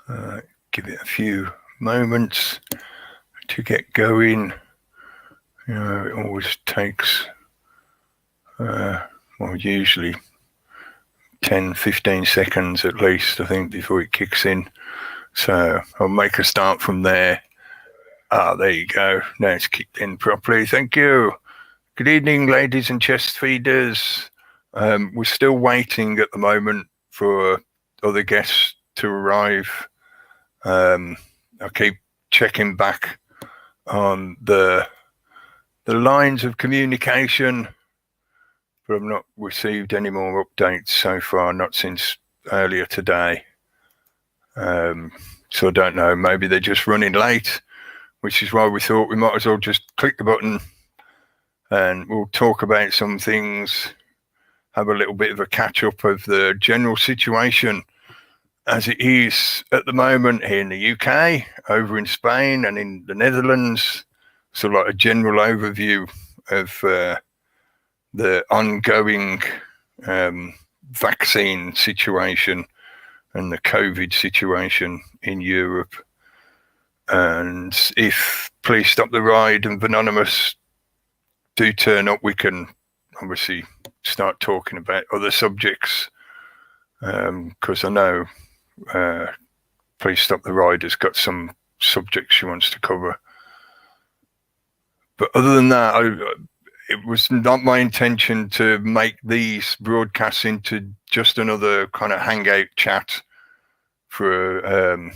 Give it a few moments to get going. It always takes, usually 10-15 seconds at least, I think, before it kicks in. So I'll make a start from there. There you go. Now it's kicked in properly. Thank you. Good evening, ladies and chest feeders. We're still waiting at the moment for other guests to arrive. I keep checking back on the lines of communication, but I've not received any more updates so far, not since earlier today. So I don't know, maybe they're just running late, which is why we thought we might as well just click the button and we'll talk about some things, have a little bit of a catch up of the general situation as it is at the moment here in the UK, over in Spain and in the Netherlands. So like a general overview of the ongoing vaccine situation and the COVID situation in Europe. And if Please Stop the Ride and Anonymous do turn up, we can obviously start talking about other subjects, because I know Please Stop the Ride has got some subjects she wants to cover. But other than that, it was not my intention to make these broadcasts into just another kind of hangout chat for,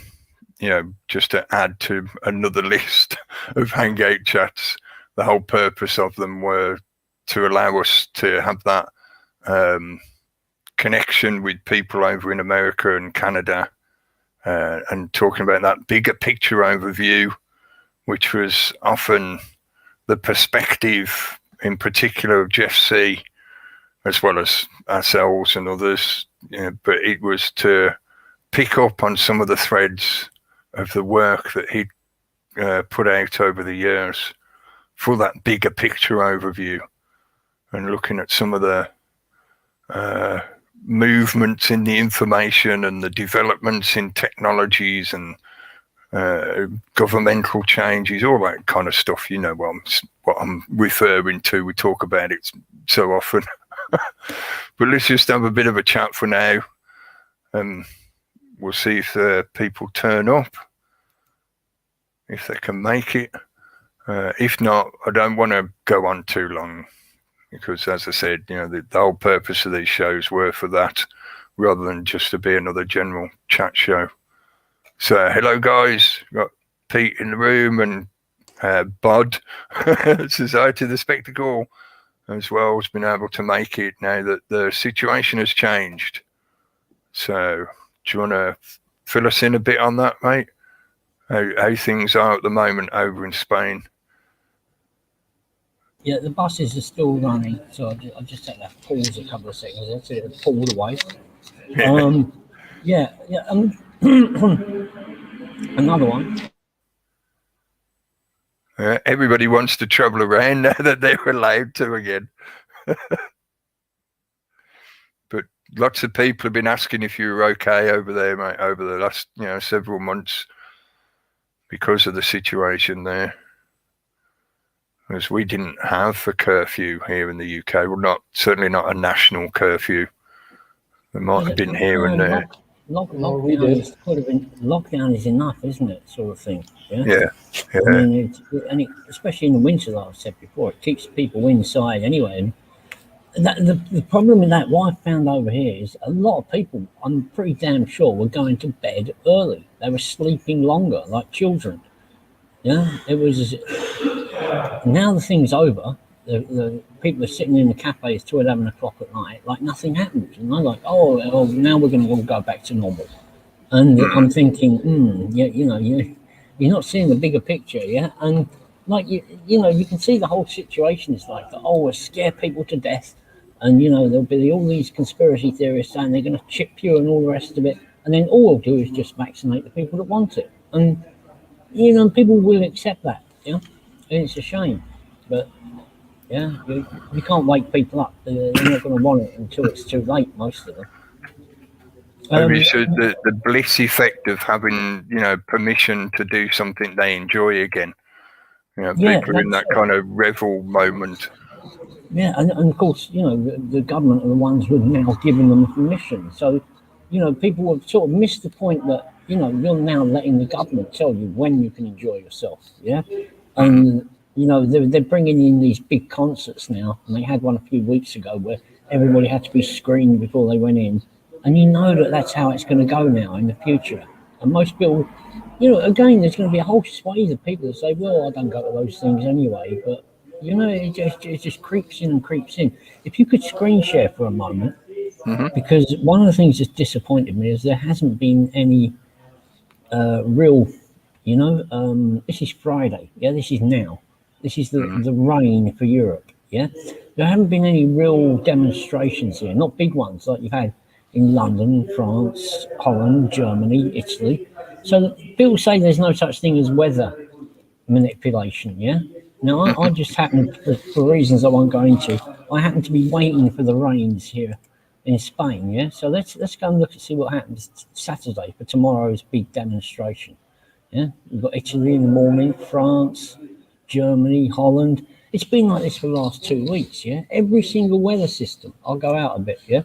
just to add to another list of hangout chats. The whole purpose of them were to allow us to have that connection with people over in America and Canada, and talking about that bigger picture overview, which was often the perspective in particular of Jeff C, as well as ourselves and others. But it was to pick up on some of the threads of the work that he'd put out over the years for that bigger picture overview, and looking at some of the movements in the information and the developments in technologies and governmental changes, all that kind of stuff. You know what I'm referring to. We talk about it so often. But let's just have a bit of a chat for now, and we'll see if people turn up, if they can make it. If not, I don't want to go on too long, because as I said, the whole purpose of these shows were for that, rather than just to be another general chat show. So hello guys, we've got Pete in the room and Bod, Society of the Spectacle, as well, has been able to make it now that the situation has changed. So do you want to fill us in a bit on that, mate? How things are at the moment over in Spain? Yeah, the buses are still running, so I'll just take that pause a couple of seconds there so it'll pull away. Another one. Everybody wants to travel around now that they're allowed to again. But lots of people have been asking if you were okay over there, mate, over the last several months because of the situation there. Because we didn't have a curfew here in the UK. Well, certainly not a national curfew. There might have been here and there. Lockdown is enough, isn't it? Sort of thing. Yeah. I mean, especially in the winter, like I said before, it keeps people inside anyway. And the problem with that, what I found over here is a lot of people, I'm pretty damn sure, were going to bed early. They were sleeping longer, like children. Yeah, it was. Now the thing's over. The people are sitting in the cafes till 11 o'clock at night, like nothing happened, and they're like, "Oh, now we're going to all go back to normal." And I'm thinking, you're not seeing the bigger picture, yeah. And like you can see the whole situation is like, we'll scare people to death, and there'll be all these conspiracy theorists saying they're going to chip you and all the rest of it, and then all we'll do is just vaccinate the people that want it, and people will accept that, and it's a shame, but you can't wake people up. They're not going to want it until it's too late, most of them. Maybe so the bliss effect of having, permission to do something they enjoy again. People are in that kind of revel moment. Yeah, and of course, the government are the ones who have now given them permission. So, people have sort of missed the point that, you're now letting the government tell you when you can enjoy yourself. Yeah. And, they're bringing in these big concerts now. And they had one a few weeks ago where everybody had to be screened before they went in. And that's how it's going to go now in the future. And most people, again, there's going to be a whole swathe of people that say, well, I don't go to those things anyway. But, it just creeps in and creeps in. If you could screen share for a moment, because one of the things that's disappointed me is there hasn't been any real, this is Friday. Yeah, this is now. This is the rain for Europe. Yeah, there haven't been any real demonstrations here, not big ones like you've had in London, France, Holland, Germany, Italy. So people say there's no such thing as weather manipulation. Yeah. Now I just happen, for reasons I won't go into, I happen to be waiting for the rains here in Spain. Yeah. So let's go and look and see what happens Saturday for tomorrow's big demonstration. Yeah. We've got Italy in the morning, France, Germany, Holland. It's been like this for the last 2 weeks, yeah? Every single weather system, I'll go out a bit, yeah?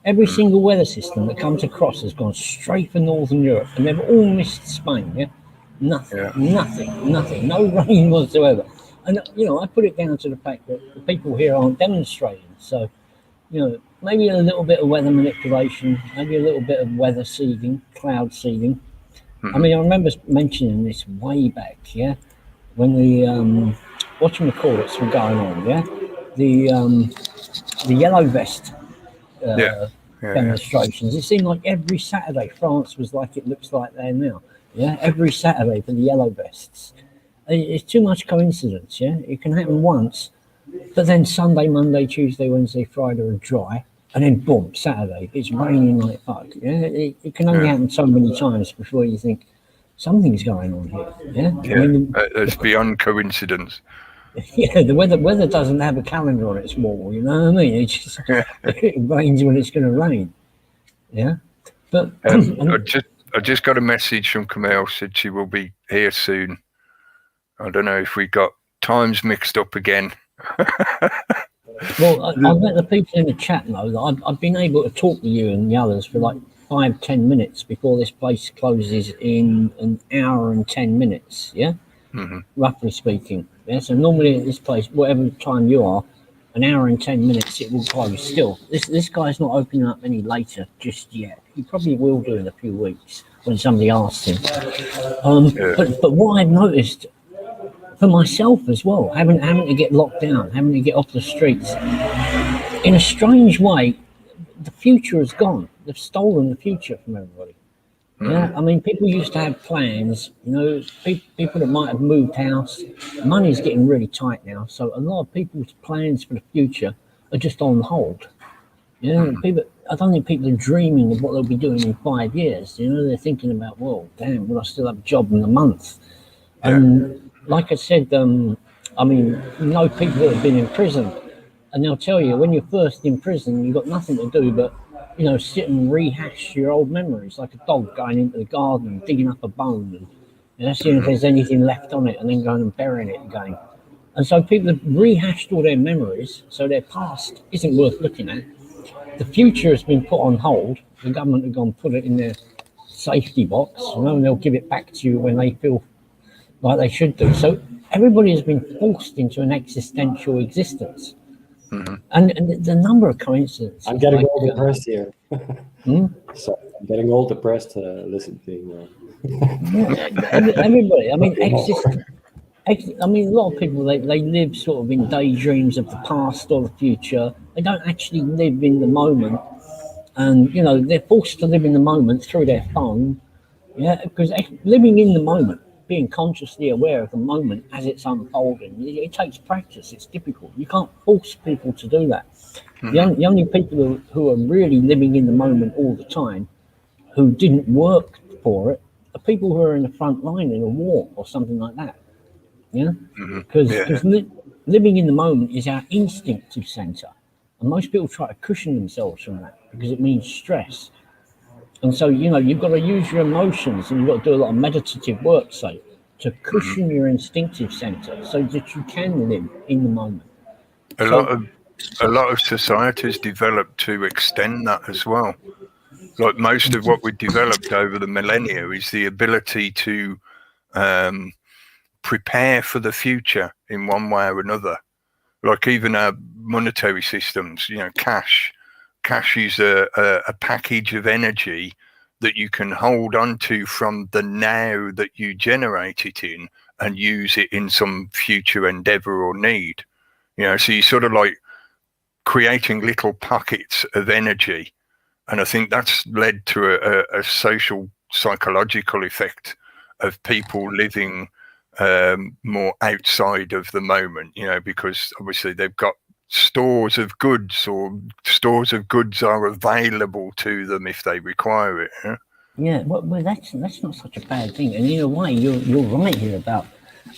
Every single weather system that comes across has gone straight for Northern Europe, and they've all missed Spain, yeah? Nothing, no rain whatsoever. And, I put it down to the fact that the people here aren't demonstrating. So, maybe a little bit of weather manipulation, maybe a little bit of weather seeding, cloud seeding. I mean, I remember mentioning this way back, yeah? When the whatchamacallits were going on, yeah, the yellow vest demonstrations. It seemed like every Saturday France was like it looks like there now. Yeah, every Saturday for the yellow vests. It's too much coincidence. Yeah, it can happen once, but then Sunday, Monday, Tuesday, Wednesday, Friday are dry, and then boom, Saturday it's raining like fuck. Yeah, it can only happen so many times before you think something's going on here. Yeah, I mean, it's beyond coincidence. Yeah, the weather doesn't have a calendar on its wall. You know what I mean? It just it rains when it's going to rain. Yeah, but I just got a message from Camille, said she will be here soon. I don't know if we got times mixed up again. Well, I'll let the people in the chat know that I've been able to talk to you and the others for like 5-10 minutes before this place closes in an hour and 10 minutes. Yeah, roughly speaking. Yeah, so normally at this place, whatever time you are, an hour and 10 minutes it will close. Still, this guy's not opening up any later just yet. He probably will do in a few weeks when somebody asks him. But what I've noticed for myself as well, having to get locked down, having to get off the streets, in a strange way, the future has gone. They've stolen the future from everybody. Yeah, I mean, people used to have plans. People that might have moved house. Money's getting really tight now, so a lot of people's plans for the future are just on hold. People. I don't think people are dreaming of what they'll be doing in 5 years. They're thinking about, well, damn, will I still have a job in a month? And like I said, I mean, people that have been in prison, and they'll tell you when you're first in prison, you've got nothing to do but sit and rehash your old memories, like a dog going into the garden, digging up a bone, and seeing if there's anything left on it, and then going and burying it again. And so people have rehashed all their memories, so their past isn't worth looking at. The future has been put on hold. The government have gone and put it in their safety box, and they'll give it back to you when they feel like they should do. So everybody has been forced into an existential existence. And the number of coincidences. I'm getting all depressed here. So I'm getting all depressed listening to you. Everybody. I mean, a lot of people they live sort of in daydreams of the past or the future. They don't actually live in the moment, and they're forced to live in the moment through their phone. Yeah, because living in the moment, being consciously aware of the moment as it's unfolding, it takes practice. It's difficult. You can't force people to do that. The only people who are really living in the moment all the time, who didn't work for it, are people who are in the front line in a war or something like that. Because living in the moment is our instinctive center, and most people try to cushion themselves from that because it means stress. And so, you know, you've got to use your emotions, and you've got to do a lot of meditative work, say, to cushion your instinctive center so that you can live in the moment. A lot of societies developed to extend that as well. Like most of what we developed over the millennia is the ability to prepare for the future in one way or another. Like even our monetary systems, you know, cash is a package of energy that you can hold on to from the now that you generate it in and use it in some future endeavor or need. You know, so you sort of like creating little pockets of energy. And I think that's led to a social psychological effect of people living more outside of the moment, you know, because obviously they've got stores of goods, or stores of goods are available to them if they require it. Yeah, well, that's not such a bad thing. And in a way, you're right here about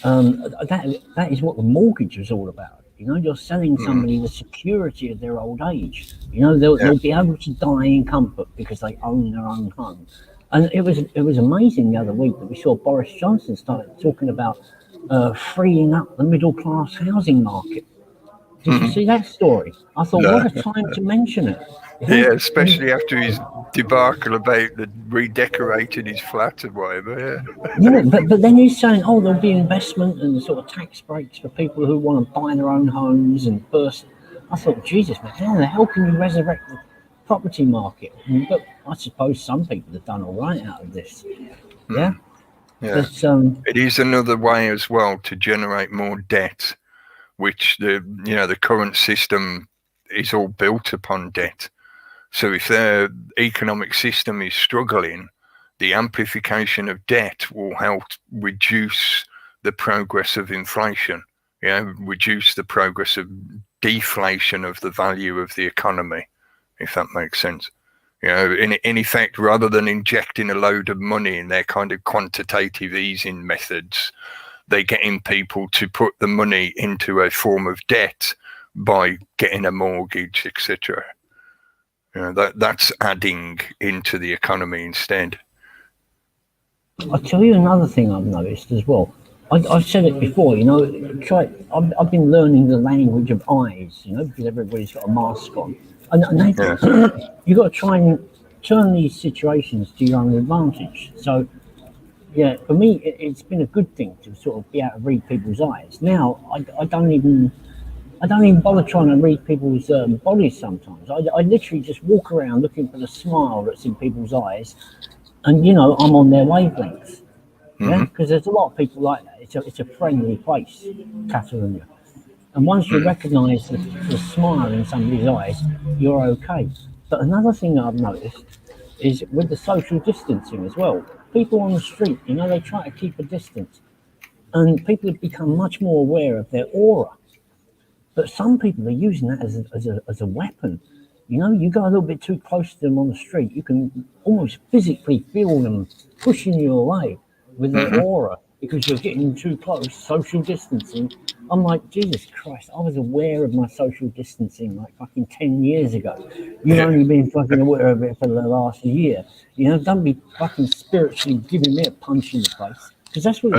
that is what the mortgage is all about. You know, you're selling somebody the security of their old age. You know, they'll be able to die in comfort because they own their own home. And it was amazing the other week that we saw Boris Johnson started talking about freeing up the middle class housing market. Did you see that story? I thought, No. what a time to mention it. Yeah, especially after his debacle about the redecorating his flat or whatever. Yeah, but then he's saying, oh, there'll be investment and sort of tax breaks for people who want to buy their own homes and burst. I thought, Jesus, man, how the hell can you resurrect the property market? But I suppose some people have done all right out of this. Yeah. Yeah. But, it is another way as well to generate more debt, which the current system is all built upon debt. So if their economic system is struggling, the amplification of debt will help reduce the progress of inflation, reduce the progress of deflation of the value of the economy, if that makes sense. In effect, rather than injecting a load of money in their kind of quantitative easing methods, they're getting people to put the money into a form of debt by getting a mortgage, etc. That's adding into the economy instead. I'll tell you another thing I've noticed as well. I've said it before, I've been learning the language of eyes, because everybody's got a mask on. And you've got to try and turn these situations to your own advantage. So, yeah, for me, it's been a good thing to sort of be able to read people's eyes. Now, I don't even bother trying to read people's bodies sometimes. I literally just walk around looking for the smile that's in people's eyes, and I'm on their wavelengths. Yeah, because there's a lot of people like that. It's a friendly place, Catalonia, and once you recognise the smile in somebody's eyes, you're okay. But another thing that I've noticed is with the social distancing as well. People on the street, they try to keep a distance, and people have become much more aware of their aura. But some people are using that as a weapon. You go a little bit too close to them on the street, you can almost physically feel them pushing you away with their aura because you're getting too close, social distancing. I'm like, Jesus Christ, I was aware of my social distancing like fucking 10 years ago. You've only been fucking aware of it for the last year. Don't be fucking spiritually giving me a punch in the face, because that's what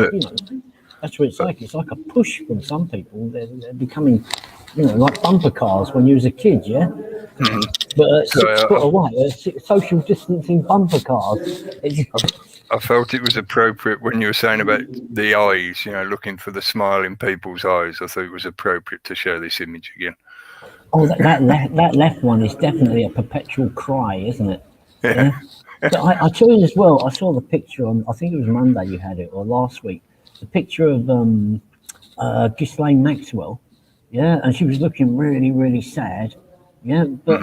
that's what it's like. It's like a push from some people. They're becoming, like bumper cars when you was a kid, yeah? But 6 foot away, social distancing bumper cars. I felt it was appropriate when you were saying about the eyes, looking for the smile in people's eyes. I thought it was appropriate to show this image again. Oh, that left one is definitely a perpetual cry, isn't it? Yeah. So I tell you as well, I saw the picture on, I think it was Monday you had it, or last week, the picture of Ghislaine Maxwell, yeah, and she was looking really, really sad, yeah, but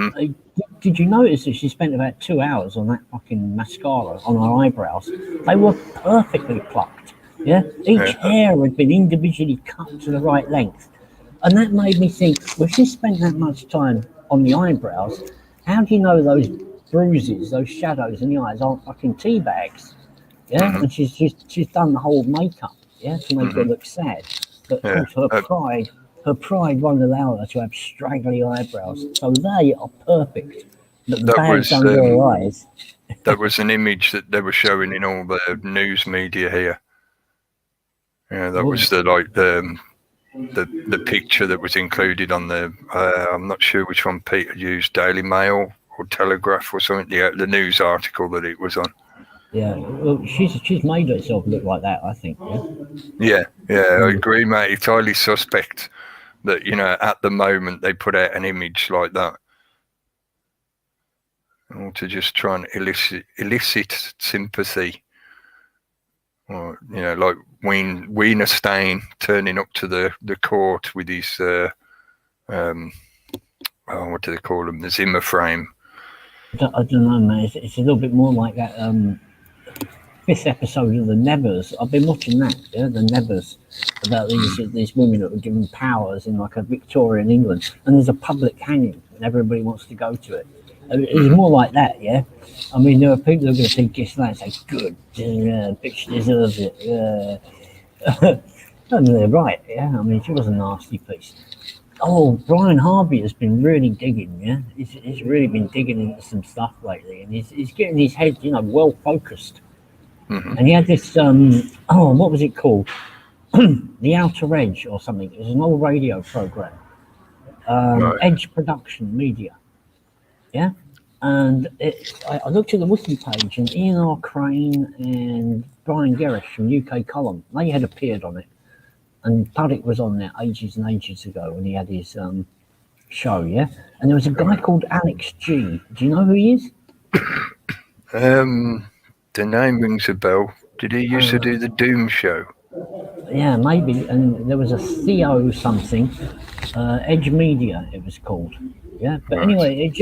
did you notice that she spent about 2 hours on that fucking mascara on her eyebrows? They were perfectly plucked, yeah, each hair had been individually cut to the right length, and that made me think, well, she spent that much time on the eyebrows, how do you know those bruises, those shadows in the eyes aren't fucking tea bags? Yeah, and she's done the whole makeup, yeah, to make her look sad. But of course, her pride won't allow her to have straggly eyebrows. So they are perfect. But the That bags was under her eyes. that was an image that they were showing in all the news media here. Yeah, that was the picture that was included on the. I'm not sure which one Peter used, Daily Mail or Telegraph or something. The news article that it was on. Yeah, well, she's made herself look like that, I think. Yeah, I agree, mate. It's highly suspect that, you know, at the moment they put out an image like that, or to just try and elicit sympathy, or, you know, like Wiener Stein turning up to the court with his what do they call them? The Zimmer frame. I don't know, man. It's a little bit more like that. Fifth episode of the Nevers. I've been watching that, the Nevers, about these women that were given powers in like a Victorian England, and there's a public hanging, and everybody wants to go to it. It's more like that, yeah. I mean, there are people who are going to think this and say, "Good, bitch deserves it." And they're right, yeah. I mean, she was a nasty piece. Oh, Brian Harvey has been really digging, yeah. He's really been digging into some stuff lately, and he's getting his head, you know, well focused. And he had this, what was it called? The Outer Edge or something. It was an old radio program. Right. Edge Production Media. Yeah. And I looked at the wiki page, and Ian R. Crane and Brian Gerrish from UK Column, they had appeared on it. And Puddick was on there ages and ages ago when he had his show, yeah? And there was a guy called Alex G. Do you know who he is? The name rings a bell. Did he used to do the Doom show? Yeah, maybe. And there was a Theo something, Edge Media it was called. Yeah, but Right. anyway,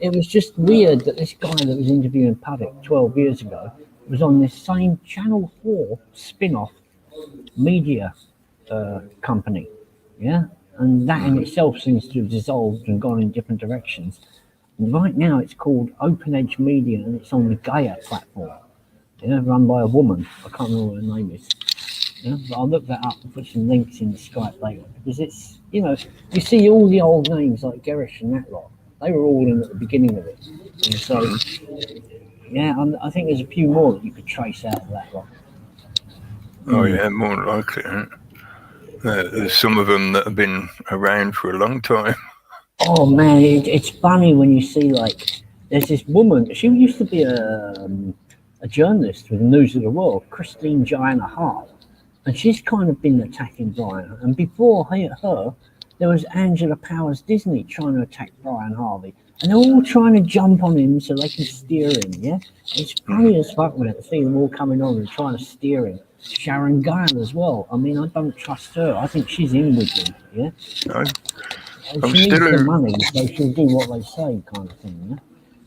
it was just weird that this guy that was interviewing Puddick 12 years ago was on this same Channel 4 spin-off media company. Yeah, and that in itself seems to have dissolved and gone in different directions. And right now it's called Open Edge Media, and it's on the Gaia platform, run by a woman. I can't remember what her name is. But I'll look that up and put some links in the Skype later, because it's, you see all the old names like Gerrish and that lot, they were all in at the beginning of it. And so I think there's a few more that you could trace out of that lot. Oh yeah, more likely. There's some of them that have been around for a long time. Oh man, it's funny when you see, like, there's this woman. She used to be a journalist with the News of the World, Christine Joanna Hart, and she's kind of been attacking Brian. And before her, there was Angela Powers Disney trying to attack Brian Harvey, and they're all trying to jump on him so they can steer him. Yeah, it's funny as fuck when I see them all coming on and trying to steer him. Sharon Gale as well. I mean, I don't trust her. I think she's in with them. Yeah. She needs the money, so she'll do what they say, kind of thing.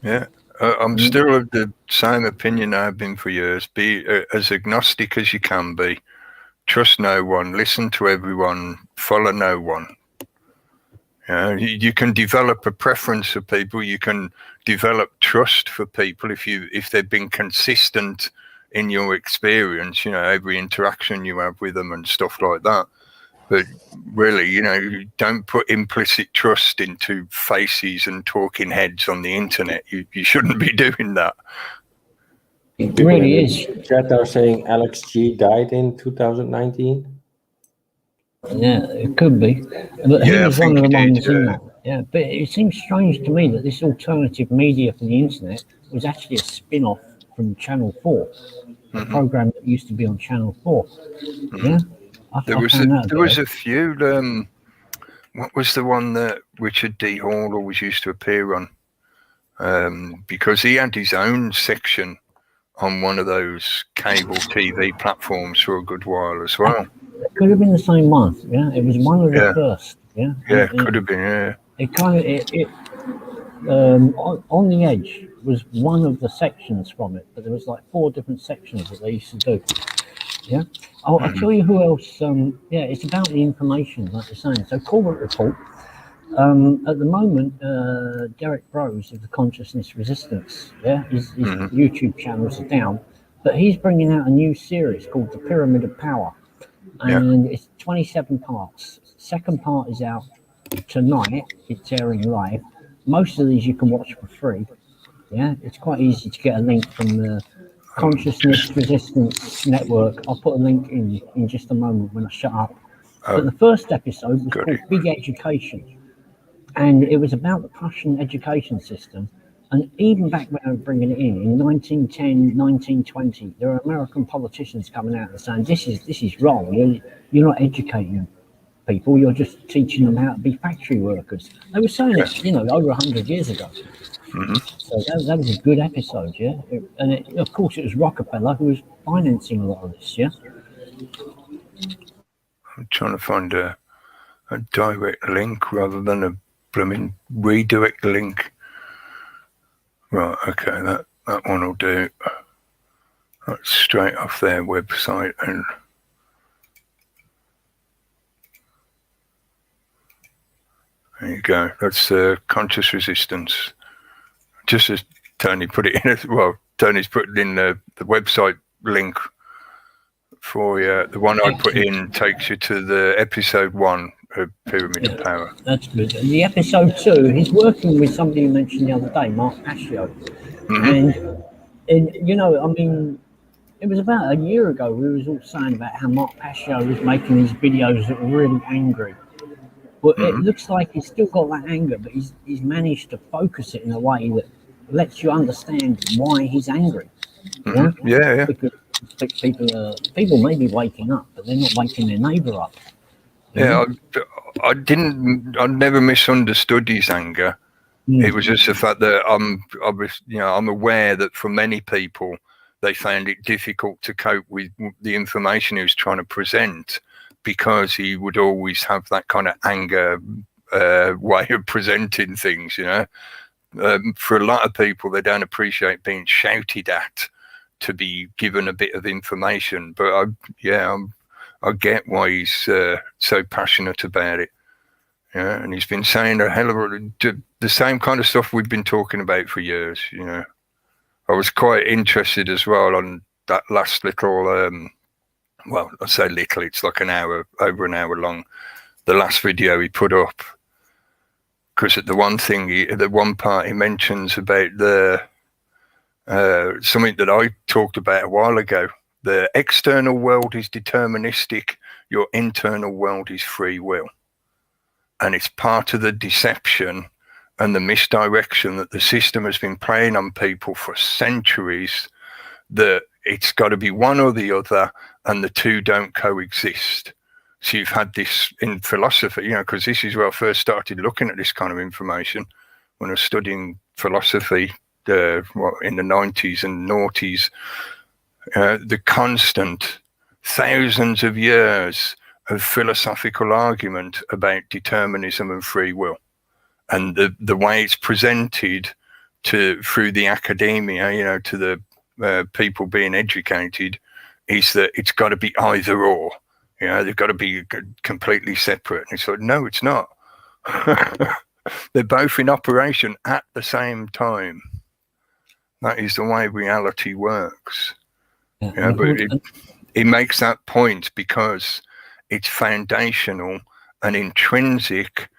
Yeah. I'm still of the same opinion I've been for years. Be as agnostic as you can be. Trust no one. Listen to everyone. Follow no one. You can develop a preference for people. You can develop trust for people if they've been consistent in your experience. Every interaction you have with them and stuff like that. But really, don't put implicit trust into faces and talking heads on the internet. You shouldn't be doing that. It really is. Chat are saying Alex G died in 2019. Yeah, it could be. But he was one of the ones in that. Yeah, but it seems strange to me that this alternative media for the internet was actually a spin-off from Channel 4, a program that used to be on Channel 4. Yeah. There was a few. What was the one that Richard D. Hall always used to appear on? Because he had his own section on one of those cable TV platforms for a good while as well. It could have been the same one. Yeah, it was one of the first. Yeah. Yeah, it could have been. Yeah. It kind of on the Edge was one of the sections from it, but there was like 4 different sections that they used to do. Yeah. I'll tell you who else. It's about the information, like you're saying. So, Corbett Report. At the moment, Derek Rose of the Consciousness Resistance, his YouTube channels are down, but he's bringing out a new series called The Pyramid of Power, and it's 27 parts. Second part is out tonight. It's airing live. most of these you can watch for free. Yeah, it's quite easy to get a link from the Consciousness Resistance Network. I'll put a link in just a moment when I shut up. But the first episode was called Big Education, and it was about the Prussian education system. And even back when I was bringing it in 1910, 1920, there are American politicians coming out and saying, this is wrong. You're not educating people, you're just teaching them how to be factory workers. They were saying it, over 100 years ago. Mm-hmm. So that was a good episode, yeah. Of course, it was Rockefeller who was financing a lot of this, yeah. I'm trying to find a direct link rather than a blooming redirect link. Right, okay, that one will do. That's straight off their website, and there you go. That's Conscious Resistance. Just as Tony put it in, Tony's put in the website link for you. The one I put in takes you to the episode 1 of Pyramid of Power. That's good. And the episode 2, he's working with somebody you mentioned the other day, Mark Pascio. Mm-hmm. And it was about a year ago we was all saying about how Mark Pascio was making these videos that were really angry. But it looks like he's still got that anger, but he's managed to focus it in a way that lets you understand why he's angry. Mm-hmm. Yeah. Because people may be waking up, but they're not waking their neighbour up. Yeah, I never misunderstood his anger. It was just the fact that I'm aware that for many people they found it difficult to cope with the information he was trying to present, because he would always have that kind of anger way of presenting things. For a lot of people, they don't appreciate being shouted at to be given a bit of information. But I get why he's so passionate about it. Yeah, and he's been saying a hell of the same kind of stuff we've been talking about for years. I was quite interested as well on that last little, I say little, it's like over an hour long, the last video he put up. Because at the one part he mentions about the something that I talked about a while ago. The external world is deterministic, your internal world is free will. And it's part of the deception and the misdirection that the system has been playing on people for centuries, that it's got to be one or the other and the two don't coexist. So you've had this in philosophy, because this is where I first started looking at this kind of information when I was studying philosophy in the 90s and noughties. The constant thousands of years of philosophical argument about determinism and free will, and the way it's presented through the academia, to the people being educated, is that it's got to be either or. They've got to be completely separate. And it's like, no, it's not. They're both in operation at the same time. That is the way reality works. But it makes that point because it's foundational and intrinsic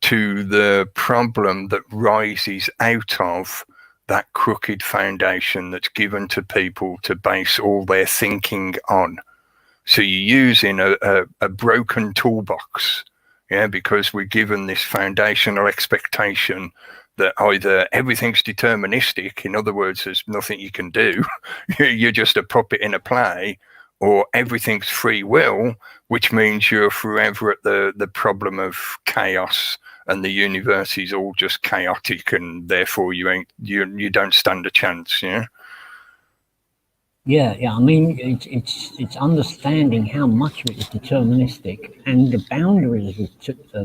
to the problem that rises out of that crooked foundation that's given to people to base all their thinking on. So you're using a broken toolbox, because we're given this foundational expectation that either everything's deterministic, in other words, there's nothing you can do, you're just a puppet in a play, or everything's free will, which means you're forever at the problem of chaos and the universe is all just chaotic, and therefore you don't stand a chance. Yeah. I mean, it's understanding how much of it is deterministic and the boundaries of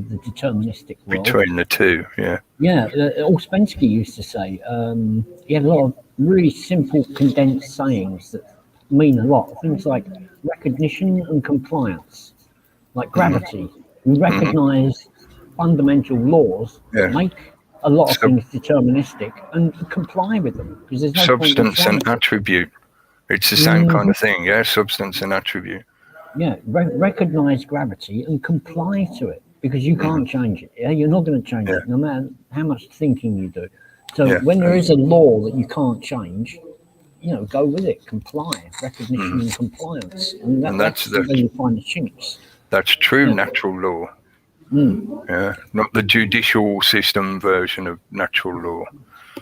the deterministic world. Between the two, yeah. Yeah, Ouspensky used to say, he had a lot of really simple, condensed sayings that mean a lot. Things like recognition and compliance, like gravity. We recognize fundamental laws that make a lot of things deterministic and comply with them, because there's no substance and attribute. It's the same kind of thing, substance and attribute. Yeah, recognize gravity and comply to it. because you can't change it. Yeah, you're not going to change it, no matter how much thinking you do. So when there is a law that you can't change, go with it. Comply, recognition, and compliance, and that's where you find the chinks. That's true natural law. Yeah, not the judicial system version of natural law.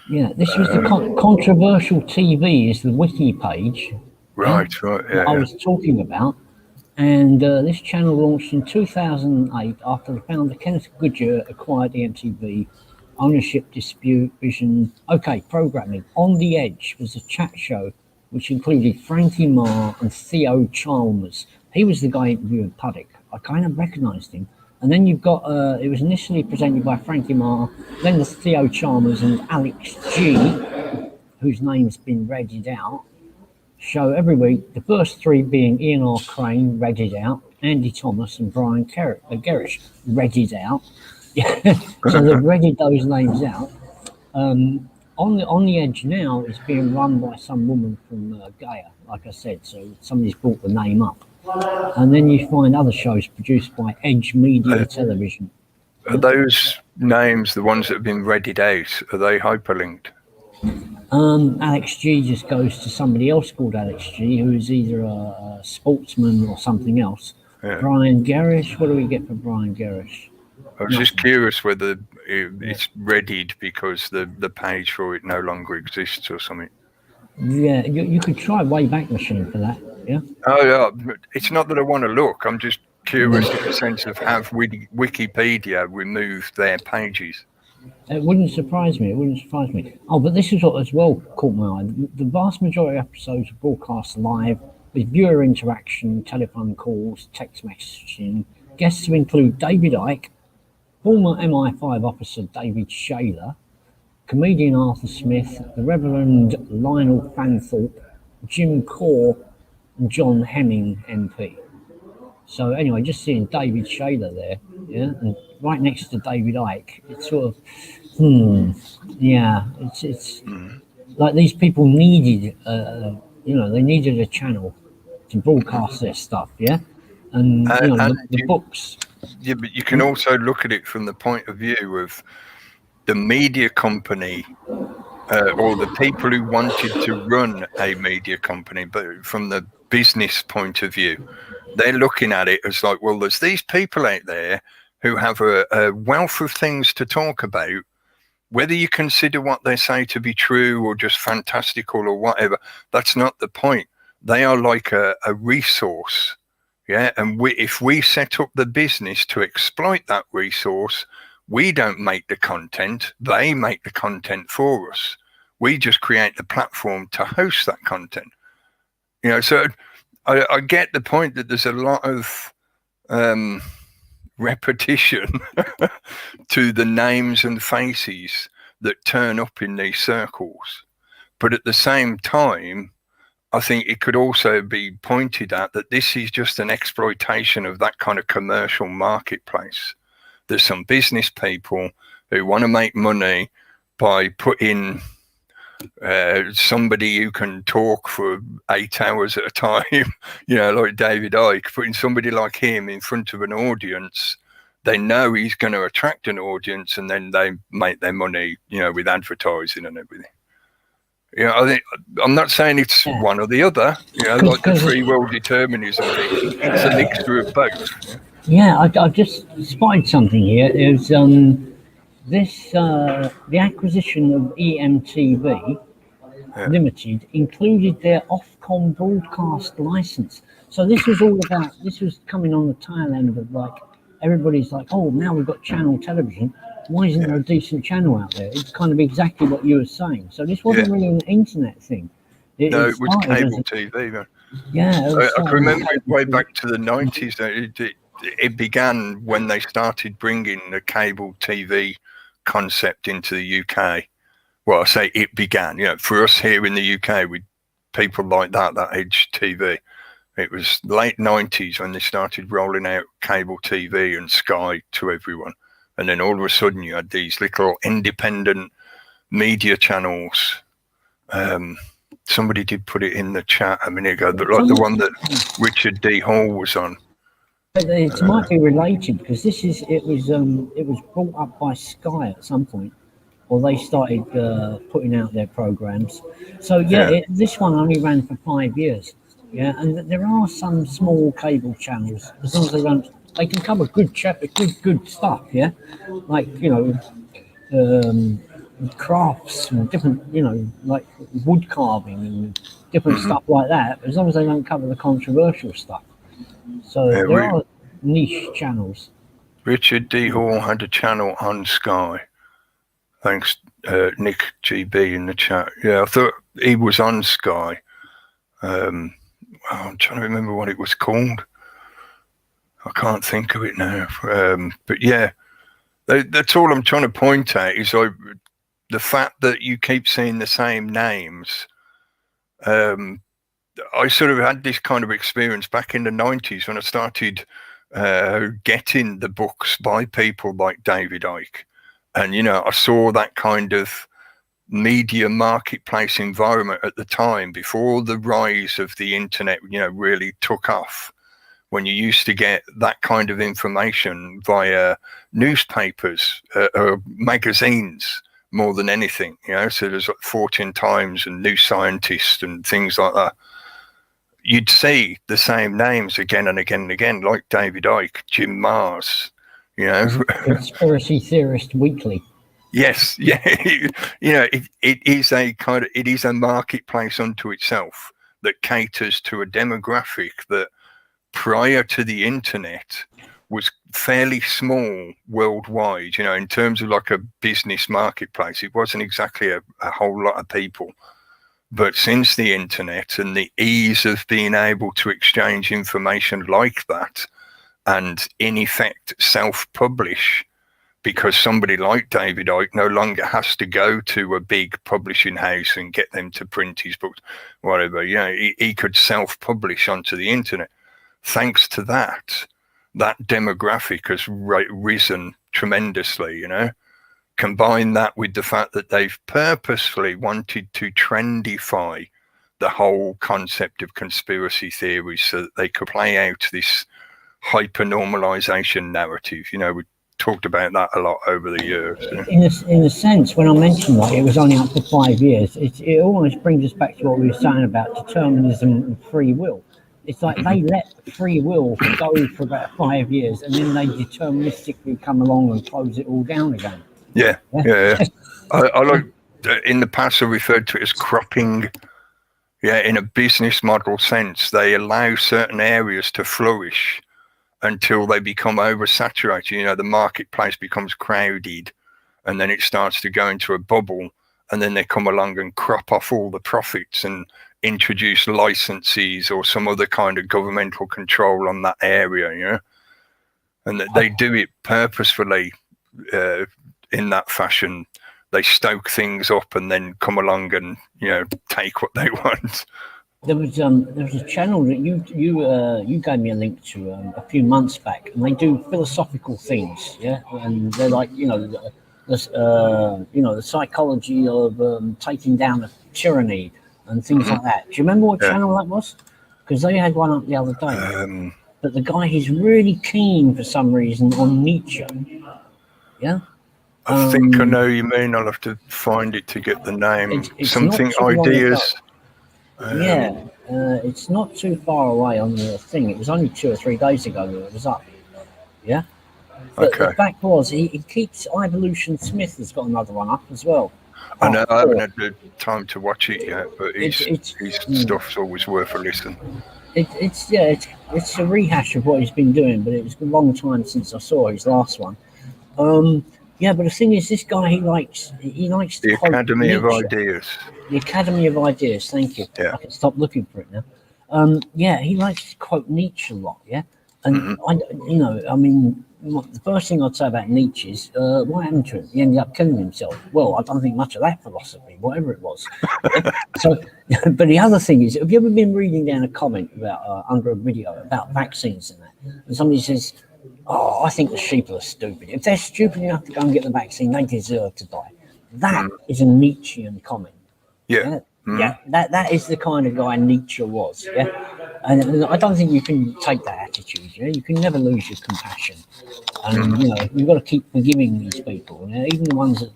Yeah, this was the controversial TV is the wiki page. Right. I was talking about. And this channel launched in 2008 after the founder Kenneth Goodyear acquired the MTV ownership dispute vision. Okay, programming. On the Edge was a chat show which included Frankie Marr and Theo Chalmers. He was the guy interviewing Puddick. I kind of recognised him. And then you've got, it was initially presented by Frankie Marr, then the Theo Chalmers and Alex G, whose name's been readied out. Show every week, the first three being Ian R. Crane, read it out, Andy Thomas and Brian Gerrish, read it out. So they've readied those names out. On the Edge now is being run by some woman from Gaia, like I said, so somebody's brought the name up. And then you find other shows produced by Edge Media Television. Are those names the ones that have been readied out? Are they hyperlinked? Alex G just goes to somebody else called Alex G, who is either a sportsman or something else. Brian Gerrish, what do we get for Brian Gerrish? I was just curious whether it's readied because the page for it no longer exists or something. Yeah, you could try Wayback Machine for that, yeah? Oh, yeah. It's not that I want to look. I'm just curious in the sense of have Wikipedia removed their pages. It wouldn't surprise me. Oh, but this is what as well caught my eye. The vast majority of episodes are broadcast live with viewer interaction, telephone calls, text messaging. Guests include David Icke, former MI5 officer David Shaler, comedian Arthur Smith, the Reverend Lionel Fanthorpe, Jim Core, and John Hemming MP. So anyway, just seeing David Shaler there, yeah, and right next to David Icke, it's sort of, it's like these people needed, they needed a channel to broadcast their stuff, yeah, and the books. Yeah, but you can also look at it from the point of view of the media company or the people who wanted to run a media company, but from the business point of view. They're looking at it as like, well, there's these people out there who have a wealth of things to talk about, whether you consider what they say to be true or just fantastical or whatever, that's not the point. They are like a resource, yeah? And if we set up the business to exploit that resource, we don't make the content, they make the content for us. We just create the platform to host that content. So I get the point that there's a lot of repetition to the names and faces that turn up in these circles. But at the same time, I think it could also be pointed at that this is just an exploitation of that kind of commercial marketplace. There's some business people who want to make money by putting somebody who can talk for 8 hours at a time, like David Icke, putting somebody like him in front of an audience. They know he's going to attract an audience, and then they make their money, with advertising and everything. I think I'm not saying it's one or the other, like the free will determinism. It's a mixture of both. Yeah, I've just spotted something here. There's the acquisition of EMTV Limited included their Ofcom broadcast license. So this was coming on the tail end of like, everybody's like, oh, now we've got channel television. Why isn't there a decent channel out there? It's kind of exactly what you were saying. So this wasn't really an internet thing. It was cable TV, man. Yeah. I can remember it way back to the 90s. It began when they started bringing the cable TV concept into the UK. Well, I say it began, for us here in the UK with people like that Edge TV. It was late 90s when they started rolling out cable TV and Sky to everyone. And then all of a sudden you had these little independent media channels. Somebody did put it in the chat a minute ago, but like the one that Richard D. Hall was on. It might be related because it was brought up by Sky at some point, or they started putting out their programs. So this one only ran for 5 years. Yeah, and there are some small cable channels as long as they can cover good stuff. Yeah, like crafts and different like wood carving and different stuff like that. As long as they don't cover the controversial stuff. So there are niche channels. Richard D. Hall had a channel on Sky. Thanks, Nick GB in the chat. Yeah, I thought he was on Sky. I'm trying to remember what it was called. I can't think of it now. But yeah, that's all I'm trying to point at is the fact that you keep seeing the same names. I sort of had this kind of experience back in the 90s when I started getting the books by people like David Icke. And, I saw that kind of media marketplace environment at the time before the rise of the internet, really took off, when you used to get that kind of information via newspapers or magazines more than anything, so there's like Fortune Times and New Scientist and things like that. You'd see the same names again and again and again, like David Icke, Jim Mars, Conspiracy Theorist Weekly. Yes, yeah, it is a marketplace unto itself that caters to a demographic that prior to the internet was fairly small worldwide. In terms of like a business marketplace, it wasn't exactly a whole lot of people. But since the internet and the ease of being able to exchange information like that, and in effect self-publish, because somebody like David Icke no longer has to go to a big publishing house and get them to print his books, whatever. He could self-publish onto the internet. Thanks to that demographic has risen tremendously. Combine that with the fact that they've purposefully wanted to trendify the whole concept of conspiracy theories so that they could play out this hyper-normalization narrative. We talked about that a lot over the years. In a sense, when I mentioned that it was only up for 5 years, it almost brings us back to what we were saying about determinism and free will. It's like they let free will go for about 5 years, and then they deterministically come along and close it all down again. Yeah. I like, in the past I referred to it as cropping. Yeah, in a business model sense, they allow certain areas to flourish until they become oversaturated. The marketplace becomes crowded, and then it starts to go into a bubble, and then they come along and crop off all the profits and introduce licenses or some other kind of governmental control on that area. And they do it purposefully in that fashion. They stoke things up and then come along and take what they want. There was a channel that you gave me a link to a few months back, and they do philosophical things, and they're like the psychology of taking down a tyranny and things like that. Do you remember what channel that was? Because they had one up the other day. But the guy, he's really keen for some reason on Nietzsche. Yeah. I think I know you mean. I'll have to find it to get the name. It's something ideas. It's not too far away on the thing. It was only 2 or 3 days ago that it was up. Yeah. But the fact was, he keeps Evolution Smith has got another one up as well. I know I haven't had the time to watch it yet, but his stuff's always worth a listen. It's a rehash of what he's been doing, but it was a long time since I saw his last one. But the thing is, this guy he likes the Academy of Ideas. The Academy of Ideas. Thank you. Yeah. I can stop looking for it now. He likes to quote Nietzsche a lot. Yeah, and the first thing I'd say about Nietzsche is, what happened to him? He ended up killing himself. Well, I don't think much of that philosophy, whatever it was. But the other thing is, have you ever been reading down a comment about under a video about vaccines and that? And somebody says, "Oh, I think the sheep are stupid. If they're stupid enough to go and get the vaccine, they deserve to die." That is a Nietzschean comment. Yeah. That is the kind of guy Nietzsche was. Yeah. And I don't think you can take that attitude. You can never lose your compassion, and you've got to keep forgiving these people. Even the ones that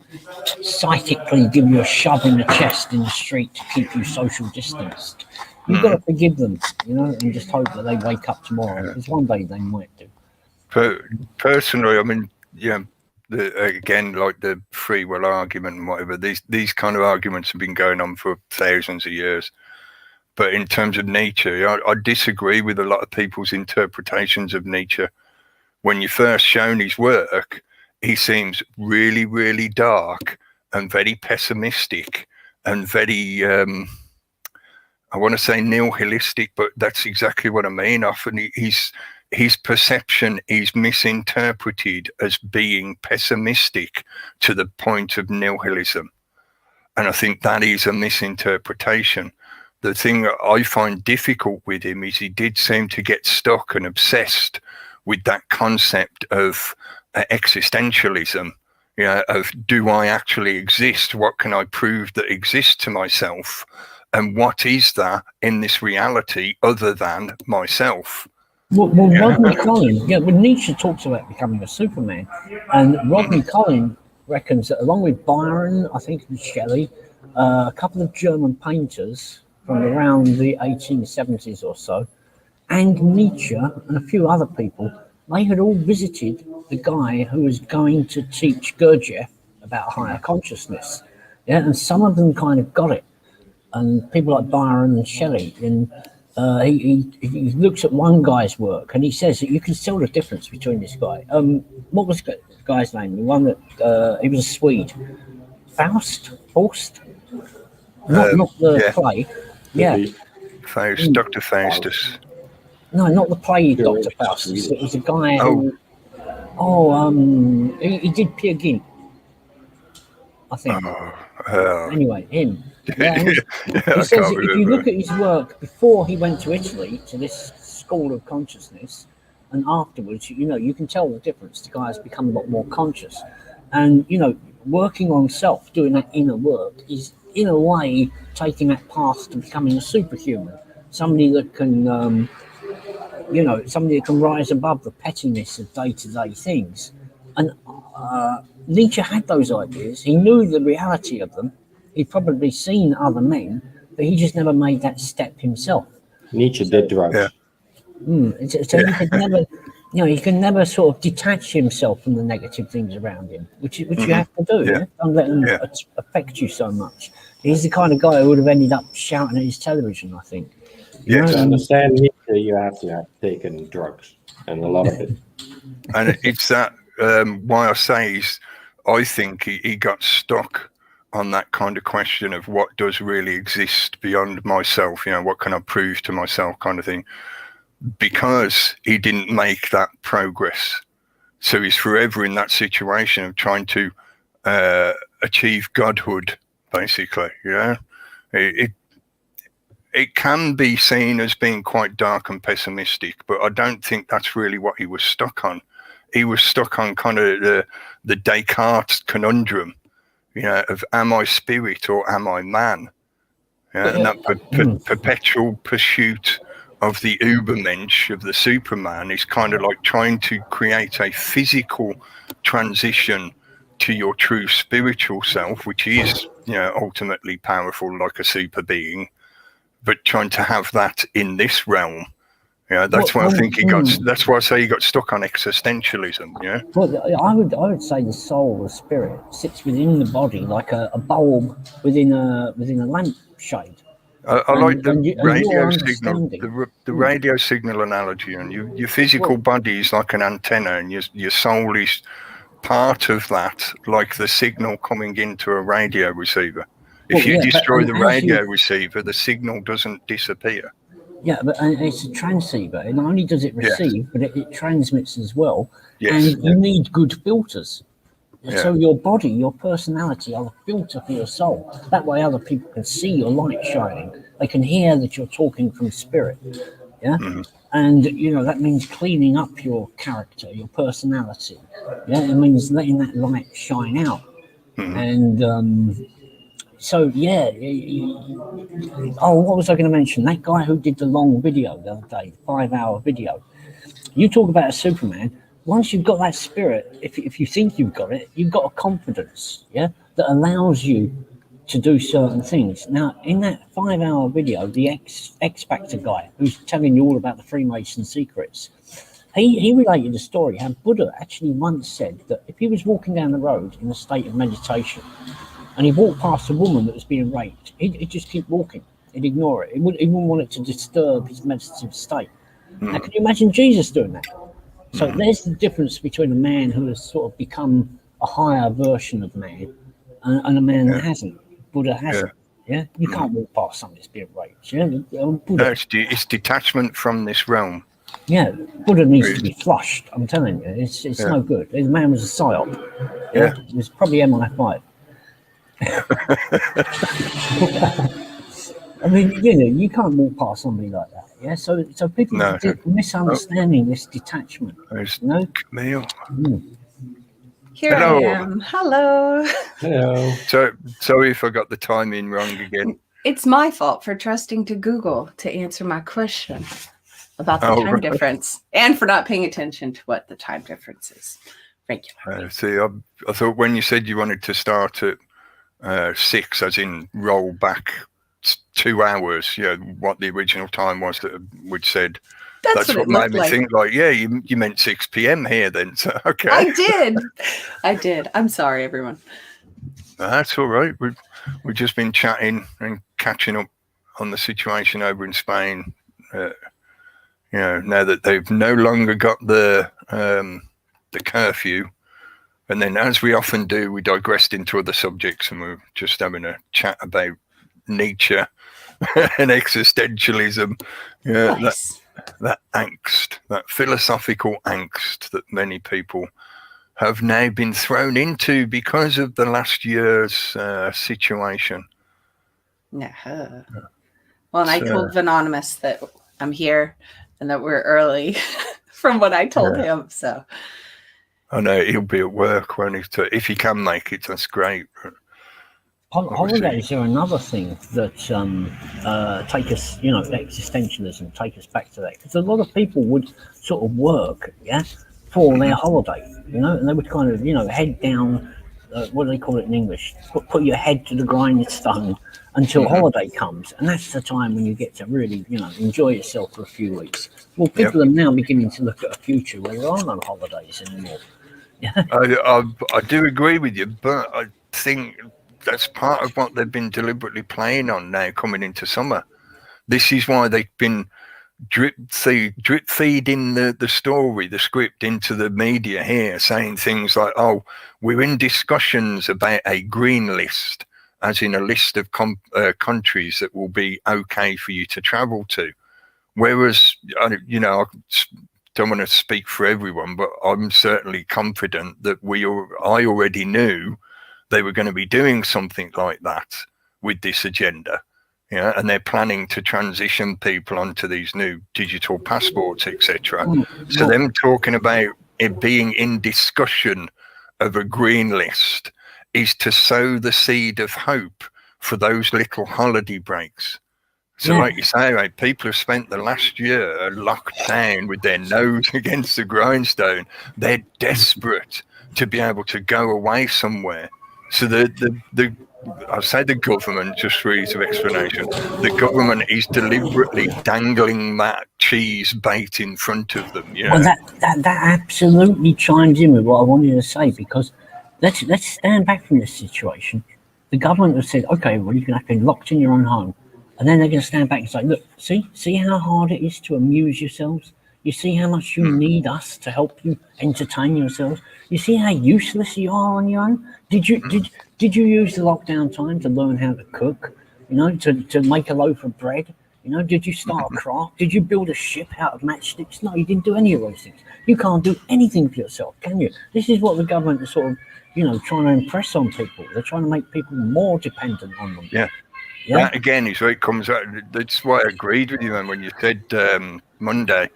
psychically give you a shove in the chest in the street to keep you social distanced. You've got to forgive them, and just hope that they wake up tomorrow, because one day they might do. Personally, I mean, again, like the free will argument and whatever, these kind of arguments have been going on for thousands of years. But in terms of Nietzsche, I disagree with a lot of people's interpretations of Nietzsche. When you're first shown his work, he seems really, really dark and very pessimistic and very, I want to say nihilistic, but that's exactly what I mean. Often his perception is misinterpreted as being pessimistic to the point of nihilism. And I think that is a misinterpretation. The thing that I find difficult with him is he did seem to get stuck and obsessed with that concept of existentialism, of do I actually exist? What can I prove that exists to myself? And what is that in this reality other than myself? Well, Rodney Collin, when Nietzsche talks about becoming a Superman, and Rodney Collin reckons that along with Byron, I think, and Shelley, a couple of German painters from around the 1870s or so, and Nietzsche and a few other people, they had all visited the guy who was going to teach Gurdjieff about higher consciousness. And some of them kind of got it. And people like Byron and Shelley, and he looks at one guy's work and he says that you can tell the difference between this guy. What was the guy's name? The one that he was a Swede. Faust? Not the play. Yeah. Faust, Dr. Faustus. No, not the play Dr. Faustus. It was a guy who... he did Peer Gynt, I think. Anyway, him. Yeah, he says if you look at his work before he went to Italy, to this school of consciousness, and afterwards, you can tell the difference. The guy has become a lot more conscious. And, working on self, doing that inner work, is in a way taking that path to becoming a superhuman. Somebody that can, somebody that can rise above the pettiness of day-to-day things. And Nietzsche had those ideas. He knew the reality of them. He'd probably seen other men, but he just never made that step himself. Nietzsche did drugs. So he could never, he can never sort of detach himself from the negative things around him, which you have to do. Don't let them affect you so much. He's the kind of guy who would have ended up shouting at his television, I think. To understand Nietzsche, you have to have taken drugs, and a lot of it. And it's that why I say I think he got stuck on that kind of question of what does really exist beyond myself, what can I prove to myself kind of thing, because he didn't make that progress. So he's forever in that situation of trying to achieve godhood, basically. It can be seen as being quite dark and pessimistic, but I don't think that's really what he was stuck on. He was stuck on kind of the Descartes conundrum, of am I spirit or am I man? And that perpetual pursuit of the Übermensch, of the Superman, is kind of like trying to create a physical transition to your true spiritual self, which is, ultimately powerful like a super being, but trying to have that in this realm. That's why I think that's why I say he got stuck on existentialism. Well, I would say the soul, the spirit, sits within the body like a bulb within a lampshade. I like the radio signal, the radio signal analogy, and your physical body is like an antenna, and your soul is part of that, like the signal coming into a radio receiver. If you destroy the radio receiver, the signal doesn't disappear. Yeah, but it's a transceiver, and not only does it receive, but it transmits as well. And you need good filters. So your body, your personality are the filter for your soul. That way other people can see your light shining. They can hear that you're talking from spirit. And, that means cleaning up your character, your personality. It means letting that light shine out. And, So yeah. Oh, what was I going to mention? That guy who did the long video the other day, 5-hour video. You talk about a Superman. Once you've got that spirit, if you think you've got it, you've got a confidence, yeah, that allows you to do certain things. Now, in that 5-hour video, the X Factor guy who's telling you all about the Freemason secrets, he related a story how Buddha actually once said that if he was walking down the road in a state of meditation and he walked past a woman that was being raped, he'd just keep walking. He'd ignore it. He wouldn't want it to disturb his meditative state. Now, can you imagine Jesus doing that? So there's the difference between a man who has sort of become a higher version of man and a man that hasn't. Buddha hasn't. Yeah, you can't walk past something that's being raped. Yeah, No, it's detachment from this realm. Yeah, Buddha needs to be flushed. I'm telling you, it's no good. The man was a psyop. Yeah, it was probably MI5. I mean, you can't walk past somebody like that. Yeah, so people are misunderstanding this detachment. Camille. Here I am. Hello. Hello. So sorry if I got the timing wrong again. It's my fault for trusting to Google to answer my question about the time difference, and for not paying attention to what the time difference is regularly. See, I thought when you said you wanted to start at 6, as in roll back 2 hours, what the original time was that we'd said. That's what made me think like, you meant 6 p.m. here then. So, okay. I did. I'm sorry, everyone. That's all right. We've just been chatting and catching up on the situation over in Spain. Now that they've no longer got the curfew. And then, as we often do, we digressed into other subjects, and we're just having a chat about Nietzsche and existentialism. Yeah, nice. That angst, that philosophical angst that many people have now been thrown into because of the last year's situation. Yeah. Well, and I told Anonymous that I'm here and that we're early from what I told him. So I know he'll be at work, won't he? So if he can make it, that's great. Holidays are another thing that take us, existentialism, take us back to that. Because a lot of people would sort of work, for their holiday, and they would kind of, head down, what do they call it in English? Put your head to the grindstone until holiday comes. And that's the time when you get to really, enjoy yourself for a few weeks. Well, people are now beginning to look at a future where there are no holidays anymore. I do agree with you, but I think that's part of what they've been deliberately playing on now coming into summer. This is why they've been drip feeding the story, the script into the media here, saying things like, we're in discussions about a green list, as in a list of countries that will be okay for you to travel to. Whereas, I don't want to speak for everyone, but I'm certainly confident that I already knew they were going to be doing something like that with this agenda. And they're planning to transition people onto these new digital passports, etc. So them talking about it being in discussion of a green list is to sow the seed of hope for those little holiday breaks. So like you say, people have spent the last year locked down with their nose against the grindstone. They're desperate to be able to go away somewhere. So I'll say the government, just for ease of explanation, the government is deliberately dangling that cheese bait in front of them. Well, that absolutely chimes in with what I wanted to say, because let's stand back from this situation. The government has said, okay, well, you're going to have to be locked in your own home. And then they're going to stand back and say, look, see how hard it is to amuse yourselves? You see how much you need us to help you entertain yourselves? You see how useless you are on your own? Did you use the lockdown time to learn how to cook? To make a loaf of bread? Did you start a craft? Did you build a ship out of matchsticks? No, you didn't do any of those things. You can't do anything for yourself, can you? This is what the government is sort of, trying to impress on people. They're trying to make people more dependent on them. Yeah. That again is where it comes out. That's why I agreed with you, man, when you said Monday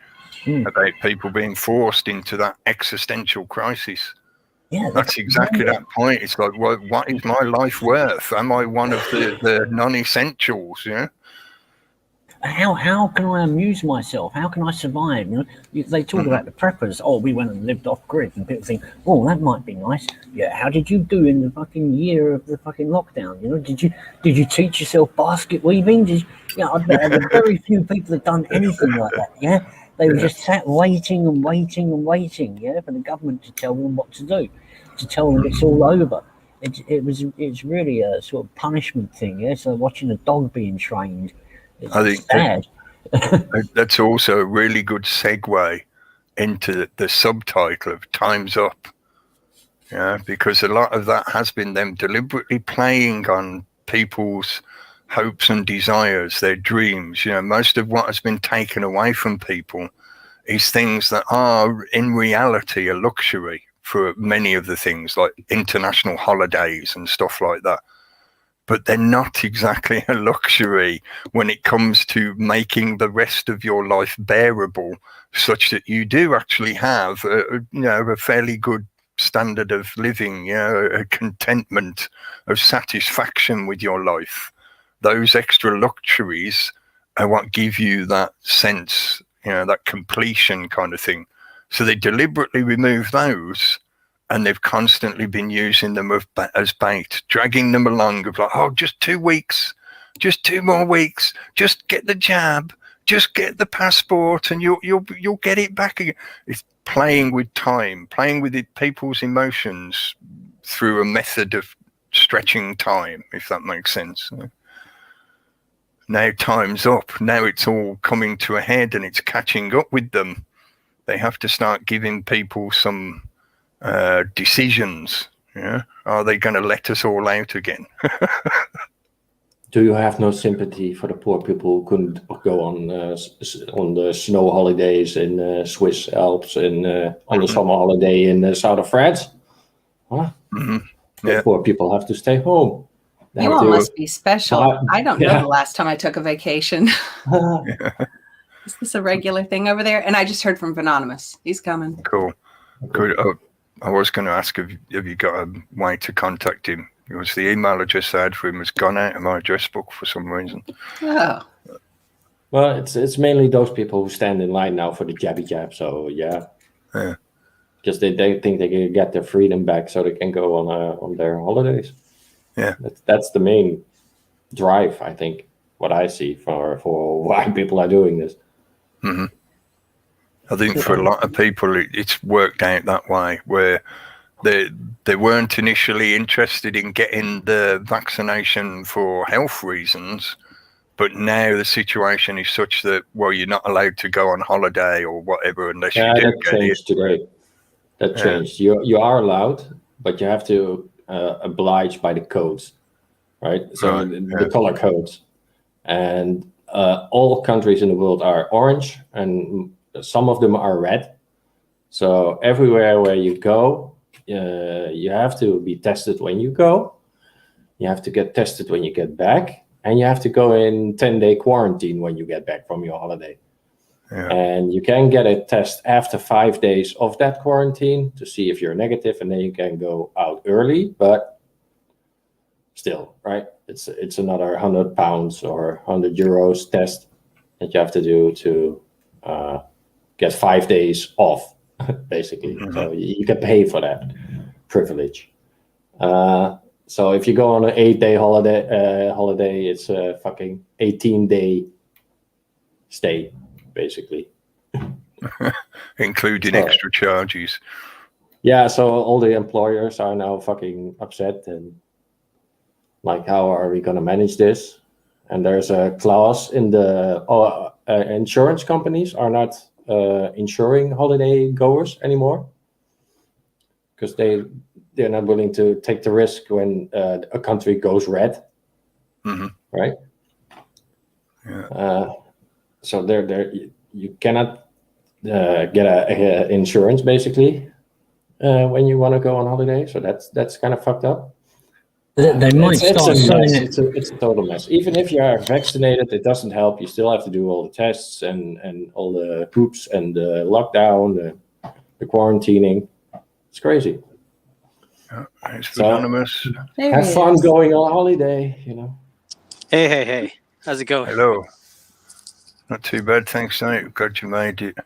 about people being forced into that existential crisis. Yeah, That's exactly that point. It's like, what is my life worth? Am I one of the non-essentials? Yeah. How can I amuse myself? How can I survive? You know, they talk about the preppers. Oh, we went and lived off grid, and people think, oh, that might be nice. Yeah, how did you do in the fucking year of the fucking lockdown? You know, did you teach yourself basket weaving? I bet there were very few people that done anything like that. Yeah, they were just sat waiting and waiting and waiting. Yeah, for the government to tell them what to do, to tell them it's all over. It's really a sort of punishment thing. Yeah, so watching a dog being trained. I think sad. That's also a really good segue into the subtitle of Time's Up. Yeah, because a lot of that has been them deliberately playing on people's hopes and desires, their dreams. You know, most of what has been taken away from people is things that are in reality a luxury for many of the things, like international holidays and stuff like that. But they're not exactly a luxury when it comes to making the rest of your life bearable, such that you do actually have a fairly good standard of living, a contentment of satisfaction with your life. Those extra luxuries are what give you that sense, that completion kind of thing. So they deliberately remove those. And they've constantly been using them as bait, dragging them along of like, oh, just 2 weeks, just 2 more weeks, just get the jab, just get the passport, and you'll get it back again. It's playing with time, playing with people's emotions through a method of stretching time, if that makes sense. Now time's up. Now it's all coming to a head, and it's catching up with them. They have to start giving people some decisions. Are they going to let us all out again? Do you have no sympathy for the poor people who couldn't go on the snow holidays in Swiss Alps and on the summer holiday in the south of France? Huh? The poor people have to stay home. You all must be special. I don't know the last time I took a vacation. Is this a regular thing over there? And I just heard from Anonymous. He's coming. Cool. Good. I was going to ask if you got a way to contact him, because the email address I had for him has gone out of my address book for some reason. Oh. Well, it's mainly those people who stand in line now for the jabby jab. So yeah. Because they think they can get their freedom back, so they can go on their holidays. Yeah, that's the main drive, I think. What I see for why people are doing this. Mm-hmm. I think for a lot of people, it's worked out that way, where they weren't initially interested in getting the vaccination for health reasons, but now the situation is such that, well, you're not allowed to go on holiday or whatever unless you do that get changed it. Today. That changed. You are allowed, but you have to oblige by the codes, right? So the color codes, and all countries in the world are orange, and some of them are red. So everywhere where you go, you have to be tested when you go. You have to get tested when you get back, and you have to go in 10-day quarantine when you get back from your holiday. And you can get a test after 5 days of that quarantine to see if you're negative, and then you can go out early. But still, right? It's another £100 or €100 test that you have to do to get 5 days off, basically. So you can pay for that privilege. So if you go on an 8-day holiday, it's a fucking 18-day stay, basically. Including extra charges. Yeah, so all the employers are now fucking upset and like, how are we going to manage this? And there's a clause in the insurance companies are not insuring holiday goers anymore, because they're not willing to take the risk when a country goes red, right? So you cannot get a insurance basically when you want to go on holiday. So that's kind of fucked up. They might start selling it. It's a total mess. Even if you are vaccinated, it doesn't help. You still have to do all the tests and all the poops and the lockdown, the quarantining. It's crazy. It's So- anonymous. There Have he fun is. going on holiday, you know. Hey. How's it going? Hello. Not too bad, thanks, mate. Glad you made it.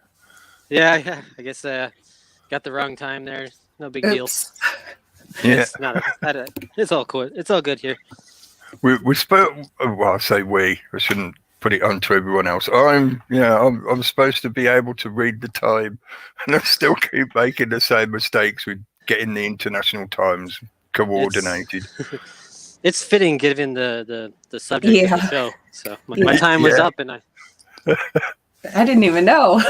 Yeah. I guess got the wrong time there. No big deal. Oops. Yeah. It's not it's all cool. It's all good here. We spoke. Well, I say we. I shouldn't put it on to everyone else. I'm supposed to be able to read the time, and I still keep making the same mistakes with getting the international times coordinated. It's fitting given the subject of Yeah. the show. So my time was up, and I didn't even know.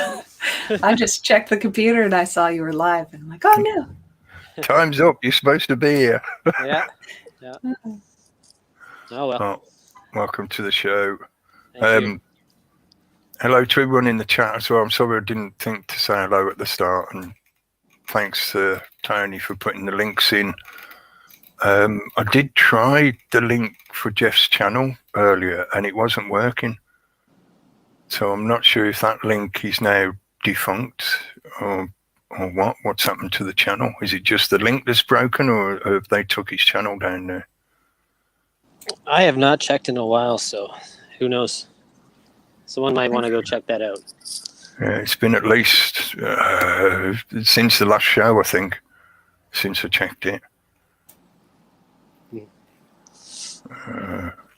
I just checked the computer and I saw you were live, and I'm like, oh no. Time's up. You're supposed to be here. yeah. Oh well. Oh, welcome to the show. Thank you. Hello to everyone in the chat as well. I'm sorry I didn't think to say hello at the start, and thanks to Tony for putting the links in. I did try the link for Jeff's channel earlier and it wasn't working. So I'm not sure if that link is now defunct or what's happened to the channel. Is it just the link that's broken, or have they took his channel down there? I have not checked in a while, so who knows? Someone might want to go check that out. Yeah, it's been at least since the last show, I think, since I checked it.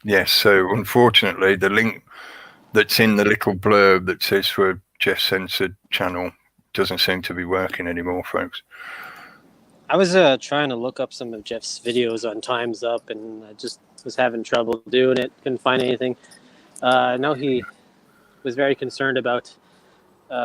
Yes, so unfortunately, the link that's in the little blurb that says for Jeff Censored channel doesn't seem to be working anymore, folks. I was trying to look up some of Jeff's videos on Time's Up, and I just was having trouble doing it. Couldn't find anything. I know he was very concerned about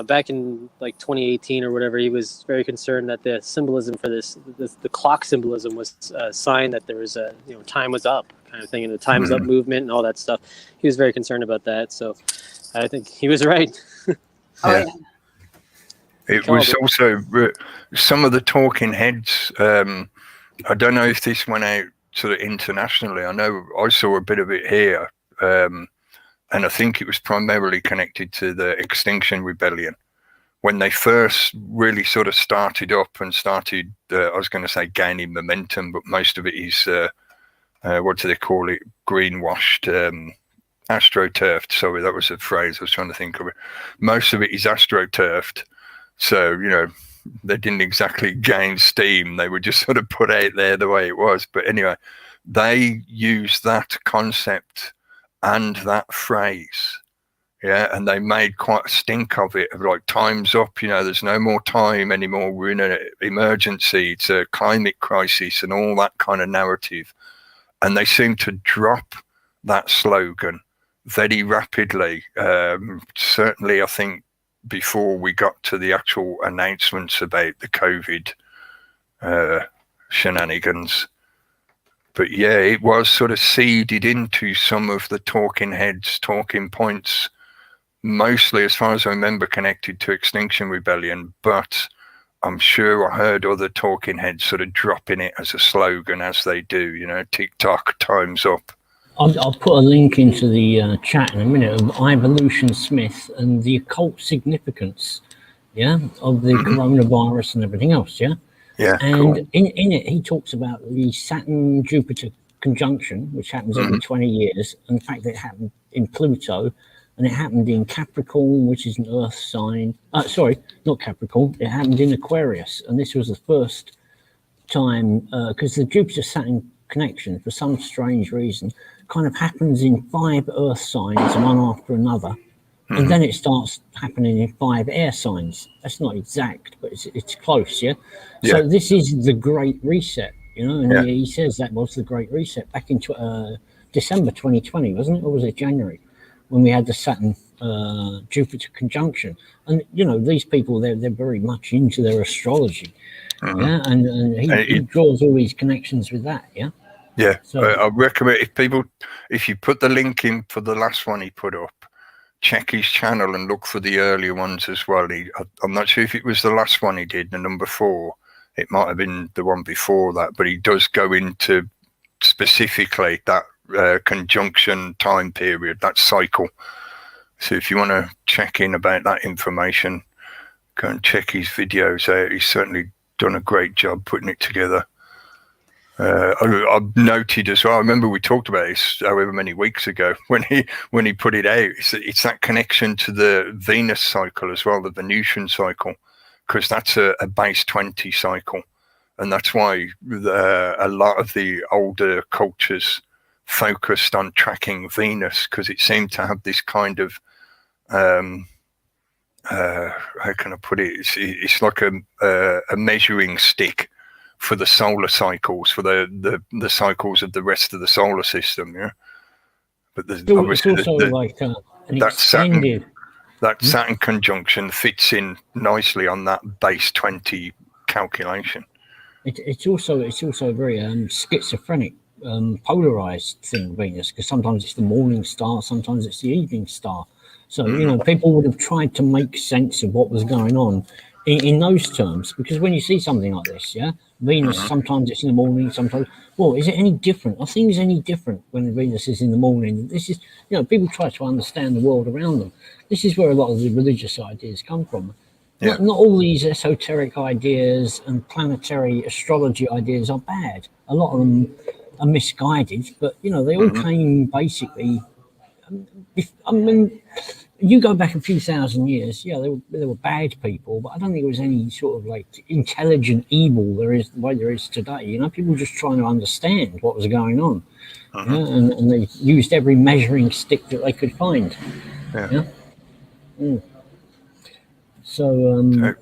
back in like 2018 or whatever. He was very concerned that the symbolism for the clock symbolism was a sign that there was time was up kind of thing, and the Time's Up movement and all that stuff. He was very concerned about that. So I think he was right. Yeah. It was also some of the talking heads. I don't know if this went out sort of internationally. I know I saw a bit of it here. And I think it was primarily connected to the Extinction Rebellion. When they first really sort of started up and started, I was going to say gaining momentum, but most of it is, what do they call it? Greenwashed, astroturfed. Sorry, that was a phrase I was trying to think of. Most of it is astroturfed. So, they didn't exactly gain steam. They were just sort of put out there the way it was. But anyway, they used that concept and that phrase, and they made quite a stink of it, of like, time's up, there's no more time anymore, we're in an emergency, it's a climate crisis and all that kind of narrative. And they seem to drop that slogan very rapidly. Certainly, I think before we got to the actual announcements about the COVID shenanigans. But yeah, it was sort of seeded into some of the talking heads, talking points, mostly, as far as I remember, connected to Extinction Rebellion. But I'm sure I heard other talking heads sort of dropping it as a slogan, as they do, TikTok, time's up. I'll put a link into the chat in a minute of Evolution Smith and the occult significance, of the coronavirus and everything else, Yeah, and cool. in it, he talks about the Saturn-Jupiter conjunction, which happens every 20 years. And in fact, it happened in Pluto, and it happened in Capricorn, which is an Earth sign. Sorry, not Capricorn. It happened in Aquarius, and this was the first time, because the Jupiter-Saturn connection, for some strange reason, kind of happens in 5 Earth signs, one after another. And then it starts happening in 5 air signs. That's not exact, but it's close, So this is the Great Reset, and he says that was the Great Reset back in December 2020, wasn't it? Or was it January, when we had the Saturn Jupiter conjunction? And, these people, they're very much into their astrology, and he draws all these connections with that, Yeah, So, I recommend if you put the link in for the last one he put up, check his channel and look for the earlier ones as well. I'm not sure if it was the last one he did, the number 4. It might have been the one before that, but he does go into specifically that conjunction time period, that cycle. So if you want to check in about that information, go and check his videos out. He's certainly done a great job putting it together. I've noted as well. I remember we talked about this however many weeks ago when he put it out. It's that connection to the Venus cycle as well, the Venusian cycle, because that's a base 20 cycle, and that's why a lot of the older cultures focused on tracking Venus, because it seemed to have this kind of how can I put it? It's like a measuring stick for the solar cycles, for the cycles of the rest of the solar system, yeah. But there's obviously it's also like an extended. That Saturn conjunction fits in nicely on that base 20 calculation. It's also a very schizophrenic, polarized thing, Venus, because sometimes it's the morning star, sometimes it's the evening star. So people would have tried to make sense of what was going on in those terms, because when you see something like this, Venus, sometimes it's in the morning, sometimes, well, is it any different? Are things any different when Venus is in the morning? This is, people try to understand the world around them. This is where a lot of the religious ideas come from. Not all these esoteric ideas and planetary astrology ideas are bad. A lot of them are misguided, but, they all came basically, I mean, you go back a few thousand years, there were bad people, but I don't think there was any sort of like intelligent evil there is the way there is today. People just trying to understand what was going on, and they used every measuring stick that they could find. So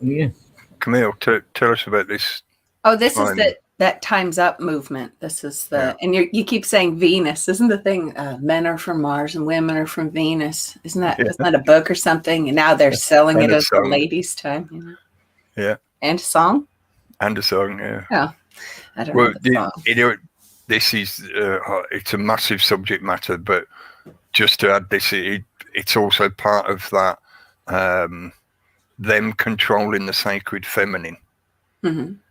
Camille, tell us about this. Oh, this is that Time's Up movement. This is and you keep saying Venus, isn't the thing? Men are from Mars and women are from Venus. Isn't that a book or something? And now they're selling it as the ladies' time. Yeah. And a song. And a song, yeah. Oh, I don't know the song. This is it's a massive subject matter, but just to add this, it's also part of that them controlling the sacred feminine.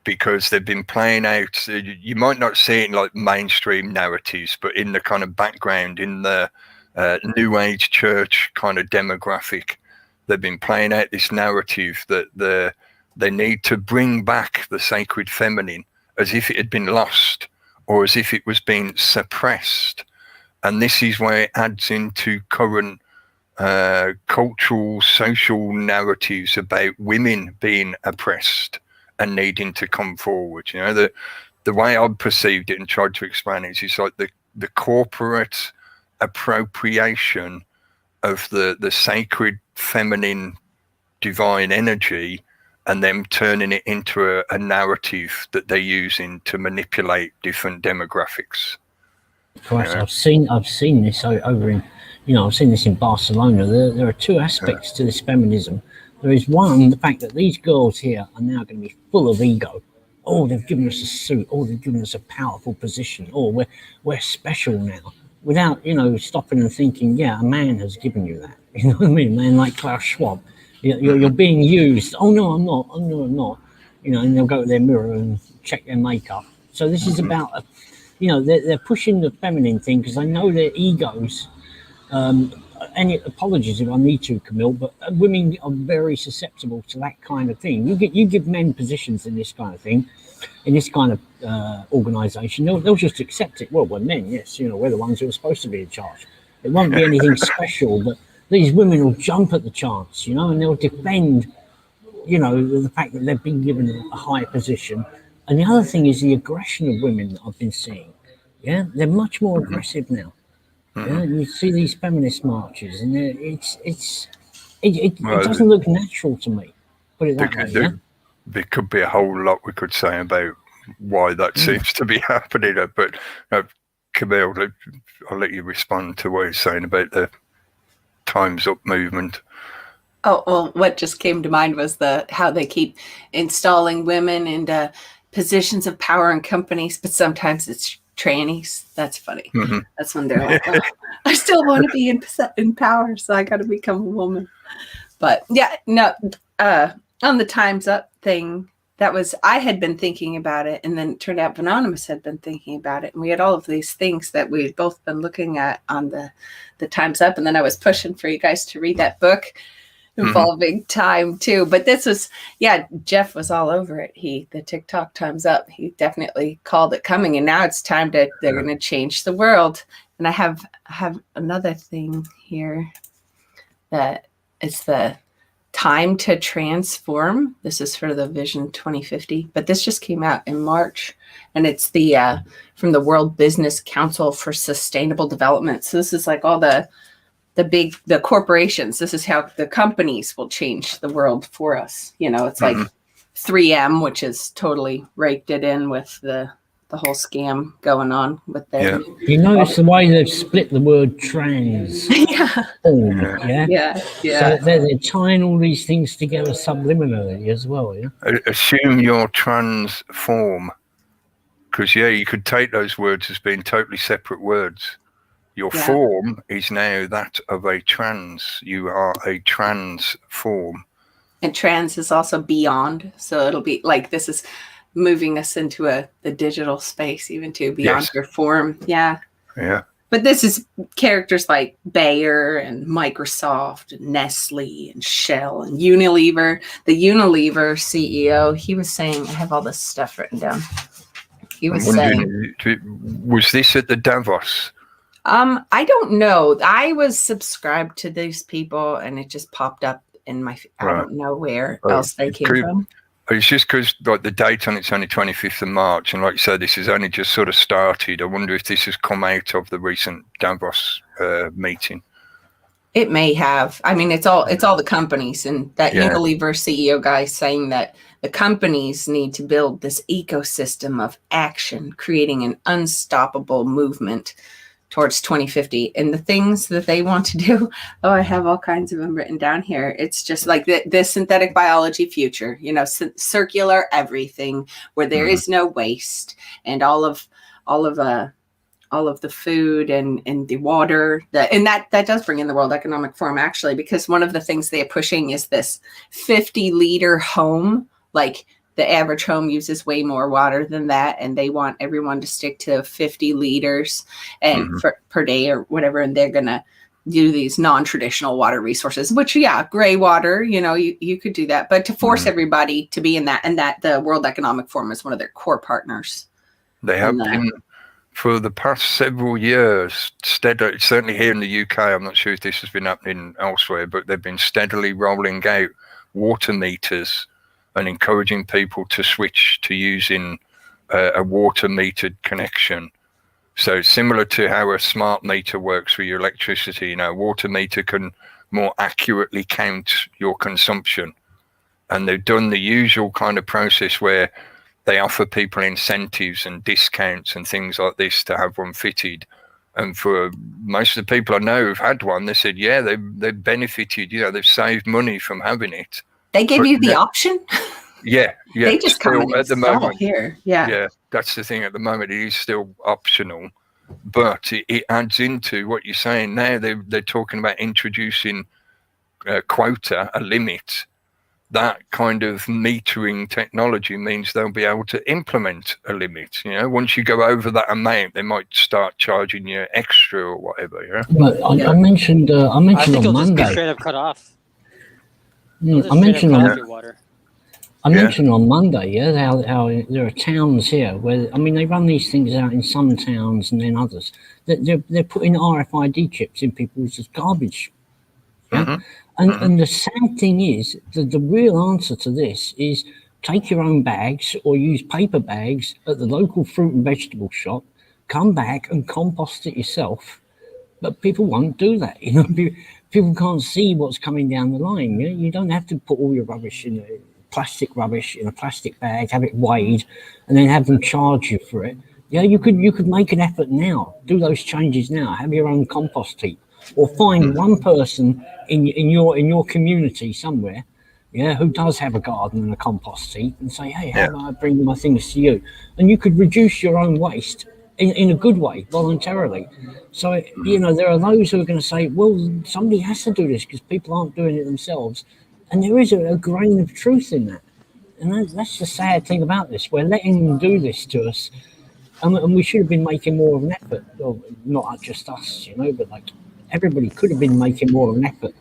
Because they've been playing out, you might not see it in like mainstream narratives, but in the kind of background, in the New Age church kind of demographic, they've been playing out this narrative that they need to bring back the sacred feminine as if it had been lost or as if it was being suppressed. And this is where it adds into current cultural, social narratives about women being oppressed and needing to come forward. The way I've perceived it and tried to explain it is it's like the corporate appropriation of the sacred feminine divine energy and them turning it into a narrative that they're using to manipulate different demographics. Christ, I've seen this over in, I've seen this in Barcelona. There are two aspects to this feminism. There is one, the fact that these girls here are now going to be full of ego. Oh, they've given us a suit. Oh, they've given us a powerful position. Oh, we're special now. Without, stopping and thinking, a man has given you that. You know what I mean? A man like Klaus Schwab. You're being used. Oh, no, I'm not. Oh, no, I'm not. And they'll go to their mirror and check their makeup. So this is about, they're pushing the feminine thing because they know their egos. Any apologies if I need to, Camille, but women are very susceptible to that kind of thing. You give men positions in this kind of thing, in this kind of organisation, they'll just accept it. Well, we're men, yes, we're the ones who are supposed to be in charge. It won't be anything special, but these women will jump at the chance, and they'll defend, the fact that they've been given a high position. And the other thing is the aggression of women that I've been seeing. Yeah, they're much more aggressive now. Yeah, you see these feminist marches, and it doesn't look natural to me. Put it that way. There could be a whole lot we could say about why that seems to be happening. But Camille, I'll let you respond to what he's saying about the Time's Up movement. Oh, well, what just came to mind was how they keep installing women into positions of power in companies, but sometimes it's trannies. That's funny. That's when they're like, I still want to be in power, so I got to become a woman. But on the Time's Up thing, I had been thinking about it, and then it turned out Anonymous had been thinking about it, and we had all of these things that we had both been looking at on the Time's Up, and then I was pushing for you guys to read that book. involving time too. But this was, yeah, Jeff was all over it. The TikTok time's up. He definitely called it coming, and now it's time they're going to change the world. And I have another thing here that it's the time to transform. This is for the Vision 2050, but this just came out in March, and it's the from the World Business Council for Sustainable Development. So this is like all the corporations. This is how the companies will change the world for us. It's like 3M, which is totally raked it in with the whole scam going on with their. You notice the way they've split the word trans. Yeah. So they're tying all these things together subliminally as well. Yeah. Assume you're transform, because you could take those words as being totally separate words. Your form is now that of a trans. You are a transform. And trans is also beyond. So it'll be like this is moving us into the digital space, even to beyond your form. Yeah. But this is characters like Bayer and Microsoft and Nestle and Shell and Unilever. The Unilever CEO, he was saying, I have all this stuff written down. He was saying, was this at the Davos? I don't know. I was subscribed to these people, and it just popped up in my. I don't know where else they came from. It's just because like the date on it's only 25th of March, and like you said, this has only just sort of started. I wonder if this has come out of the recent Davos meeting. It may have. I mean, it's all the companies, and that Unilever CEO guy saying that the companies need to build this ecosystem of action, creating an unstoppable movement towards 2050. And the things that they want to do, I have all kinds of them written down here. It's just like the synthetic biology future, circular everything where there is no waste, and all of the food and the water and that does bring in the World Economic Forum, actually, because one of the things they're pushing is this 50-liter home. Like the average home uses way more water than that, and they want everyone to stick to 50 liters per day or whatever, and they're gonna do these non-traditional water resources, which gray water, you could do that, but to force everybody to be in that, and that the World Economic Forum is one of their core partners. They have been for the past several years, certainly here in the UK. I'm not sure if this has been happening elsewhere, but they've been steadily rolling out water meters and encouraging people to switch to using a water metered connection. So similar to how a smart meter works for your electricity, a water meter can more accurately count your consumption. And they've done the usual kind of process where they offer people incentives and discounts and things like this to have one fitted. And for most of the people I know who've had one, they said, they've benefited, they've saved money from having it. They gave you the option? Yeah. They just come and at the moment here. Yeah, that's the thing. At the moment, it is still optional, but it adds into what you're saying now. They're talking about introducing a quota, a limit. That kind of metering technology means they'll be able to implement a limit. Once you go over that amount, they might start charging you extra or whatever. Yeah. But I mentioned I think on Monday. Just be straight up cut off. I mentioned on Monday, how there are towns here where they run these things out in some towns and then others. They're putting RFID chips in people's garbage. Yeah. And the sad thing is that the real answer to this is take your own bags or use paper bags at the local fruit and vegetable shop, come back and compost it yourself. But people won't do that. People can't see what's coming down the line. You don't have to put all your rubbish plastic rubbish in a plastic bag, have it weighed, and then have them charge you for it. You could make an effort now, do those changes now, have your own compost heap, or find one person in your community somewhere, who does have a garden and a compost heap, and say, hey, how about I bring my things to you? And you could reduce your own waste in a good way, voluntarily. So, there are those who are going to say, well, somebody has to do this because people aren't doing it themselves. And there is a grain of truth in that. And that's the sad thing about this. We're letting them do this to us. And we should have been making more of an effort. Well, not just us, but like everybody could have been making more of an effort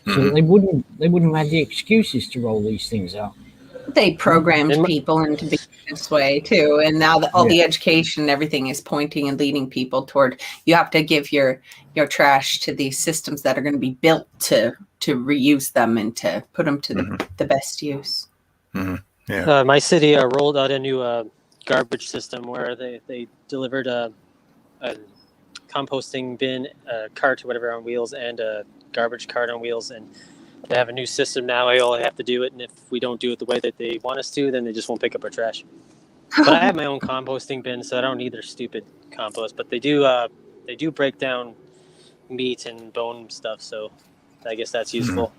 So they wouldn't have had the excuses to roll these things out. They programmed people into being this way too, and now all the education and everything is pointing and leading people toward you have to give your trash to these systems that are going to be built to reuse them and to put them to the best use. My city rolled out a new garbage system where they delivered a composting bin, a cart or whatever on wheels, and a garbage cart on wheels, and they have a new system now. I only have to do it, and if we don't do it the way that they want us to, then they just won't pick up our trash. But I have my own composting bin, so I don't need their stupid compost. But they do break down meat and bone stuff, so I guess that's useful.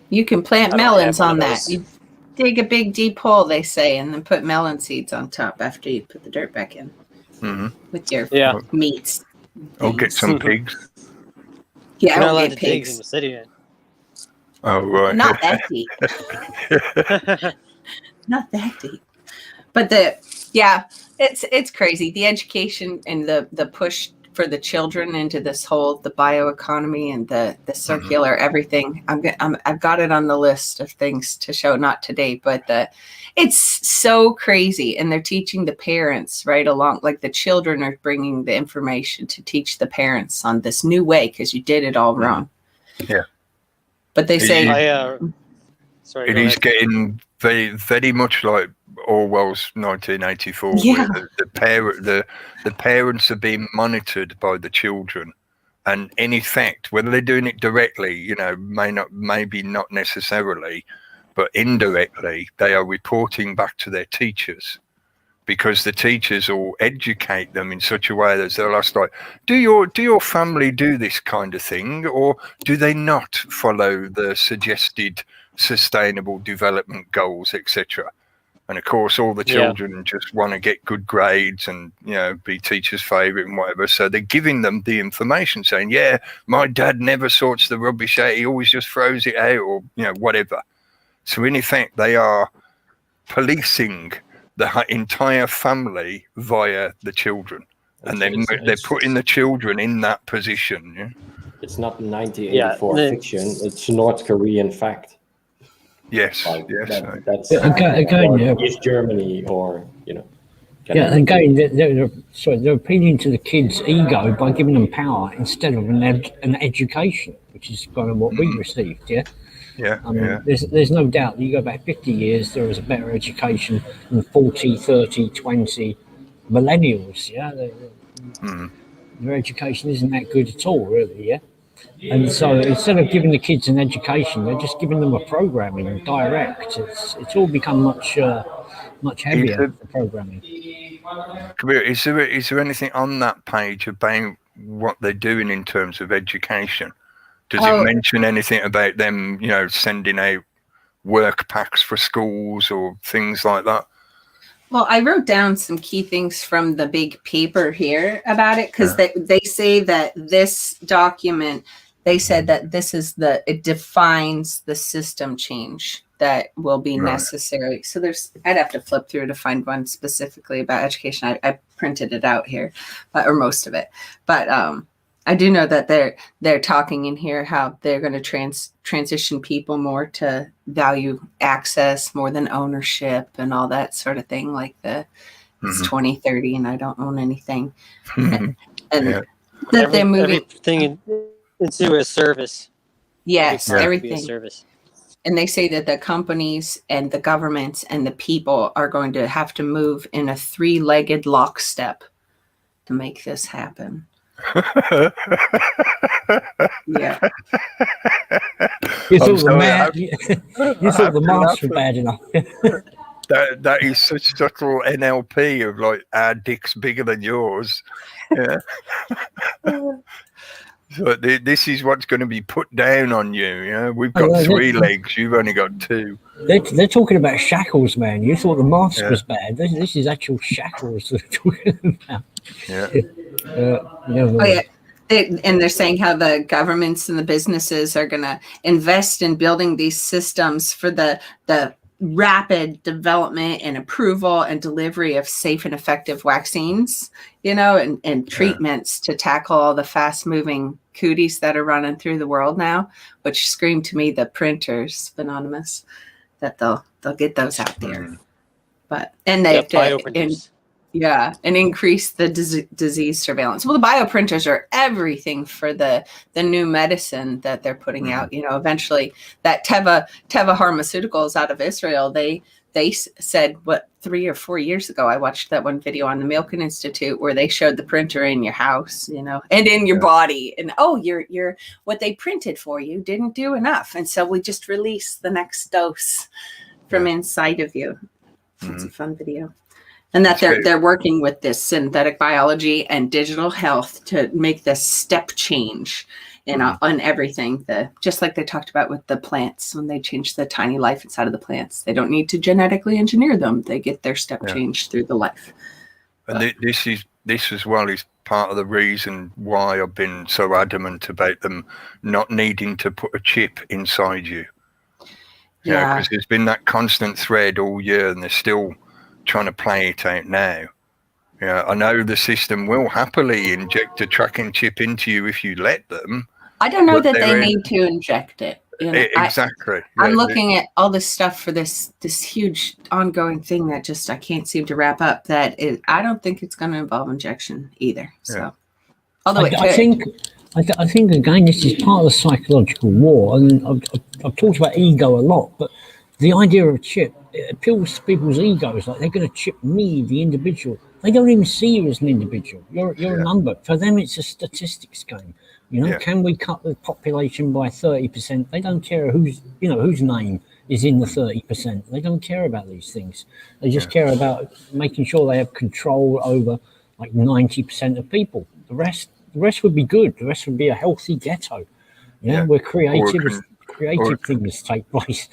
You can plant melons on that. You dig a big deep hole, they say, and then put melon seeds on top after you put the dirt back in with your meats. I'll get some pigs. Yeah, You're not I'll allowed get to dig pigs. in the city. Oh, right. Not that deep. Not that deep. But it's crazy. The education and the push for the children into this whole the bioeconomy and the circular everything. I've got it on the list of things to show, not today, but it's so crazy. And they're teaching the parents right along, like the children are bringing the information to teach the parents on this new way because you did it all wrong. Yeah. But they say it is getting very, very much like Orwell's 1984, where the parents are being monitored by the children, and in effect, whether they're doing it directly, maybe not necessarily, but indirectly, they are reporting back to their teachers, because the teachers will educate them in such a way that they'll ask, like, do your family do this kind of thing, or do they not follow the suggested sustainable development goals, etc.? And of course, all the children just want to get good grades and, be teachers' favorite and whatever. So they're giving them the information saying, yeah, my dad never sorts the rubbish out. He always just throws it out, or, whatever. So in effect, they are policing the entire family via the children. And they're putting the children in that position. Yeah? It's not 1984 fiction. It's North Korean fact. Yes, that's again, East Germany, or again, they're appealing to the kids' ego by giving them power instead of an education, which is kind of what we received. There's no doubt that you go back 50 years, there was a better education than 40, 30, 20 millennials. Their education isn't that good at all, really. And so instead of giving the kids an education, they're just giving them a programming direct. It's all become much heavier, the programming. Kabir, is there anything on that page about what they're doing in terms of education? Does it mention anything about them, sending out work packs for schools or things like that? Well, I wrote down some key things from the big paper here about it, because they say that this document, they said that it defines the system change that will be necessary. So I'd have to flip through to find one specifically about education. I printed it out here, or most of it. But I do know that they're talking in here how they're going to transition people more to value access more than ownership and all that sort of thing. Like it's 2030 and I don't own anything, and that they're moving everything into a service. Yes, everything. A service. And they say that the companies and the governments and the people are going to have to move in a 3-legged lockstep to make this happen. Yeah. You thought the masks were bad enough. That is such subtle NLP of like, our dick's bigger than yours. Yeah. So this is what's going to be put down on you. We've got 3 legs. You've only got 2. They're talking about shackles, man. You thought the mask was bad. This is actual shackles they're talking about. And they're saying how the governments and the businesses are going to invest in building these systems for the rapid development and approval and delivery of safe and effective vaccines, and treatments to tackle all the fast moving cooties that are running through the world now, which scream to me the printers, anonymous, that they'll get those out there. But and they have to and increase the disease surveillance. Well, the bioprinters are everything for the new medicine that they're putting out. You know, eventually that Teva Pharmaceuticals out of Israel, they said, what, 3 or 4 years ago, I watched that one video on the Milken Institute where they showed the printer in your house, you know, and in your body, and you're what they printed for you didn't do enough, and so we just released the next dose from inside of you. It's a fun video. And that they're working with this synthetic biology and digital health to make this step change on everything. Just like they talked about with the plants when they change the tiny life inside of the plants. They don't need to genetically engineer them. They get their step change through the life. And this as well is part of the reason why I've been so adamant about them not needing to put a chip inside you. Yeah, because there's been that constant thread all year, and they're still trying to play it out now. Yeah, I know the system will happily inject a tracking chip into you if you let them. I don't know that they need to inject it. You know, exactly. I'm looking at all this stuff for this huge ongoing thing that just I can't seem to wrap up. I don't think it's going to involve injection either. So, although I think again, this is part of the psychological war, and I've talked about ego a lot, but the idea of a chip, it appeals to people's egos, like they're going to chip me, the individual. They don't even see you as an individual. You're a number. For them, it's a statistics game. You know, can we cut the population by 30%? They don't care whose name is in the 30%. They don't care about these things. They just care about making sure they have control over like 90% of people. The rest would be good. The rest would be a healthy ghetto. Where creative things take place.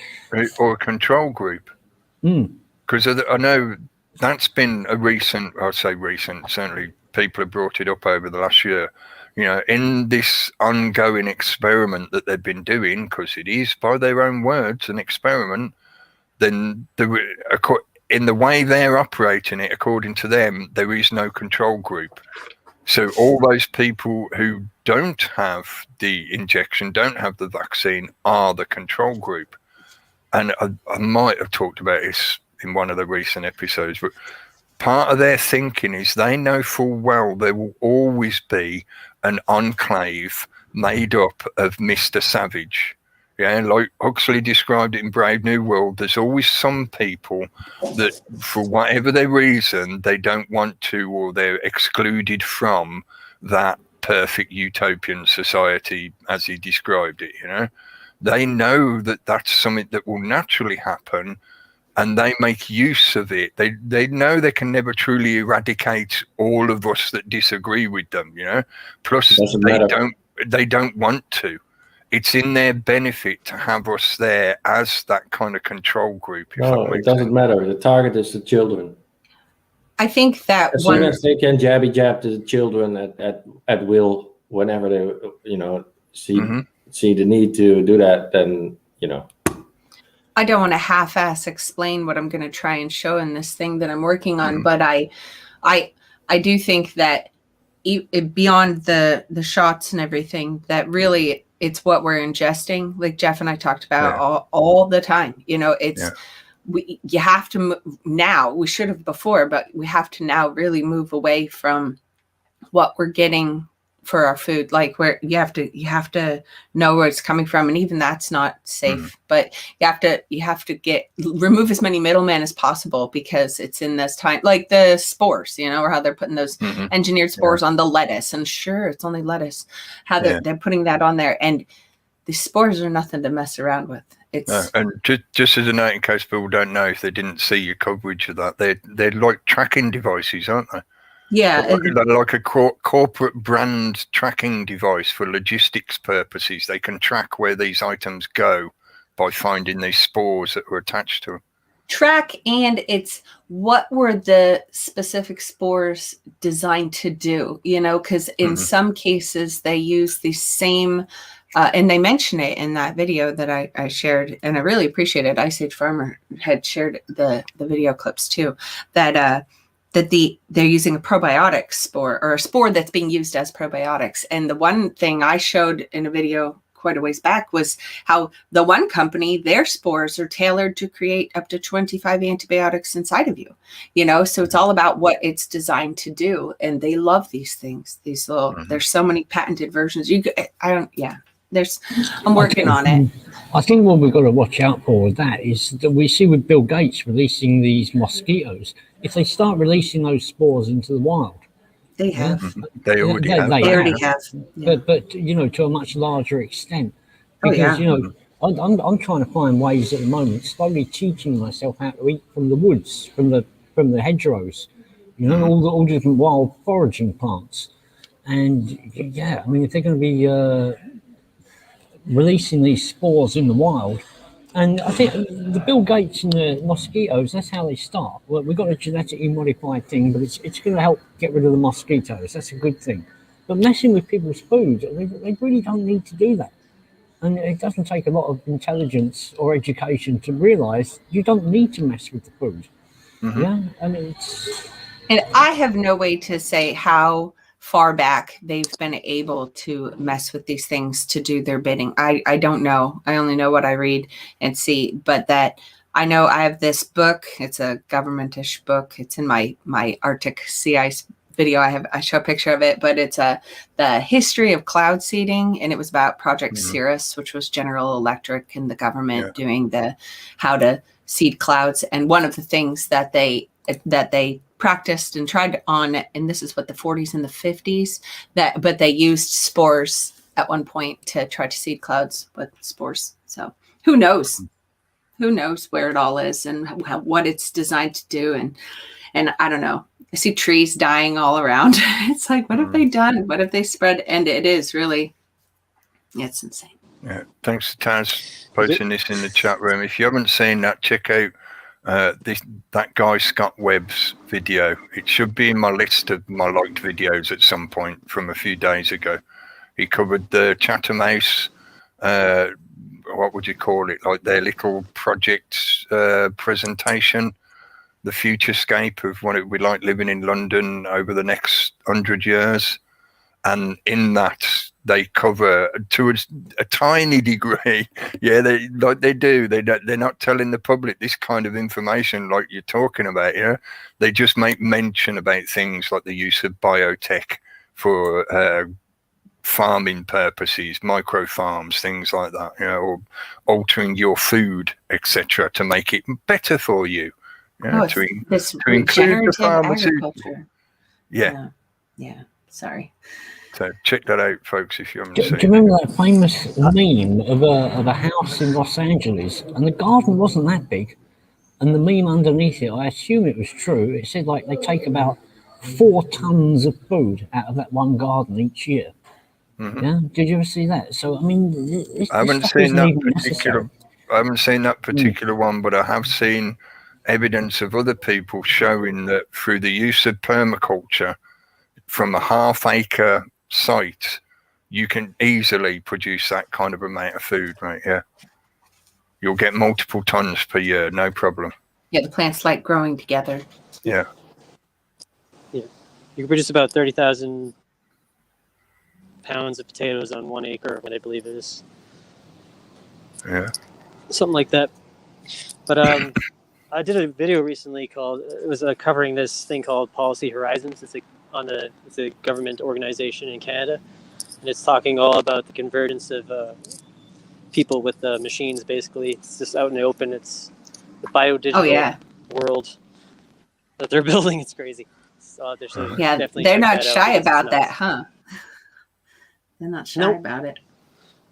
Or a control group. Because I know that's been certainly people have brought it up over the last year. You know, in this ongoing experiment that they've been doing, because it is, by their own words, an experiment, then in the way they're operating it, according to them, there is no control group. So all those people who don't have the injection, don't have the vaccine, are the control group. And I might have talked about this in one of the recent episodes, but part of their thinking is they know full well there will always be an enclave made up of Mr. Savage. Yeah, like Huxley described it in Brave New World, there's always some people that, for whatever their reason, they don't want to, or they're excluded from that perfect utopian society as he described it. You know, they know that that's something that will naturally happen, and they make use of it. They know they can never truly eradicate all of us that disagree with them. You know, plus they don't want to. It's in their benefit to have us there as that kind of control group. No, it doesn't matter. The target is the children. I think that as soon as they can jab the children at will, whenever they see the need to do that, then I don't want to half-ass explain what I'm going to try and show in this thing that I'm working on, but I do think that beyond the shots and everything, that really it's what we're ingesting, like Jeff and I talked about all the time. You know, you have to now. We should have before, but we have to now really move away from what we're getting for our food, like where you have to know where it's coming from, and even that's not safe. But you have to remove as many middlemen as possible, because it's in this time, like the spores, or how they're putting those engineered spores on the lettuce, and sure, it's only lettuce, how they're putting that on there, and the spores are nothing to mess around with. And just as a note, in case people don't know, if they didn't see your coverage of that, they're like tracking devices, aren't they? Yeah, they're like a corporate brand tracking device for logistics purposes. They can track where these items go by finding these spores that were attached to them. Track, and it's what were the specific spores designed to do, because in some cases they use the same, and they mention it in that video that I shared, and I really appreciate it. Ice Age Farmer had shared the video clips too, that they're using a probiotic spore, or a spore that's being used as probiotics. And the one thing I showed in a video quite a ways back was how the one company, their spores are tailored to create up to 25 antibiotics inside of you, so it's all about what it's designed to do. And they love these things, these little, there's so many patented versions. I'm working on it. I think what we've got to watch out for with that is that we see with Bill Gates releasing these mosquitoes. If they start releasing those spores into the wild, they have. They already have. They already have. Yeah. But to a much larger extent, because I'm trying to find ways at the moment, slowly teaching myself how to eat from the woods, from the hedgerows, all the different wild foraging plants. And I mean, if they're going to be releasing these spores in the wild, and I think the Bill Gates and the mosquitoes, that's how they start. Well, we've got a genetically modified thing, but it's going to help get rid of the mosquitoes. That's a good thing. But messing with people's food, they really don't need to do that. And it doesn't take a lot of intelligence or education to realise you don't need to mess with the food. Yeah, I mean, and I have no way to say how far back they've been able to mess with these things to do their bidding. I don't know. I only know what I read and see, but that I know I have this book. It's a government-ish book. It's in my Arctic sea ice video. I show a picture of it, but it's the history of cloud seeding, and it was about Project Cirrus, which was General Electric and the government doing how to seed clouds. And one of the things that they practiced and tried on, and this is what the 40s and the 50s, but they used spores at one point to try to seed clouds with spores. So who knows where it all is and what it's designed to do. And I don't know, I see trees dying all around. It's like, what have they done? What have they spread? And it is really, it's insane. Yeah. Thanks to Taz posting this in the chat room. If you haven't seen that, check out that guy Scott Webb's video. It should be in my list of my liked videos at some point from a few days ago. He covered the Chatham House, what would you call it, like their little project presentation, the futurescape of what it would be like living in London over the next 100 years. And in that, they cover to a tiny degree. Yeah, they're not telling the public this kind of information like you're talking about. Yeah, they just make mention about things like the use of biotech for farming purposes, micro farms, things like that. Or altering your food, etc., to make it better for you. To include the pharmaceutical. Yeah. Sorry. So check that out, folks, if you haven't seen it. Do you remember that famous meme of a house in Los Angeles, and the garden wasn't that big, and the meme underneath it, I assume it was true, it said like they take about 4 tons of food out of that one garden each year. Yeah, did you ever see that? So I mean, I haven't seen that particular one, but I have seen evidence of other people showing that through the use of permaculture, from a half-acre site, you can easily produce that kind of amount of food, right? Yeah, you'll get multiple tons per year, no problem. Yeah, the plants like growing together. Yeah. You can produce about 30,000 pounds of potatoes on 1 acre, what I believe it is. Yeah. Something like that. But I did a video recently covering this thing called Policy Horizons. It's a government organization in Canada, and it's talking all about the convergence of people with machines. Basically, it's just out in the open. It's the biodigital world that they're building. It's crazy. So they're not shy about that, huh? They're not shy about it.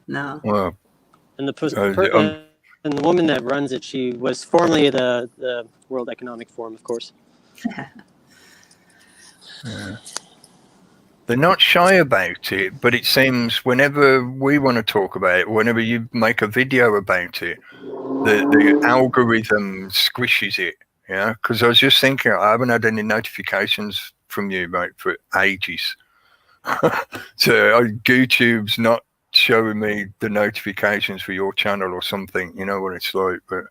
No. Well, and and the woman that runs it, she was formerly the World Economic Forum, of course. They're not shy about it, but it seems whenever we want to talk about it, whenever you make a video about it, the algorithm squishes it. Yeah, because I was just thinking, I haven't had any notifications from you, mate, for ages. So YouTube's not showing me the notifications for your channel or something. You know what it's like, but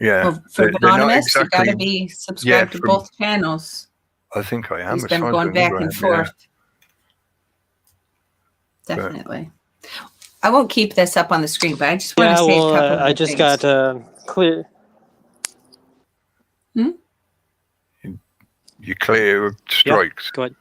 Yeah. Well, for They're not Anonymous, you got to exactly. be subscribed to both channels. I think I am. He's as been far as going I remember, back and I am, forth. Definitely. I won't keep this up on the screen, but I just want to say a couple of I just things. got clear. You clear of strikes. Go ahead.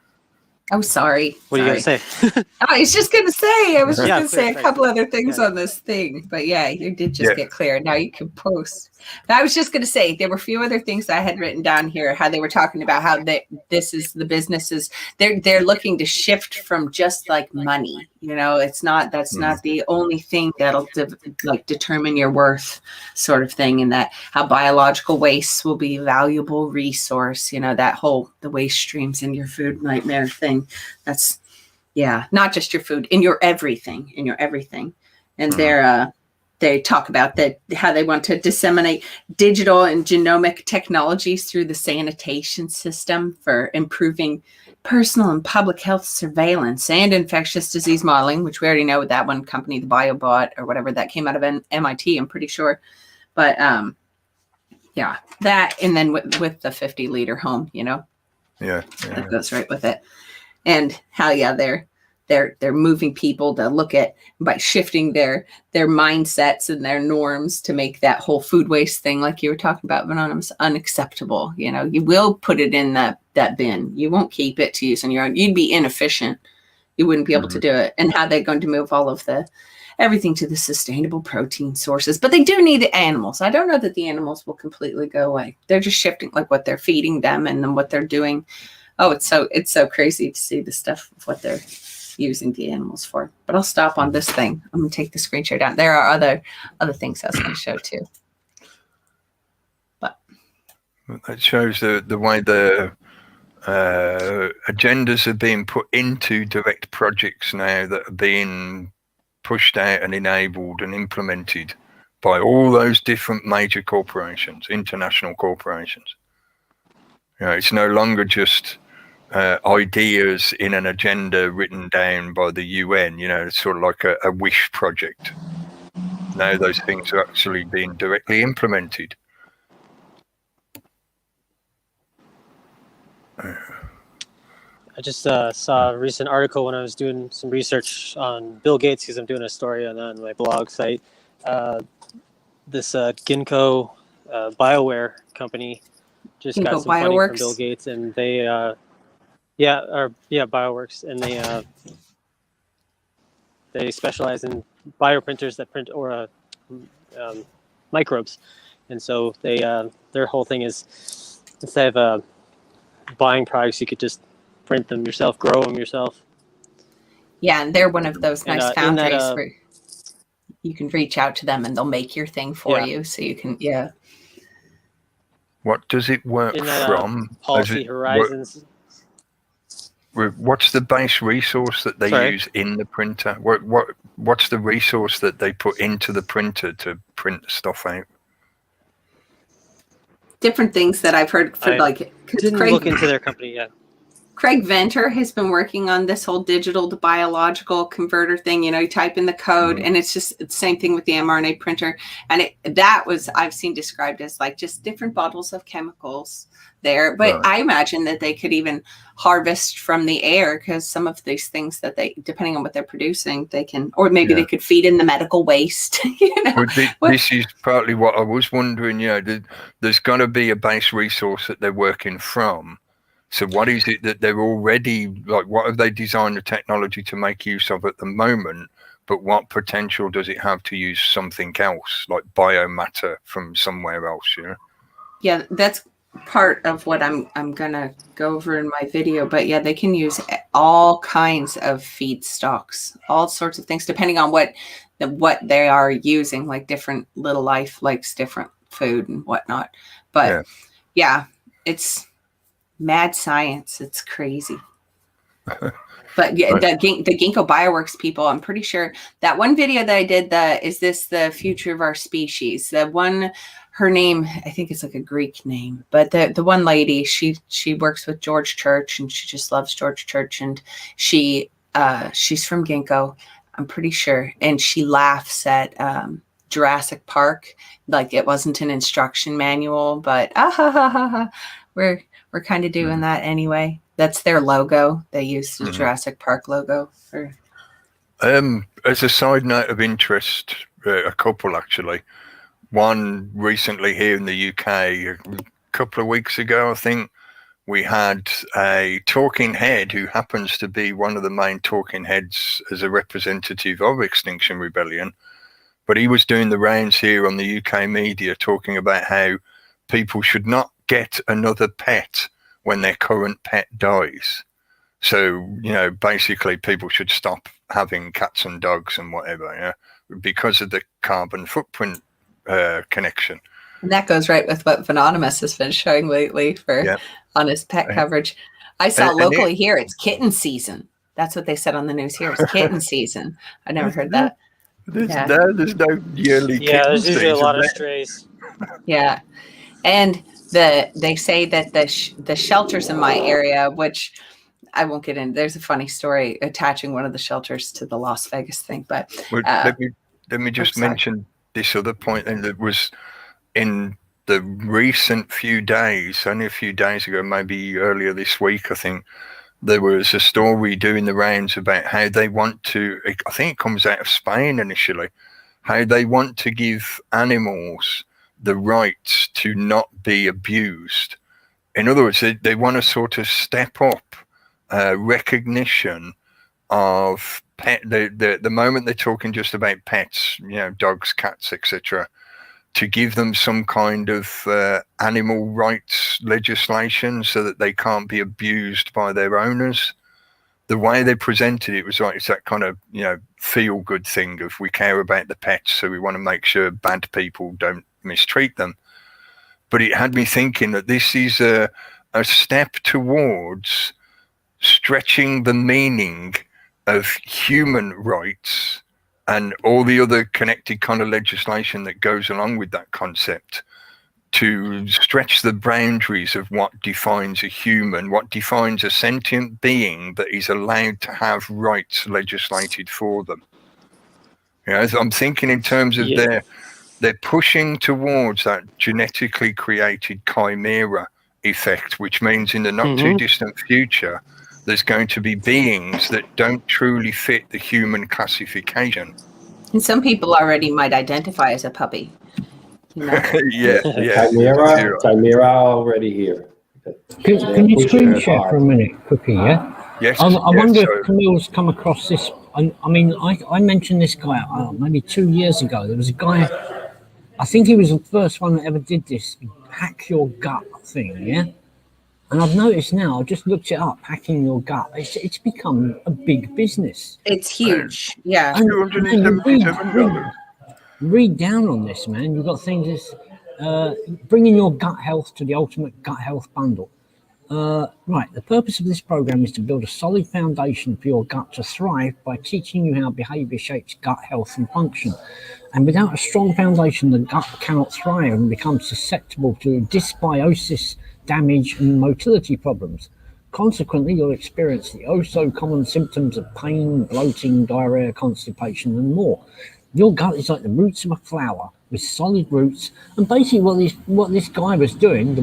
Oh, sorry. What are you going to say? I was just going to say, Clear, a couple other things on this thing, but yeah, you did just get clear. Now you can post. But I was just going to say, there were a few other things I had written down here, how they were talking about how this is the businesses, they're looking to shift from just like money. You know, that's not the only thing that'll determine your worth, sort of thing. And that how biological wastes will be a valuable resource, you know, that whole, the waste streams in your food nightmare thing. That's, yeah, not just your food, in your everything. And they talk about that, how they want to disseminate digital and genomic technologies through the sanitation system for improving personal and public health surveillance and infectious disease modeling, which we already know with that one company, the BioBot or whatever, that came out of MIT, I'm pretty sure. But yeah, that, and then with the 50-liter home, you know, that goes right with it. And how, they're moving people to look at, by shifting their mindsets and their norms to make that whole food waste thing, like you were talking about, Anonymous, unacceptable. You know, you will put it in that bin. You won't keep it to use on your own. You'd be inefficient. You wouldn't be able to do it. And how they're going to move all of everything to the sustainable protein sources. But they do need the animals. I don't know that the animals will completely go away. They're just shifting, like what they're feeding them and then what they're doing. Oh, it's so crazy to see the stuff of what they're using the animals for. But I'll stop on this thing. I'm gonna take the screen share down. There are other things I was gonna show too. But it shows the way the agendas are being put into direct projects now that are being pushed out and enabled and implemented by all those different major corporations, international corporations. You know, it's no longer just ideas in an agenda written down by the UN, you know, it's sort of like a wish project. Now those things are actually being directly implemented. I just saw a recent article when I was doing some research on Bill Gates, because I'm doing a story on my blog site. This Ginkgo BioWare company just Ginkgo got some funding Bioworks? from Bill Gates, and they BioWorks, and they specialize in bioprinters that print microbes, and so they their whole thing is, instead of buying products, you could just print them yourself, grow them yourself. yeah, and they're one of those nice foundries that, where you can reach out to them and they'll make your thing for you, so you can What does it work from? Policy Horizons. What's the base resource that they use in the printer? What's the resource that they put into the printer to print the stuff out? different things that I've heard for didn't look into their company yet. Craig Venter has been working on this whole digital to biological converter thing. You know, you type in the code and it's just the same thing with the mRNA printer. And that was, I've seen described as like just different bottles of chemicals there. But I imagine that they could even harvest from the air, because some of these things that they, depending on what they're producing, they can, or maybe they could feed in the medical waste. You know? This is partly what I was wondering. You know, there's got to be a base resource that they're working from. So what is it that they're already, like, what have they designed the technology to make use of at the moment, but what potential does it have to use something else, like biomatter from somewhere else, you know? Yeah, that's part of what I'm gonna go over in my video. But yeah, they can use all kinds of feedstocks, all sorts of things, depending on what they are using, like different little life likes different food and whatnot. But yeah it's mad science. It's crazy. But yeah, the Ginkgo Bioworks people, I'm pretty sure that one video that I did, is this the future of our species? The one, her name, I think it's like a Greek name, but the one lady, she works with George Church, and she just loves George Church, and she's from Ginkgo, I'm pretty sure, and she laughs at Jurassic Park, like it wasn't an instruction manual, but we're kind of doing that anyway. That's their logo. They use the Jurassic Park logo for. As a side note of interest, a couple actually. One recently here in the UK, a couple of weeks ago, I think, we had a talking head who happens to be one of the main talking heads as a representative of Extinction Rebellion. But he was doing the rounds here on the UK media talking about how people should not get another pet when their current pet dies. So, basically people should stop having cats and dogs and whatever, because of the carbon footprint connection. And that goes right with what Anonymous has been showing lately on his pet coverage. I saw locally here, it's kitten season. That's what they said on the news here. It's kitten season. I never heard that. There's no yearly kitten there's usually season. a lot of strays. Yeah. And they say that the shelters in my area, which I won't get in. There's a funny story attaching one of the shelters to the Las Vegas thing, but let me just mention this other point, and that was in the recent few days, only a few days ago, maybe earlier this week, I think, there was a story doing the rounds about how they want to, I think it comes out of Spain initially, how they want to give animals the rights to not be abused. In other words, they want to sort of step up recognition of pet. The moment they're talking just about pets, dogs, cats, etc., to give them some kind of animal rights legislation so that they can't be abused by their owners. The way they presented it was like, it's that kind of, feel good thing of we care about the pets, so we want to make sure bad people don't mistreat them. But it had me thinking that this is a step towards stretching the meaning of human rights and all the other connected kind of legislation that goes along with that concept, to stretch the boundaries of what defines a human, what defines a sentient being that is allowed to have rights legislated for them. I'm thinking in terms of they're pushing towards that genetically created chimera effect, which means in the not too distant future, there's going to be beings that don't truly fit the human classification. And some people already might identify as a puppy. Yeah. Chimera already here. Can you screen share for a minute quickly, Yes. I wonder if Camille's come across this. I mentioned this guy maybe 2 years ago. There was a guy, I think he was the first one that ever did this hack your gut thing, And I've noticed now, I just looked it up, hacking your gut. It's become a big business. It's huge, yeah. $277. Read down on this, man. You've got things bringing your gut health to the ultimate gut health bundle. Right, the purpose of this program is to build a solid foundation for your gut to thrive by teaching you how behavior shapes gut health and function. And without a strong foundation, the gut cannot thrive and becomes susceptible to dysbiosis, damage, and motility problems. Consequently, you'll experience the oh-so-common symptoms of pain, bloating, diarrhea, constipation, and more. Your gut is like the roots of a flower with solid roots. And basically what this guy was doing,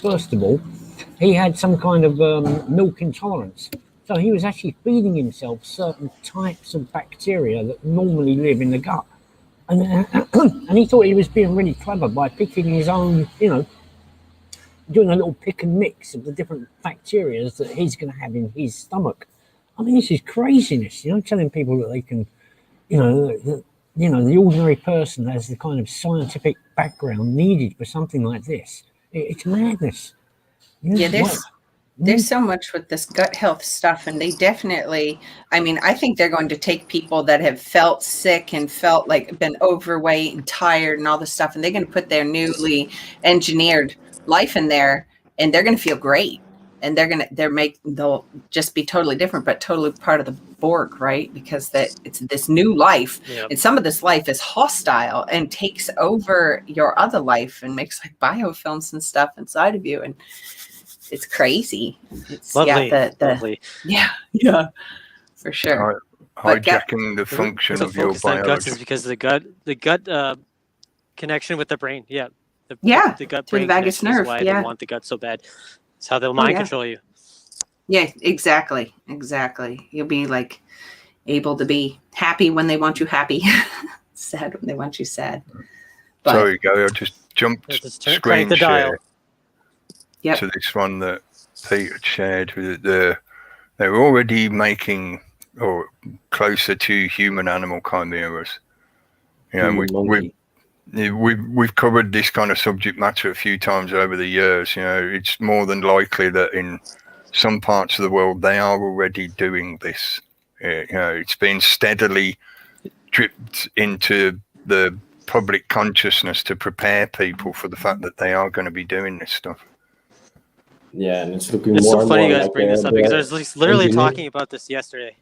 first of all, he had some kind of milk intolerance. So he was actually feeding himself certain types of bacteria that normally live in the gut. And he thought he was being really clever by picking his own, doing a little pick and mix of the different bacteria that he's going to have in his stomach. I mean, this is craziness, telling people that they can, the ordinary person has the kind of scientific background needed for something like this. It's madness. There's so much with this gut health stuff, and they definitely, I think they're going to take people that have felt sick and felt like been overweight and tired and all this stuff, and they're going to put their newly engineered life in there, and they're going to feel great, and they'll just be totally different, but totally part of the Borg, right? Because it's this new life, and some of this life is hostile and takes over your other life and makes like biofilms and stuff inside of you, and it's crazy. It's lovely. Lovely. Yeah, for sure. But hijacking the function So of your focused on guts is biology. because the gut connection with the brain. Yeah. The gut through the brain vagus connection is nerve. why Yeah. they want the gut so bad. It's how they'll mind control you. Yeah, exactly. You'll be like able to be happy when they want you happy, sad when they want you sad. But Sorry, you go. I just jumped Just crank screen the dial. share to this one that Pete had shared with the. They're already making or closer to human animal chimeras. You know, we've covered this kind of subject matter a few times over the years. You know, it's more than likely that in some parts of the world they are already doing this. You know, it's been steadily dripped into the public consciousness to prepare people for the fact that they are going to be doing this stuff. Yeah, and it's looking It's more so and funny more you guys like bring this up because I was literally engineer- talking about this yesterday.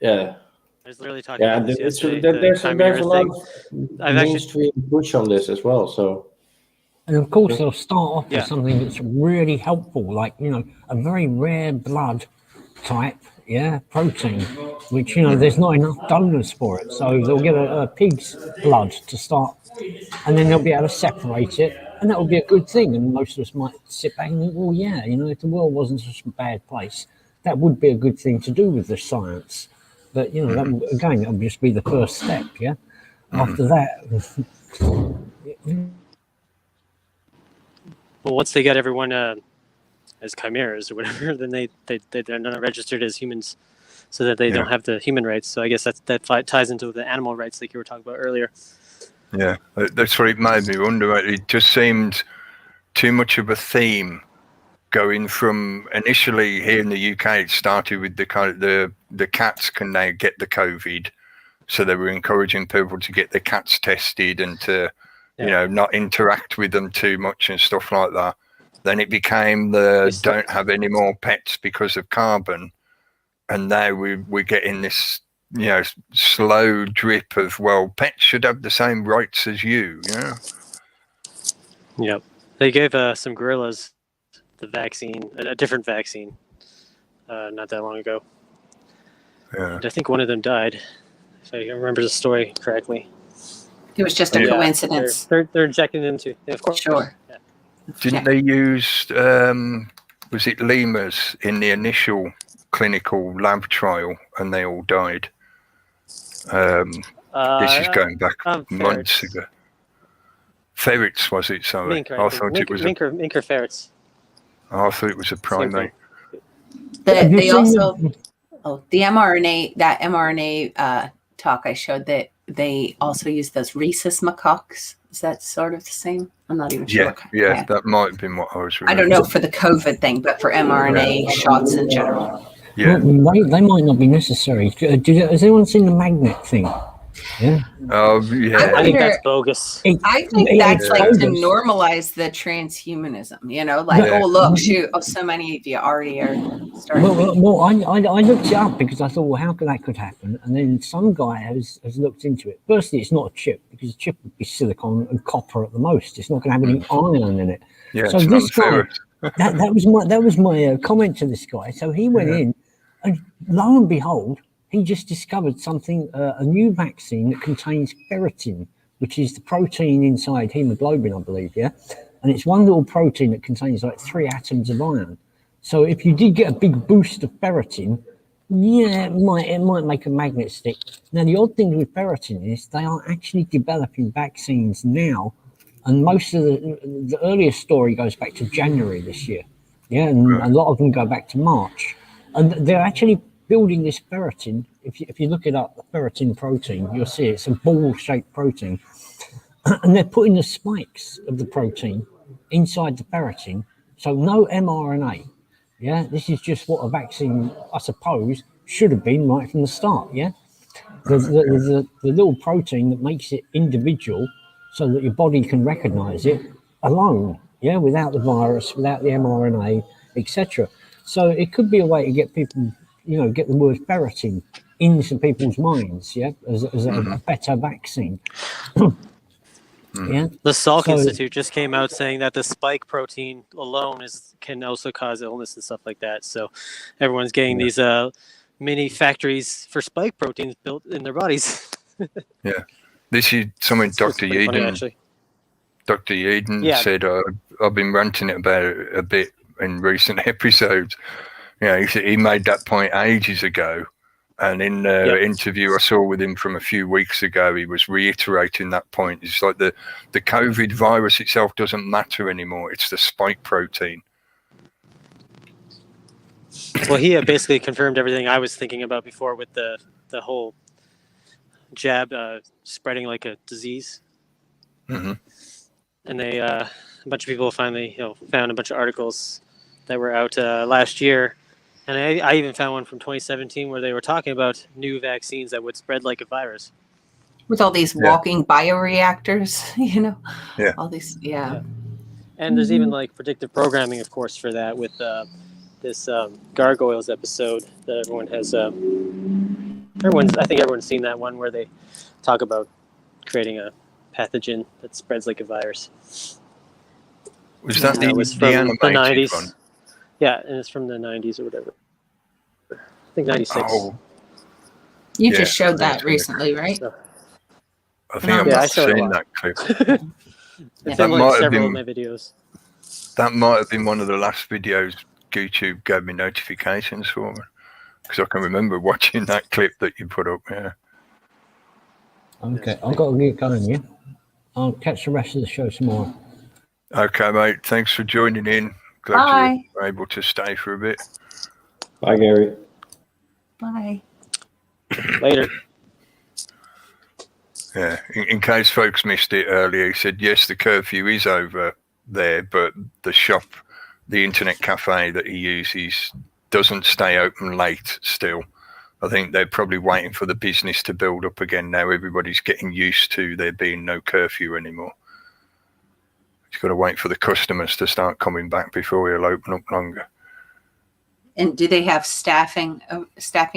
Yeah, I was literally talking about this yesterday. there's a lot thing. of mainstream push on this as well. So, And of course, they'll start off Yeah. with something that's really helpful, like, you know, a very rare blood type, protein, which, you know, there's not enough donors for it. So they'll get a pig's blood to start, and then they'll be able to separate it, and that will be a good thing. And most of us might sit back and think, well, yeah, you know, if the world wasn't such a bad place, that would be a good thing to do with the science. But, you know, that will just be the first step, yeah? After that... Well, once they get everyone as chimeras or whatever, then they're not registered as humans, so that they don't have the human rights. So I guess that ties into the animal rights, like you were talking about earlier. Yeah, that's what it made me wonder. It just seemed too much of a theme, going from initially here in the UK. It started with the kind of the cats can now get the COVID, so they were encouraging people to get their cats tested and to you know, not interact with them too much and stuff like that. Then it became don't have any more pets because of carbon. And now we're getting this, you know, slow drip of, well, pets should have the same rights as you, you know? Yep. They gave some gorillas the vaccine, a different vaccine, not that long ago. Yeah. And I think one of them died, if I remember the story correctly. it was just a coincidence. They're injecting them too. Yeah, of course. Sure. Yeah. Didn't they use, was it lemurs in the initial clinical lab trial and they all died? This is going back months ago. Ferrets, was it? Sorry. Mink, right? I thought it was mink or ferrets. I thought it was a primate. They also, the mRNA, that mRNA talk I showed, that they also use those rhesus macaques. Is that sort of the same? I'm not even sure. Yeah, that might have been what I was remembering. I don't know for the COVID thing, but for mRNA shots in general. Yeah. Well, they might not be necessary. Has anyone seen the magnet thing? Yeah. Oh, yeah. I think that's bogus. I think that's like to normalize the transhumanism, you know, like, oh, look, shoot, so many of you already are starting. Well, I looked it up because I thought, well, how could that happen? And then some guy has looked into it. Firstly, it's not a chip, because a chip would be silicon and copper at the most. It's not going to have any iron in it. Yeah, so this guy, that was my comment to this guy. So he went in, and lo and behold, he just discovered something, a new vaccine that contains ferritin, which is the protein inside hemoglobin, I believe, yeah? And it's one little protein that contains like 3 atoms of iron. So if you did get a big boost of ferritin, yeah, it might make a magnet stick. Now, the odd thing with ferritin is they are actually developing vaccines now, and most of the earliest story goes back to January this year, yeah? And a lot of them go back to March. And they're actually building this ferritin. If you look it up, the ferritin protein, you'll see it's a ball-shaped protein, and they're putting the spikes of the protein inside the ferritin, so no mRNA. Yeah, this is just what a vaccine, I suppose, should have been right from the start. Yeah, the little protein that makes it individual, so that your body can recognize it alone. Yeah, without the virus, without the mRNA, etc. So it could be a way to get people, you know, get the word ferritin into people's minds, yeah, as a better vaccine. Yeah. The Salk Institute just came out saying that the spike protein alone can also cause illness and stuff like that. So everyone's getting these mini factories for spike proteins built in their bodies. Yeah, this is something Dr. Pretty funny, Eden. actually. Dr. Eden Yeah. said, I've been ranting about it a bit in recent episodes. You know, he made that point ages ago. And in the interview I saw with him from a few weeks ago, he was reiterating that point. It's like the COVID virus itself doesn't matter anymore. It's the spike protein. Well, he basically confirmed everything I was thinking about before with the whole jab spreading like a disease. Mm-hmm. And they a bunch of people finally found a bunch of articles that were out last year, and I even found one from 2017 where they were talking about new vaccines that would spread like a virus with all these walking bioreactors, Yeah. all these and there's even like predictive programming, of course, for that with this gargoyles episode that everyone has I think everyone's seen that one where they talk about creating a pathogen that spreads like a virus. Was that the animated the 90s one? Yeah, and it's from the 90s or whatever. I think 96. Oh, you just showed that recently, right? So, I think I must have seen that clip. it's That in might like have several been- of my videos. That might have been one of the last videos YouTube gave me notifications for, because I can remember watching that clip that you put up. Yeah. Okay, I've got to get going, yeah? I'll catch the rest of the show tomorrow. Okay, mate. Thanks for joining in. Glad Bye. you were able to stay for a bit. Bye, Gary. Bye. Later. Yeah. In case folks missed it earlier, he said, yes, the curfew is over there, but the shop, the internet cafe that he uses doesn't stay open late still. I think they're probably waiting for the business to build up again now. Everybody's getting used to there being no curfew anymore. He's got to wait for the customers to start coming back before he'll open up longer. And do they have staffing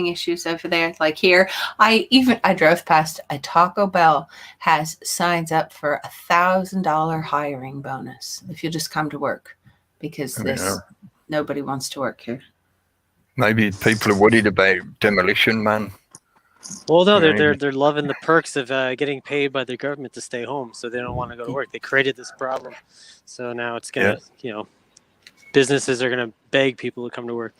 issues over there? Like here, I drove past a Taco Bell has signs up for $1,000 hiring bonus if you just come to work, because nobody wants to work here. Maybe people are worried about demolition man. Well, no, they're loving the perks of getting paid by the government to stay home, so they don't want to go to work. They created this problem, so now it's gonna, businesses are gonna beg people to come to work.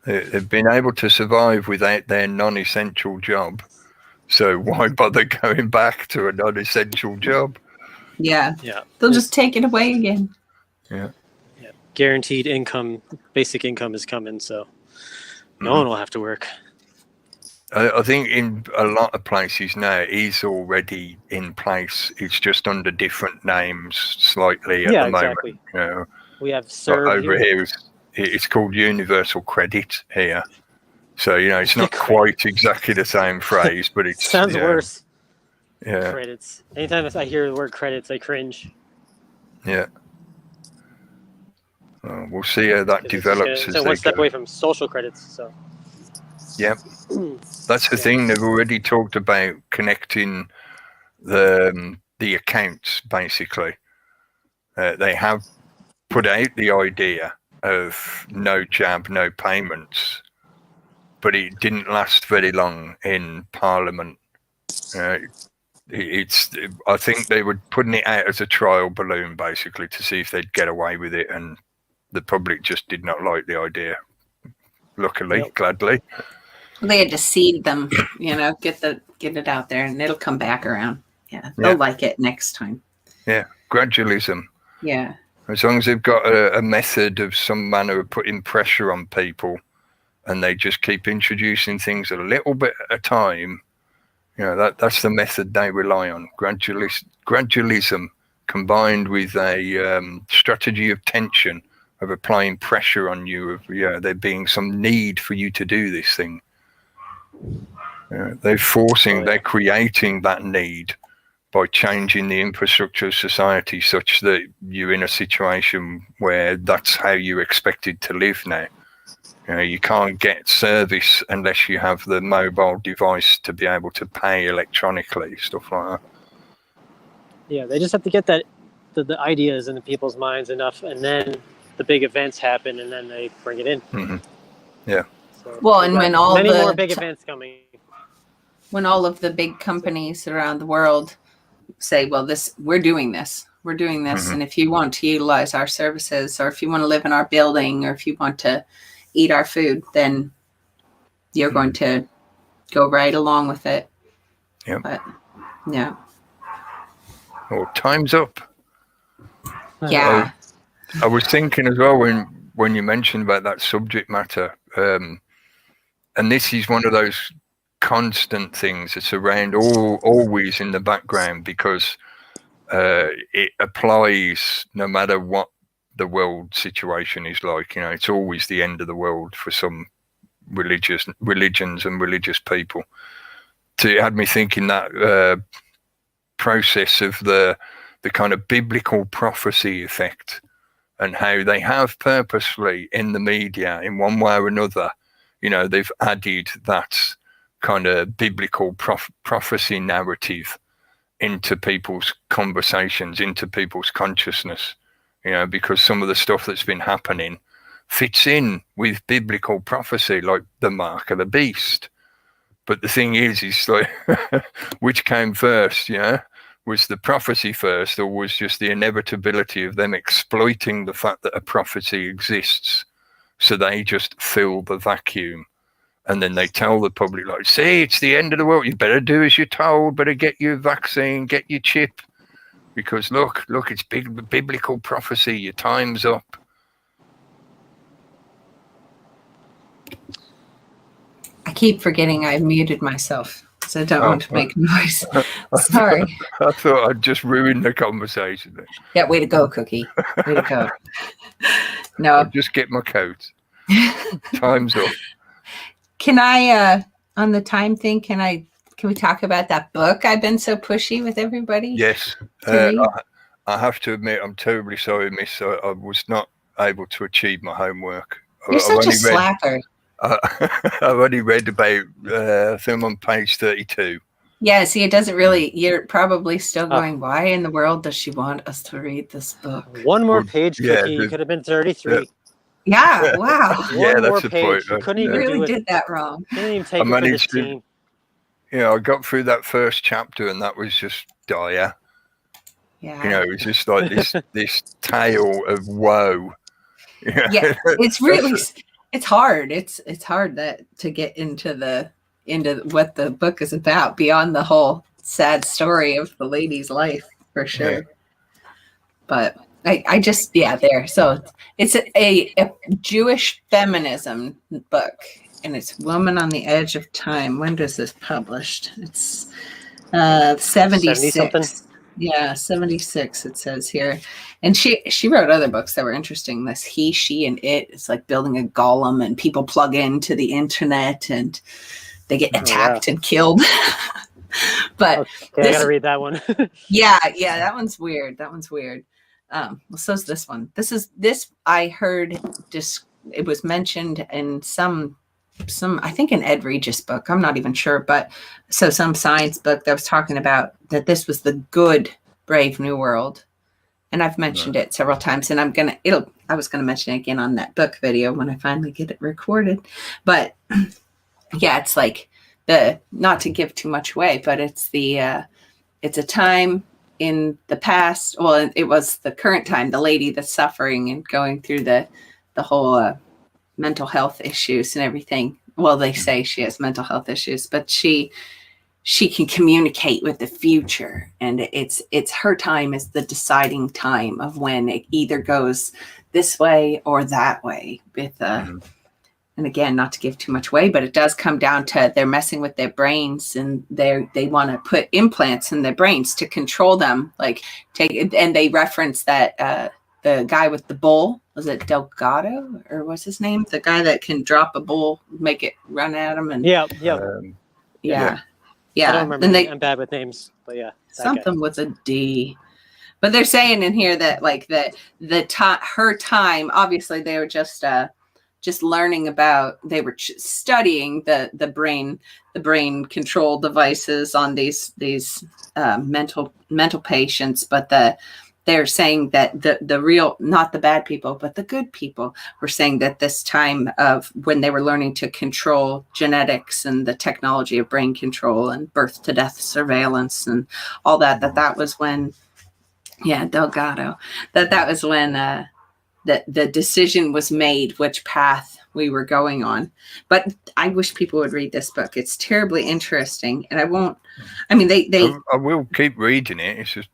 They've been able to survive without their non-essential job, so why bother going back to a non-essential job? Yeah. Yeah. They'll just take it away again. Yeah. Guaranteed income, basic income is coming, so no one will have to work. I think in a lot of places now it is already in place. It's just under different names slightly at the moment. Exactly. We have served over here it's called universal credit here. So it's not quite exactly the same phrase, but it sounds worse. Yeah. Credits. Anytime I hear the word credits, I cringe. Yeah. We'll see how that develops. It's one step away from social credits. So. Yeah, that's the thing. They've already talked about connecting the accounts. Basically, they have put out the idea of no jab, no payments, but it didn't last very long in Parliament. I think they were putting it out as a trial balloon, basically, to see if they'd get away with it, and the public just did not like the idea. Luckily, gladly. They had to seed them, get it out there, and it'll come back around. Yeah, they'll like it next time. Yeah, gradualism. Yeah. As long as they've got a method of some manner of putting pressure on people, and they just keep introducing things a little bit at a time, that's the method they rely on. Gradualism combined with a strategy of tension, of applying pressure on you, of there being some need for you to do this thing. They're creating that need by changing the infrastructure of society such that you're in a situation where that's how you're expected to live now. You can't get service unless you have the mobile device to be able to pay electronically, stuff like that. Yeah, they just have to get the ideas into people's minds enough, and then the big events happen, and then they bring it in. Mm-hmm. Yeah. So Well, and when all many the more big events coming. When all of the big companies around the world say, well, we're doing this, Mhm. and if you want to utilize our services, or if you want to live in our building, or if you want to eat our food, then you're going to go right along with it. Yep. But yeah. Well, time's up. Yeah. I was thinking as well when you mentioned about that subject matter, and this is one of those constant things that's around always in the background, because it applies no matter what the world situation is like. It's always the end of the world for some religions and religious people. So it had me thinking that process of the kind of biblical prophecy effect, and how they have purposely in the media, in one way or another, they've added that kind of biblical prophecy narrative into people's conversations, into people's consciousness, because some of the stuff that's been happening fits in with biblical prophecy, like the mark of the beast. But the thing is like, which came first, was the prophecy first, or was just the inevitability of them exploiting the fact that a prophecy exists, so they just fill the vacuum, and then they tell the public, like, see, it's the end of the world, you better do as you're told, better get your vaccine, get your chip, because look, it's big biblical prophecy, your time's up. I keep forgetting I muted myself, so I don't want to make noise. Sorry. I thought I'd just ruined the conversation then. Yeah, way to go, Cookie. Way to go. No. I'll just get my coat. Time's up. Can I, on the time thing, can we talk about that book I've been so pushy with everybody? Yes. I have to admit, I'm terribly sorry, miss. I was not able to achieve my homework. You're such a slacker. I've only read about, I think I'm on page 32. Yeah, see, it doesn't really, you're probably still going, why in the world does she want us to read this book? One more page, Cookie. You could have been 33. Yeah, wow. Yeah, One more that's the page. point. You couldn't even really do it. Did that wrong. You didn't even take it for this team. I got through that first chapter, and that was just dire. Yeah. It was just like this tale of woe. Yeah, it's really, it's hard. It's hard to get into what the book is about, beyond the whole sad story of the lady's life, for sure. Yeah. But I just, there. So it's a Jewish feminism book, and it's Woman on the Edge of Time. When does this published? It's 76. Yeah, 76 it says here. And she wrote other books that were interesting. This He, She, and It. It's like building a golem, and people plug into the internet and they get attacked and killed. But okay, I gotta read that one. yeah, that one's weird. Well, so's this one. This I heard it was mentioned in some I think an Ed Regis book. I'm not even sure, but so some science book that was talking about that this was the good Brave New World. And I've mentioned it several times, and I was gonna mention it again on that book video when I finally get it recorded. But yeah, it's like not to give too much away, but it's it's a time in the past. Well, it was the current time, the lady that's suffering and going through the whole mental health issues and everything. Well, they say she has mental health issues, but she can communicate with the future, and it's her time is the deciding time of when it either goes this way or that way with and again, not to give too much away, but it does come down to they're messing with their brains, and they want to put implants in their brains to control them. And they reference that the guy with the bull, was it Delgado or what's his name? The guy that can drop a bull, make it run at him, and yeah. I don't remember. I'm bad with names, but yeah, something with a D. But they're saying in here that like her time, obviously they were just learning about, they were studying the brain control devices on these mental patients, but they're saying that the real, not the bad people, but the good people were saying that this time of when they were learning to control genetics and the technology of brain control and birth to death surveillance and all that, that was when, Delgado, that was when the decision was made which path we were going on. But I wish people would read this book. It's terribly interesting, and I will keep reading it. It's just,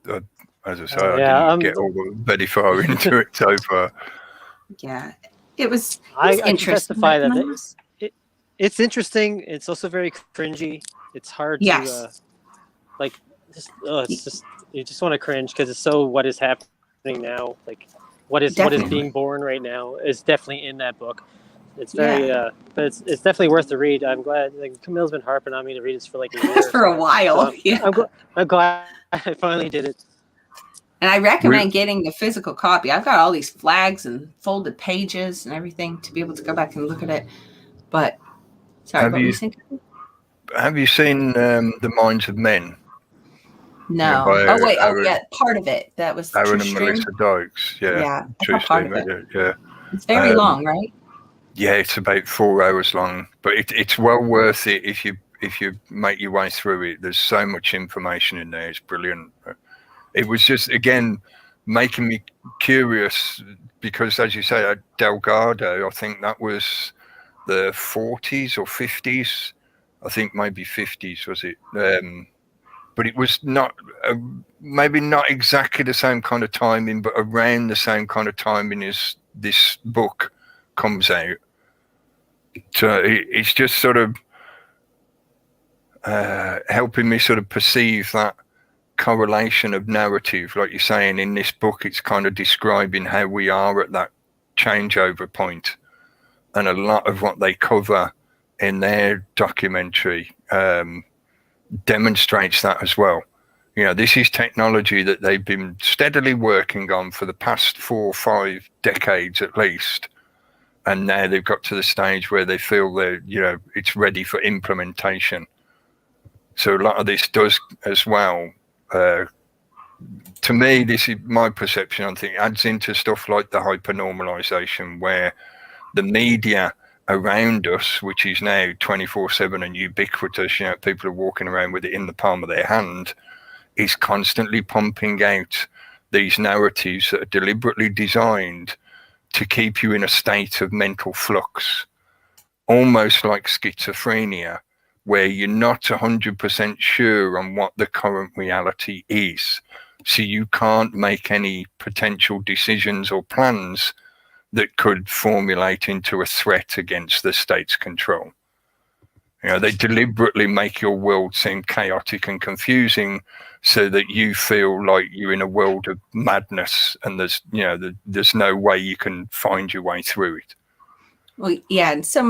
as I say, yeah, I didn't get very far into it so far. Yeah, it was I can interesting. testify that it's interesting. It's also very cringy. It's hard to it's just, you just want to cringe because it's so what is happening now. Like what is being born right now is definitely in that book. It's very, but it's definitely worth the read. I'm glad. Like Camille's been harping on me to read this for like a year. For a while. So I'm glad I finally did it. And I recommend getting the physical copy. I've got all these flags and folded pages and everything to be able to go back and look at it. But sorry, what were you saying? Have you seen The Minds of Men? No. Part of it. That was Aaron and Melissa Dykes. Yeah. Yeah. Part of it. Yeah. It's very long, right? Yeah, it's about 4 hours long, but it's well worth it if you make your way through it. There's so much information in there. It's brilliant. It was just, again, making me curious because, as you say, Delgado, I think that was the 40s or 50s. I think maybe 50s, was it? But it was not, maybe not exactly the same kind of timing, but around the same kind of timing as this book comes out. So it's just sort of helping me sort of perceive that correlation of narrative. Like you're saying, in this book, it's kind of describing how we are at that changeover point. And a lot of what they cover in their documentary demonstrates that as well. You know, this is technology that they've been steadily working on for the past 4 or 5 decades at least. And now they've got to the stage where they feel that, it's ready for implementation. So a lot of this does as well. To me, this is my perception. I think adds into stuff like the hypernormalization, where the media around us, which is now 24/7 and ubiquitous, people are walking around with it in the palm of their hand, is constantly pumping out these narratives that are deliberately designed to keep you in a state of mental flux, almost like schizophrenia, where you're not 100% sure on what the current reality is. So you can't make any potential decisions or plans that could formulate into a threat against the state's control. They deliberately make your world seem chaotic and confusing so that you feel like you're in a world of madness and there's no way you can find your way through it. Well, yeah, and so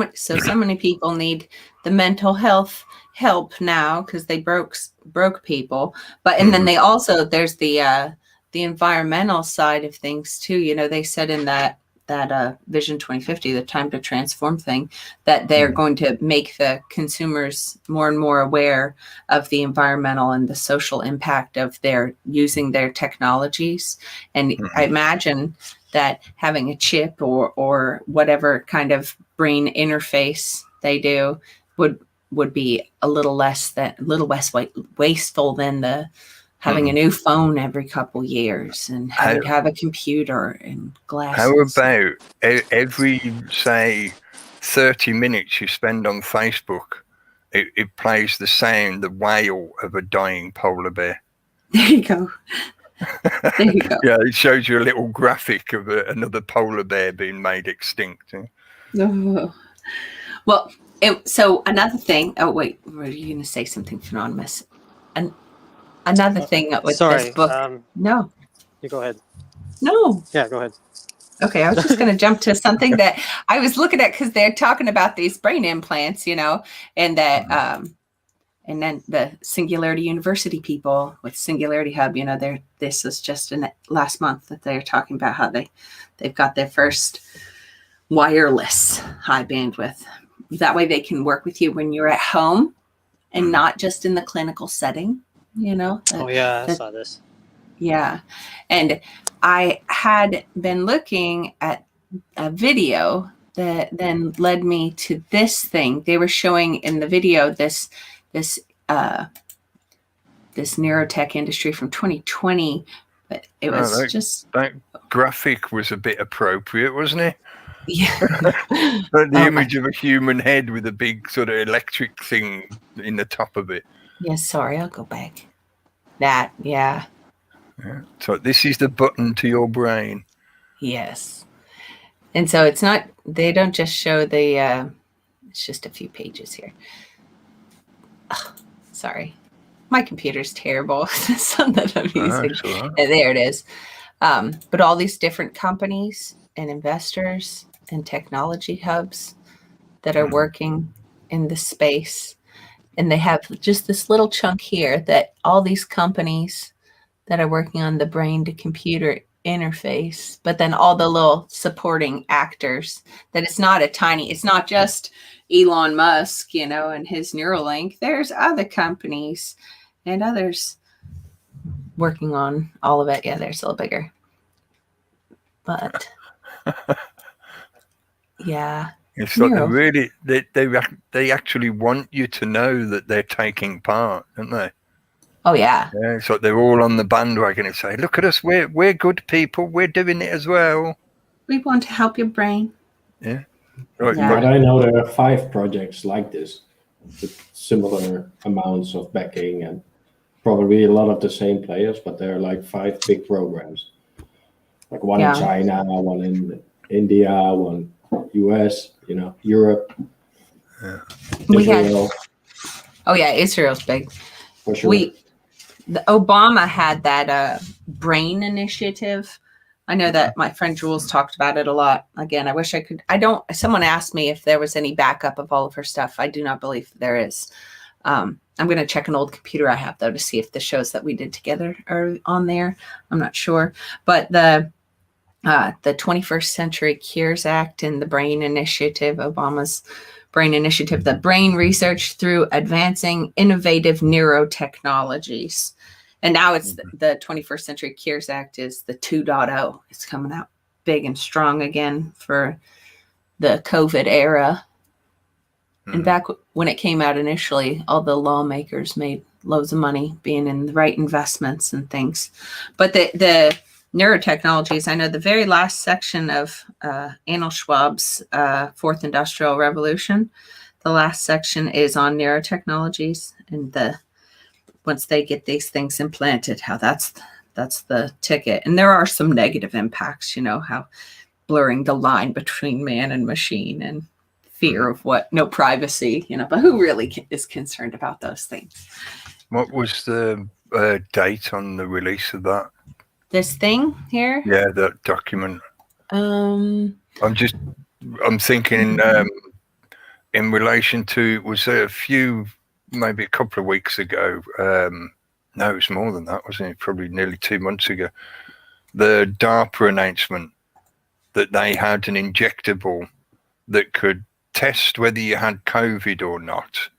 many people need the mental health help now because they broke people. But and then they also, there's the environmental side of things too. They said in that Vision 2050, the time to transform thing, that they're going to make the consumers more and more aware of the environmental and the social impact of their using their technologies. And I imagine that having a chip or whatever kind of brain interface they do would be a little less wasteful than the having a new phone every couple years and having to have a computer and glasses. How about every, say, 30 minutes you spend on Facebook, it plays the wail of a dying polar bear? There you go. There you go. Yeah, it shows you a little graphic of another polar bear being made extinct. Oh. Well, so another thing. Oh, wait, were you going to say something, Anonymous? And another thing with this book. No. You go ahead. No. Yeah, go ahead. Okay, I was just going to jump to something that I was looking at because they're talking about these brain implants, and that, and then the Singularity University people with Singularity Hub, this was just in last month that they're talking about how they've got their first wireless high bandwidth. That way they can work with you when you're at home and not just in the clinical setting. Oh yeah, I saw this. Yeah. And I had been looking at a video that then led me to this thing. They were showing in the video this neurotech industry from 2020, but it was that graphic was a bit appropriate, wasn't it? Yeah. The image of a human head with a big sort of electric thing in the top of it. Yes, sorry, I'll go back. That, yeah. So this is the button to your brain. Yes. And so it's not, they don't just show the, it's just a few pages here. Oh, sorry. My computer's terrible. It's not that I'm using. There it is. But all these different companies and investors and technology hubs that are working in the space. And they have just this little chunk here that all these companies that are working on the brain to computer interface, but then all the little supporting actors, that it's not it's not just Elon Musk, and his Neuralink. There's other companies and others working on all of it. Yeah, they're still bigger. But yeah. It's like they actually want you to know that they're taking part, don't they? Oh yeah. Yeah, it's like they're all on the bandwagon and say, "Look at us, we're good people. We're doing it as well. We want to help your brain." Yeah. Right. Yeah. But I know there are 5 projects like this with similar amounts of backing and probably a lot of the same players, but there are like 5 big programs. Like one in China, one in India, one US, Europe. Yeah. Israel. Israel's big. For sure. The Obama had that brain initiative. I know that my friend Jules talked about it a lot. Again, I wish I could. Someone asked me if there was any backup of all of her stuff. I do not believe there is. I'm going to check an old computer I have, though, to see if the shows that we did together are on there. I'm not sure. But the 21st Century Cures Act and the Brain Initiative, Obama's Brain Initiative, the brain research through advancing innovative neurotechnologies. And now it's the 21st Century Cures Act is the 2.0. It's coming out big and strong again for the COVID era. And back when it came out initially, all the lawmakers made loads of money being in the right investments and things. But the neurotechnologies, I know the very last section of Anil Schwab's Fourth Industrial Revolution, the last section is on neurotechnologies and once they get these things implanted, how that's the ticket. And there are some negative impacts, how blurring the line between man and machine and fear of no privacy, but who really is concerned about those things? What was the date on the release of that? This thing here? Yeah, that document. I'm thinking in relation to, was there maybe a couple of weeks ago? No, it was more than that, wasn't it? Probably nearly 2 months ago. The DARPA announcement that they had an injectable that could test whether you had COVID or not.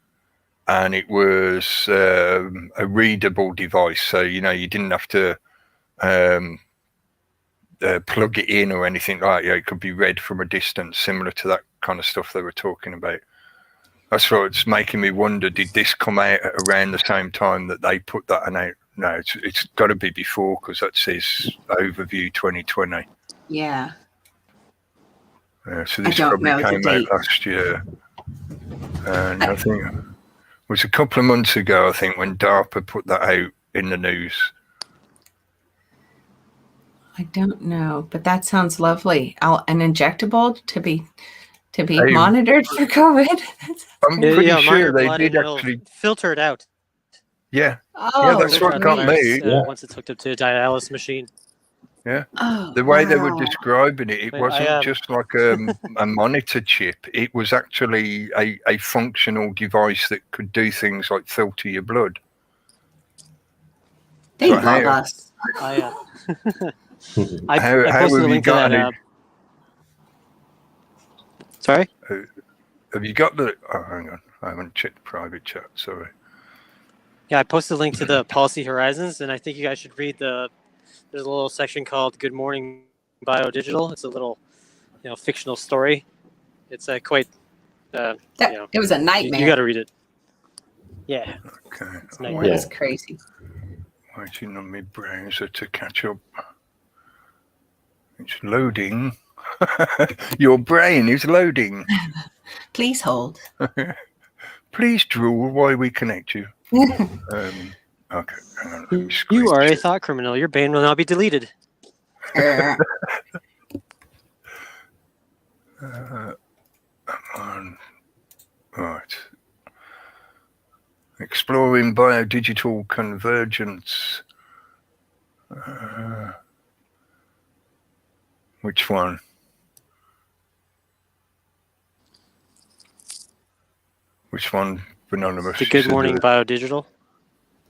And it was a readable device. So, you didn't have to plug it in or anything like that. It could be read from a distance, similar to that kind of stuff they were talking about. That's what's making me wonder, did this come out at around the same time that they put that out? No, it's got to be before, because that says overview 2020. Yeah. So this probably came out last year. And I think it was a couple of months ago, I think, when DARPA put that out in the news. I don't know, but that sounds lovely. An injectable to be monitored for COVID. I'm pretty sure they did actually filter it out. Yeah. Yeah, that's what got me. Once it's hooked up to a dialysis machine. Yeah. The way they were describing it wasn't just like a monitor chip. It was actually a functional device that could do things like filter your blood. They love us. I how posted have a link to that. Sorry? Have you got the... Oh, hang on. I haven't checked the private chat. Sorry. Yeah, I posted a link to the Policy Horizons, and I think you guys should read the there's a little section called "Good Morning Biodigital." It's a little, fictional story. It's quite. It was a nightmare. You got to read it. Yeah. Okay. It's It was crazy. Waiting on my browser to catch up. It's loading. Your brain is loading. Please hold. Please drool while we connect you. Okay. Hang on, let me You are a screen thought criminal. Your brain will now be deleted. Come on. Right. Exploring biodigital convergence. Which one? Which one, Anonymous? The Good Morning Biodigital.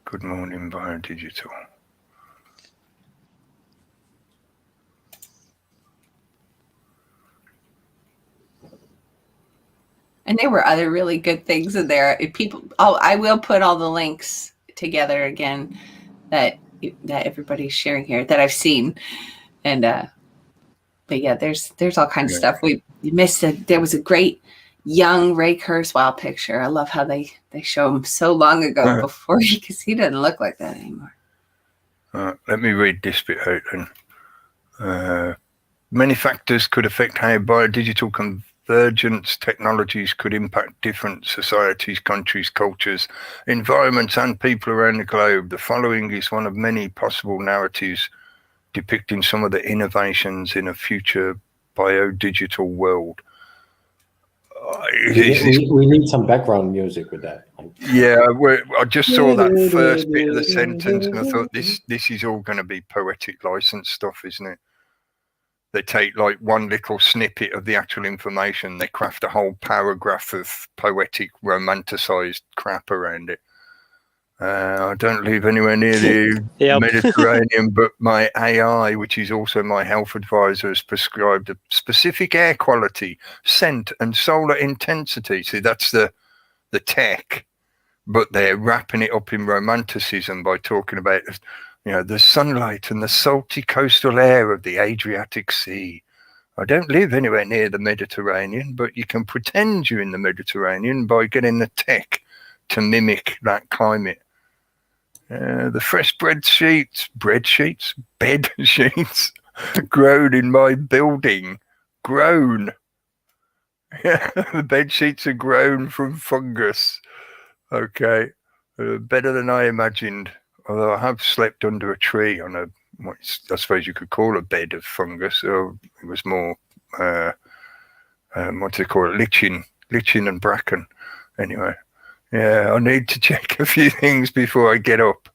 Good Morning Biodigital. And there were other really good things in there. I will put all the links together again that everybody's sharing here that I've seen. And but yeah, there's all kinds of stuff. You missed it. There was a great young Ray Kurzweil picture. I love how they show him so long ago before because he doesn't look like that anymore. Let me read this bit out then. Many factors could affect how biodigital convergence technologies could impact different societies, countries, cultures, environments, and people around the globe. The following is one of many possible narratives depicting some of the innovations in a future biodigital world. We need some background music with that. Yeah, I just saw that first bit of the sentence and I thought this is all going to be poetic license stuff, isn't it? They take like one little snippet of the actual information, they craft a whole paragraph of poetic, romanticized crap around it. I don't live anywhere near the Mediterranean, but my AI, which is also my health advisor, has prescribed a specific air quality, scent, and solar intensity. See, that's the tech, but they're wrapping it up in romanticism by talking about, the sunlight and the salty coastal air of the Adriatic Sea. I don't live anywhere near the Mediterranean, but you can pretend you're in the Mediterranean by getting the tech to mimic that climate. The fresh bed sheets grown in my building. Grown. The bed sheets are grown from fungus. Okay. Better than I imagined. Although I have slept under a tree on what I suppose you could call a bed of fungus, or it was more, what do they call it? Lichen and bracken. Anyway. Yeah, I need to check a few things before I get up.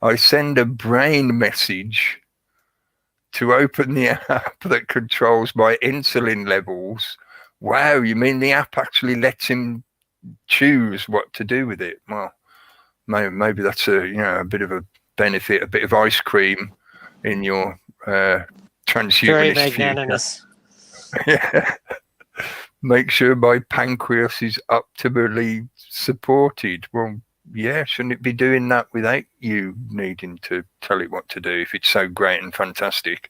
I send a brain message to open the app that controls my insulin levels. Wow, you mean the app actually lets him choose what to do with it? Well, maybe that's a bit of a benefit, a bit of ice cream in your transhumanist Very magnanimous. Yeah. Make sure my pancreas is optimally supported. Well, yeah, shouldn't it be doing that without you needing to tell it what to do if it's so great and fantastic?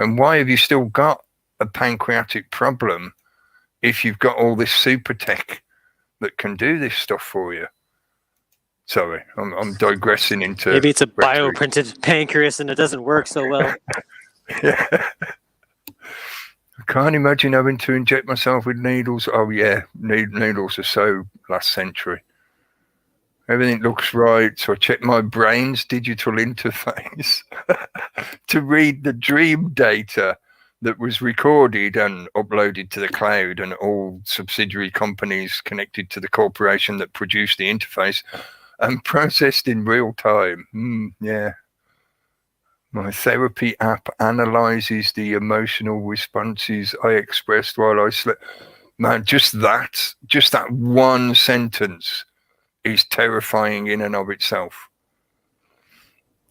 And why have you still got a pancreatic problem if you've got all this super tech that can do this stuff for you? Sorry, I'm digressing into... Maybe it's a bioprinted pancreas and it doesn't work so well. Yeah. I can't imagine having to inject myself with needles. Oh yeah, needles are so last century. Everything looks right, so I check my brain's digital interface to read the dream data that was recorded and uploaded to the cloud, and all subsidiary companies connected to the corporation that produced the interface and processed in real time. Yeah. My therapy app analyzes the emotional responses I expressed while I slept. Man, just that one sentence is terrifying in and of itself.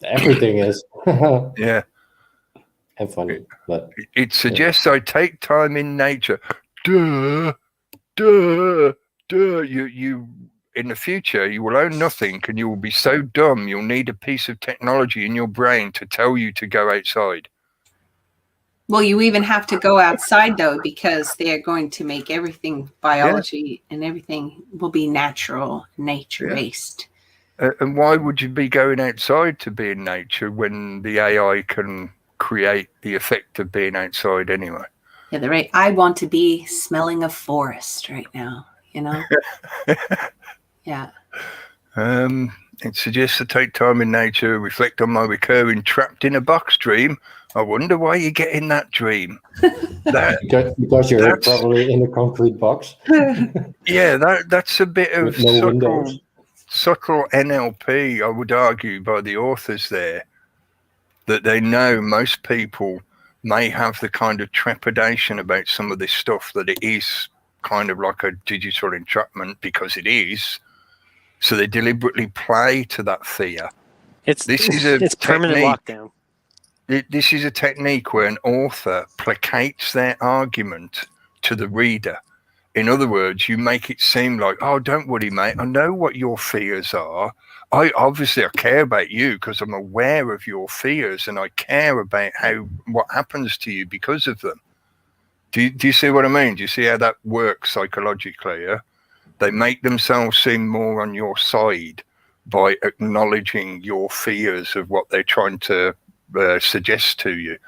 Everything is. Yeah. And funny, but it suggests I take time in nature. Duh. You in the future, you will own nothing, and you will be so dumb you'll need a piece of technology in your brain to tell you to go outside. Well, you even have to go outside, though, because they are going to make everything biology and everything will be natural, nature-based. And why would you be going outside to be in nature when the AI can create the effect of being outside anyway? Yeah, they're right. I want to be smelling a forest right now, you know? Yeah. It suggests to take time in nature, reflect on my recurring trapped in a box dream. I wonder why you get in that dream. Because you're probably in a concrete box. Yeah, that's a bit of no subtle NLP, I would argue, by the authors there, that they know most people may have the kind of trepidation about some of this stuff, that it is kind of like a digital entrapment, because it is. So they deliberately play to that fear. It's permanent lockdown. This is a technique where an author placates their argument to the reader. In other words, you make it seem like, oh, don't worry, mate. I know what your fears are. I care about you because I'm aware of your fears, and I care about what happens to you because of them. Do you see what I mean? Do you see how that works psychologically? Yeah? They make themselves seem more on your side by acknowledging your fears of what they're trying to suggest to you.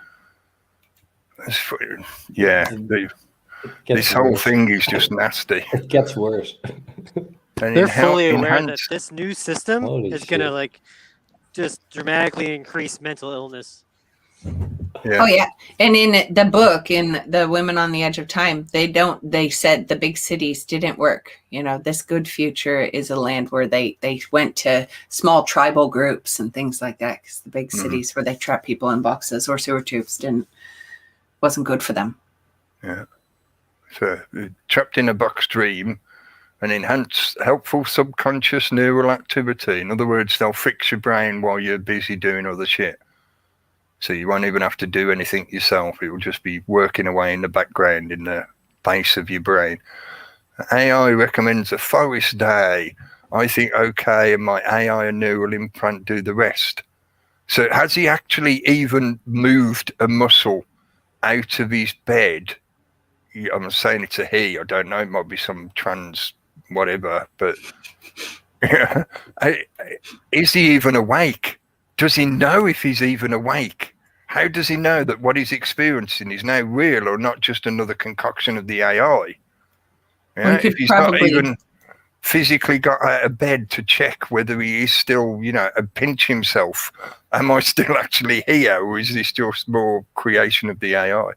This whole thing is just nasty. It gets worse. They're fully aware that this new system is going to just dramatically increase mental illness. Yeah. Oh yeah, and in the book, in The Women on the Edge of Time, they said the big cities didn't work. You know, this good future is a land where they went to small tribal groups and things like that, because the big cities where they trap people in boxes or sewer tubes wasn't good for them. Yeah. So trapped in a box dream and enhance helpful subconscious neural activity. In other words, they'll fix your brain while you're busy doing other shit. So you won't even have to do anything yourself. It will just be working away in the background in the base of your brain. AI recommends a forest day. I think okay, and my AI and neural implant do the rest. So has he actually even moved a muscle out of his bed? I'm saying it's a he. I don't know. It might be some trans whatever. But is he even awake? Does he know if he's even awake? How does he know that what he's experiencing is now real or not just another concoction of the AI? Yeah? If he's not even physically got out of bed to check whether he is still, pinch himself, am I still actually here, or is this just more creation of the AI?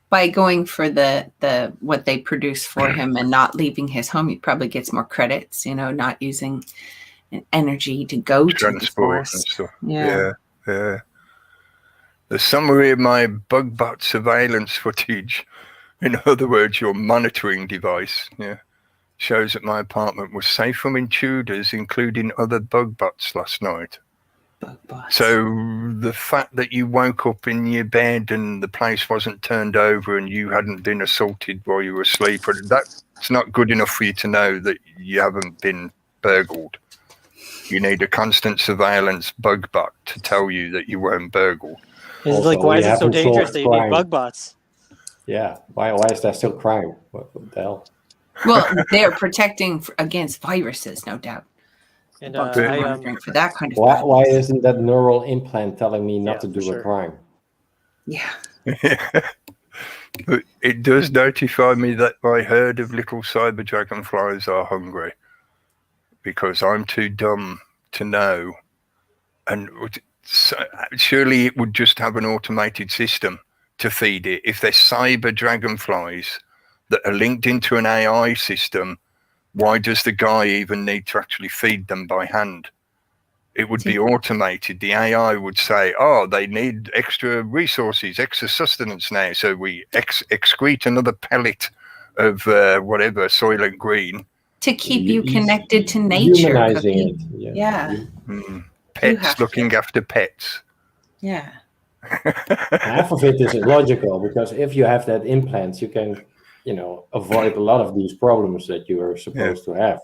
By going for the what they produce for him and not leaving his home, he probably gets more credits, not using energy to go to the forest and stuff. Yeah. The summary of my BugBot surveillance footage, in other words, your monitoring device, shows that my apartment was safe from intruders, including other BugBots last night. BugBots. So the fact that you woke up in your bed and the place wasn't turned over and you hadn't been assaulted while you were asleep, that's not good enough for you to know that you haven't been burgled. You need a constant surveillance BugBot to tell you that you weren't burgled. Also, why is it so dangerous that you need bug bots? Yeah, why is there still crime? What the hell? Well, they're protecting against viruses, no doubt. And for that kind of why isn't that neural implant telling me not to do a crime? Yeah. But it does notify me that my herd of little cyber dragonflies are hungry, because I'm too dumb to know. And so surely it would just have an automated system to feed it. If they're cyber dragonflies that are linked into an AI system, why does the guy even need to actually feed them by hand? It would be automated. The AI would say, oh, they need extra resources, extra sustenance now. So we excrete another pellet of whatever, Soylent Green. To keep you connected to nature. Humanizing it. Yeah. Pets looking after pets. Yeah. Half of it is illogical, because if you have that implant, you can, avoid a lot of these problems that you are supposed to have.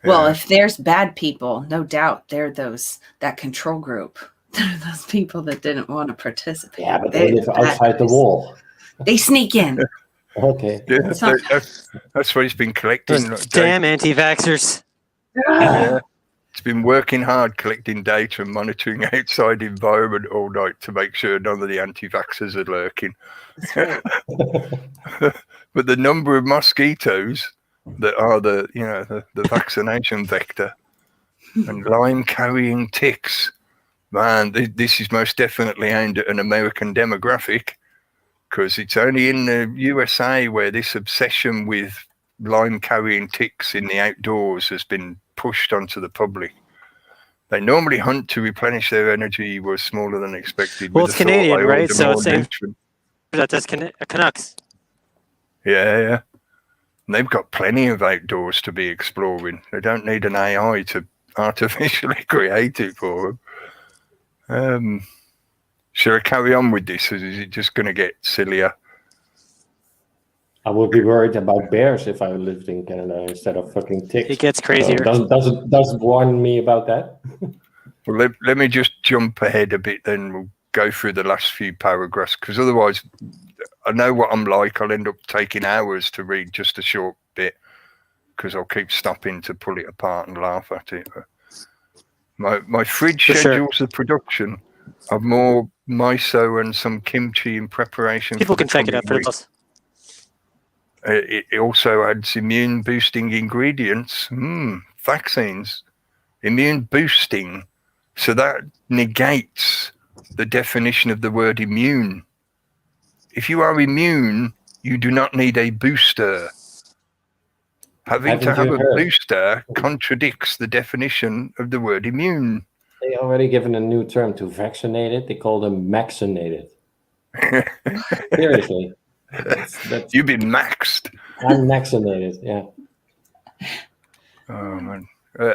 Well, Yeah. if there's bad people, no doubt they're that control group. They're those people that didn't want to participate. Yeah, but they live outside the wall. They sneak in. Okay. Yeah, that's what he's been collecting. Those damn anti-vaxxers. Yeah. It's been working hard collecting data and monitoring outside environment all night to make sure none of the anti-vaxxers are lurking. That's right. But the number of mosquitoes that are the vaccination vector and Lyme carrying ticks, man, this is most definitely aimed at an American demographic, because it's only in the USA where this obsession with Lyme carrying ticks in the outdoors has been pushed onto the public. They normally hunt to replenish their energy, was smaller than expected. Well, it's Canadian, right? So it's same. That's Canucks. Yeah. And they've got plenty of outdoors to be exploring. They don't need an AI to artificially create it for them. Should I carry on with this, or is it just going to get sillier? I would be worried about bears if I lived in Canada instead of fucking ticks. It gets crazier. So doesn't warn me about that. Well, let me just jump ahead a bit, then we'll go through the last few paragraphs, because otherwise I know what I'm like. I'll end up taking hours to read just a short bit, because I'll keep stopping to pull it apart and laugh at it. My fridge schedules the production of more miso and some kimchi in preparation. People can check it out for themselves. It also adds immune boosting ingredients. Vaccines, immune boosting. So that negates the definition of the word immune. If you are immune, you do not need a booster. Having to have a booster contradicts the definition of the word immune. They already given a new term to vaccinated. They call them maxinated. Seriously. That's, You've been maxed. I'm maxinated, yeah. Oh, man.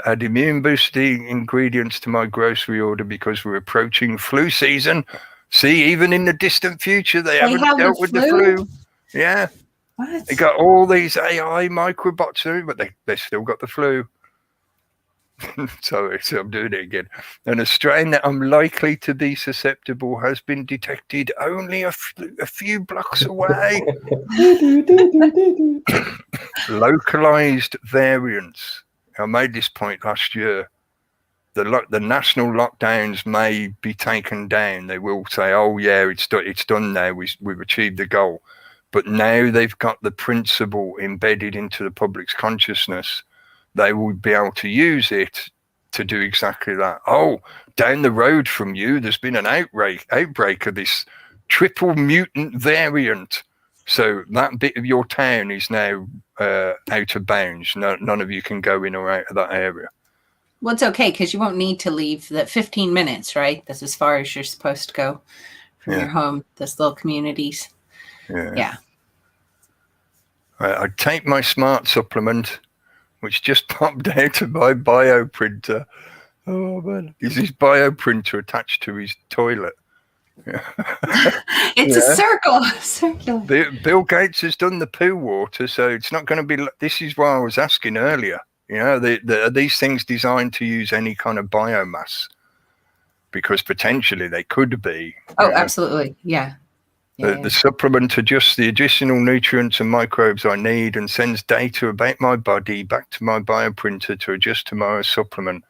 Add immune boosting ingredients to my grocery order because we're approaching flu season. See, even in the distant future, they haven't dealt with the flu. Yeah. What? They got all these AI microbots, but they still got the flu. Sorry, so I'm doing it again. And a strain that I'm likely to be susceptible has been detected only a few blocks away. Localized variants. I made this point last year. The national lockdowns may be taken down. They will say, "Oh yeah, it's done now. We've achieved the goal." But now they've got the principle embedded into the public's consciousness. They will be able to use it to do exactly that. Oh, down the road from you, there's been an outbreak of this triple mutant variant. So that bit of your town is now out of bounds. None of you can go in or out of that area. Well, it's okay because you won't need to leave that 15 minutes, right? That's as far as you're supposed to go from your home, those little communities. Yeah. I take my smart supplement, which just popped out of my bio printer. Oh, man. Is his bio printer attached to his toilet? It's a circular. Bill Gates has done the poo water, so it's not going to be. This is why I was asking earlier. Are these things designed to use any kind of biomass? Because potentially they could be. Oh, absolutely. Yeah. The supplement adjusts the additional nutrients and microbes I need and sends data about my body back to my bioprinter to adjust tomorrow's supplement.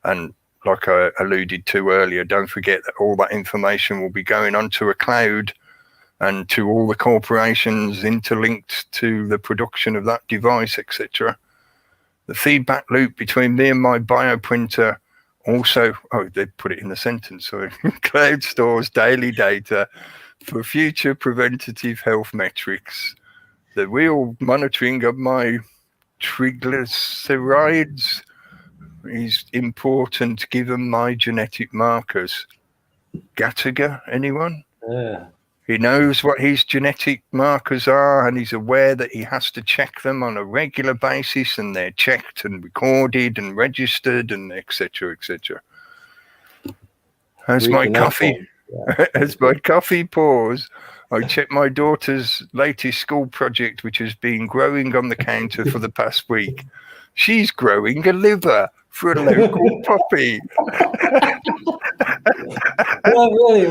And like I alluded to earlier, don't forget that all that information will be going onto a cloud and to all the corporations interlinked to the production of that device, etc. The feedback loop between me and my bioprinter also, they put it in the sentence, sorry, cloud stores daily data for future preventative health metrics. The real monitoring of my triglycerides is important given my genetic markers. Gattaca, anyone? Yeah. He knows what his genetic markers are and he's aware that he has to check them on a regular basis and they're checked and recorded and registered and etc. etc. As my coffee pours, I check my daughter's latest school project, which has been growing on the counter for the past week. She's growing a liver for a local puppy. Well, really,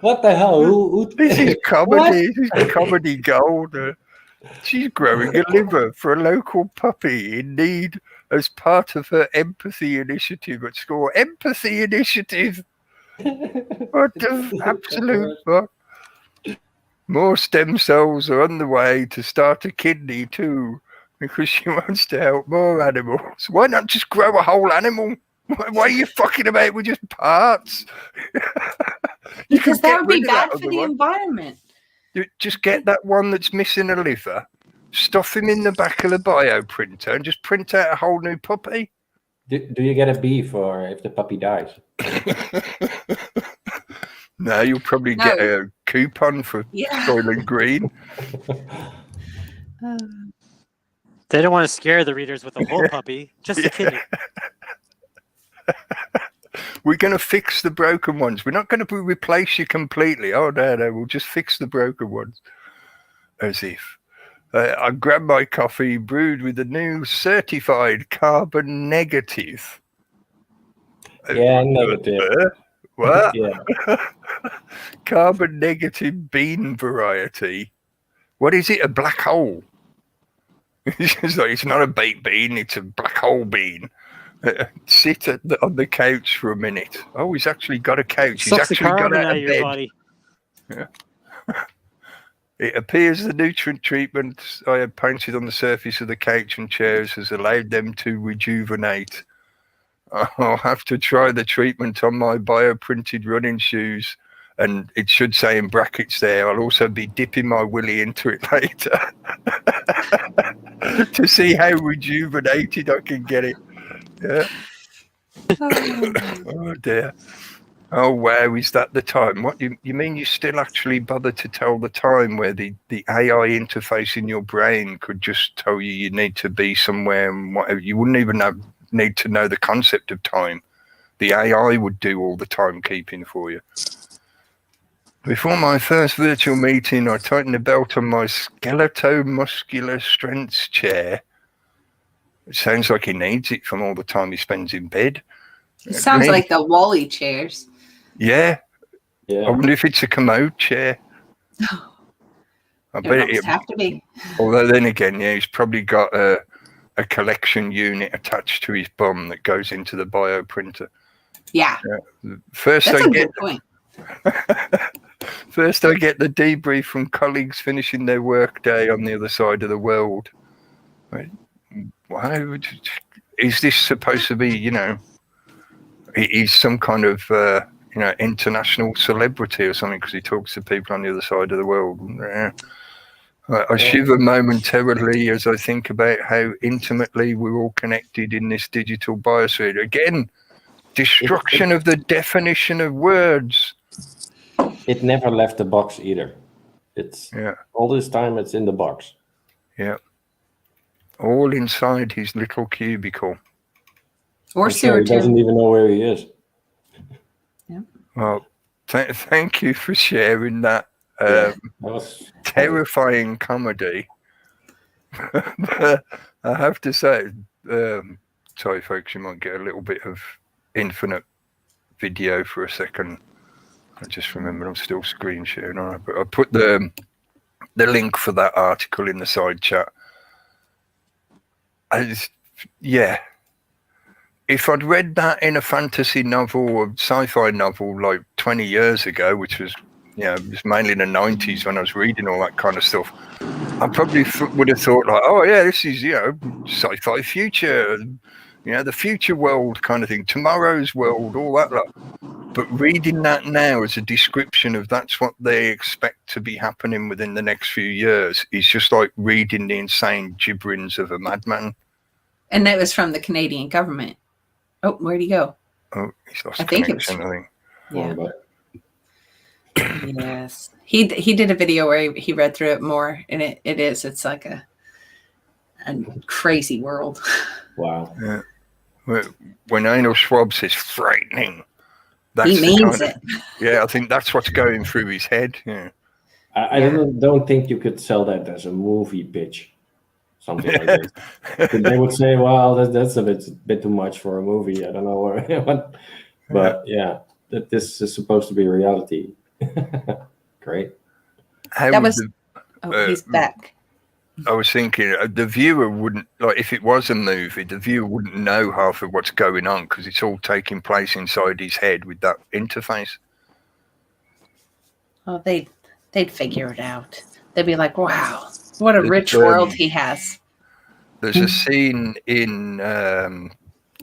what the hell? Who This is comedy. What? This is comedy gold. She's growing a liver for a local puppy in need as part of her empathy initiative at school. Empathy initiative? What the absolute fuck? More stem cells are on the way to start a kidney too, because she wants to help more animals. Why not just grow a whole animal? Why are you fucking about with just parts? Because that would be bad for the environment. Just get that one that's missing a liver, stuff him in the back of the bioprinter, and just print out a whole new puppy. Do you get a B for if the puppy dies? No, you'll probably get a coupon for Soylent Green. They don't want to scare the readers with a whole puppy, just a kidney. We're going to fix the broken ones. We're not going to replace you completely. Oh, no, we'll just fix the broken ones. As if. I grabbed my coffee brewed with the new certified carbon negative. Yeah, negative. What? Yeah. Carbon negative bean variety. What is it? A black hole? It's not a baked bean. It's a black hole bean. Sit on the couch for a minute. Oh, he's actually got a couch. He's Sucks actually the got carbon out out of of your bed. body. Yeah. It appears the nutrient treatment I had painted on the surface of the couch and chairs has allowed them to rejuvenate. I'll have to try the treatment on my bioprinted running shoes, and it should say in brackets there, I'll also be dipping my willy into it later to see how rejuvenated I can get it. Yeah. Oh dear. Oh wow, is that the time? What you mean you still actually bother to tell the time where the AI interface in your brain could just tell you need to be somewhere and whatever? You wouldn't even need to know the concept of time. The AI would do all the timekeeping for you. Before my first virtual meeting, I tightened the belt on my skeletal-muscular strengths chair. It sounds like he needs it from all the time he spends in bed. It sounds like the Wall-E chairs. Yeah. Yeah. I wonder if it's a commode chair. I bet it have to be. Although then again, yeah, he's probably got a collection unit attached to his bum that goes into the bioprinter. Yeah. First, That's a good point. First, I get the debrief from colleagues finishing their work day on the other side of the world. Right? Why is this supposed to be? He's some kind of international celebrity or something because he talks to people on the other side of the world. Yeah. I shiver momentarily as I think about how intimately we're all connected in this digital biosphere. Again, destruction of the definition of words. It never left the box either. It's all this time it's in the box. Yeah. All inside his little cubicle. Or sure he doesn't even know where he is. Yeah. Well, thank you for sharing that. That was terrifying comedy. But I have to say, sorry folks, you might get a little bit of infinite video for a second. I just remember I'm still screen sharing. All right, but I put the link for that article in the side chat. If I'd read that in a fantasy novel or sci-fi novel like 20 years ago, which was it was mainly in the 90s when I was reading all that kind of stuff, I probably would have thought like, oh yeah, this is sci-fi future, the future world kind of thing, tomorrow's world, all that lot. But reading that now as a description of that's what they expect to be happening within the next few years is just like reading the insane gibberings of a madman. And that was from the Canadian government. Oh, where'd he go? Oh, he's lost connection, I think. Yeah. Yes. He did a video where he read through it more, and it's like a crazy world. Wow. Yeah. When Arnold Schwab says frightening, he means it. Yeah, I think that's what's going through his head. Yeah. I don't think you could sell that as a movie pitch. something like this. But they would say, well, that's a bit too much for a movie. I don't know what, but yeah, that this is supposed to be reality. Great. That was. He's back. I was thinking the viewer wouldn't, like, if it was a movie, the viewer wouldn't know half of what's going on because it's all taking place inside his head with that interface. Oh, they'd figure it out. They'd be like, wow, what a rich world he has. There's a scene in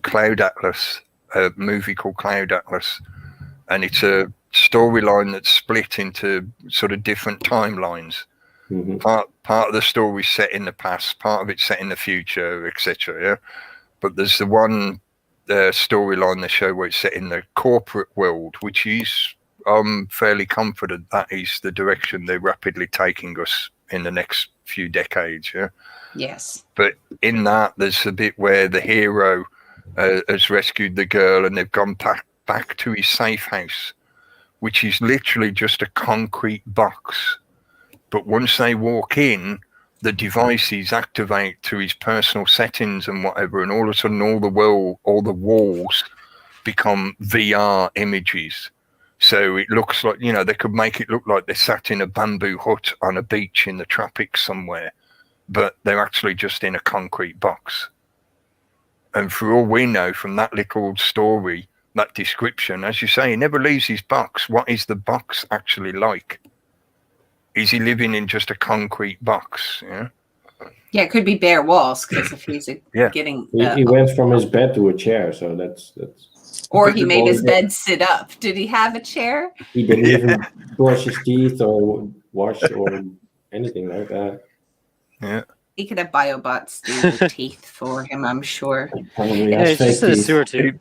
Cloud Atlas, a movie called Cloud Atlas, and it's a storyline that's split into sort of different timelines. Mm-hmm. Part of the story set in the past, part of it set in the future, etc. Yeah, but there's the one storyline they show where it's set in the corporate world, which is I'm fairly confident that is the direction they're rapidly taking us in the next few decades. Yeah. Yes. But in that, there's a bit where the hero has rescued the girl, and they've gone back to his safe house, which is literally just a concrete box. But once they walk in, the devices activate to his personal settings and whatever, and all of a sudden, all the walls become VR images. So it looks like, they could make it look like they're sat in a bamboo hut on a beach in the tropics somewhere, but they're actually just in a concrete box. And for all we know from that little story, that description, as you say, he never leaves his box. What is the box actually like? Is he living in just a concrete box? Yeah. Yeah, it could be bare walls because if he's getting. He went from his bed to a chair, so that's. Or he made his bed sit up. Did he have a chair? He didn't even brush his teeth or wash or anything like that. Yeah. He could have biobots do the teeth for him, I'm sure. It's just a sewer tube.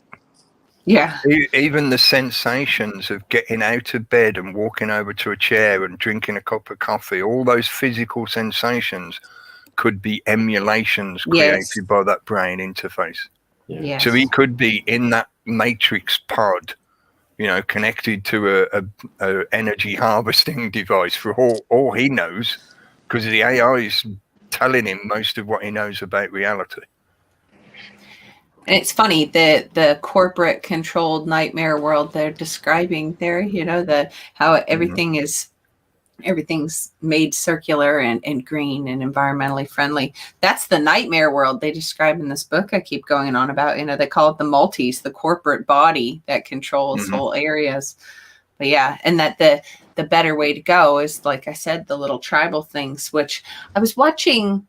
Yeah. Even the sensations of getting out of bed and walking over to a chair and drinking a cup of coffee, all those physical sensations could be emulations created by that brain interface. Yeah. Yes. So he could be in that matrix pod, connected to a energy harvesting device for all he knows, because the AI is telling him most of what he knows about reality. And it's funny, the corporate controlled nightmare world they're describing there, how everything's made circular and green and environmentally friendly. That's the nightmare world they describe in this book I keep going on about. They call it the multis, the corporate body that controls whole areas. But yeah, and that the better way to go is, like I said, the little tribal things, which I was watching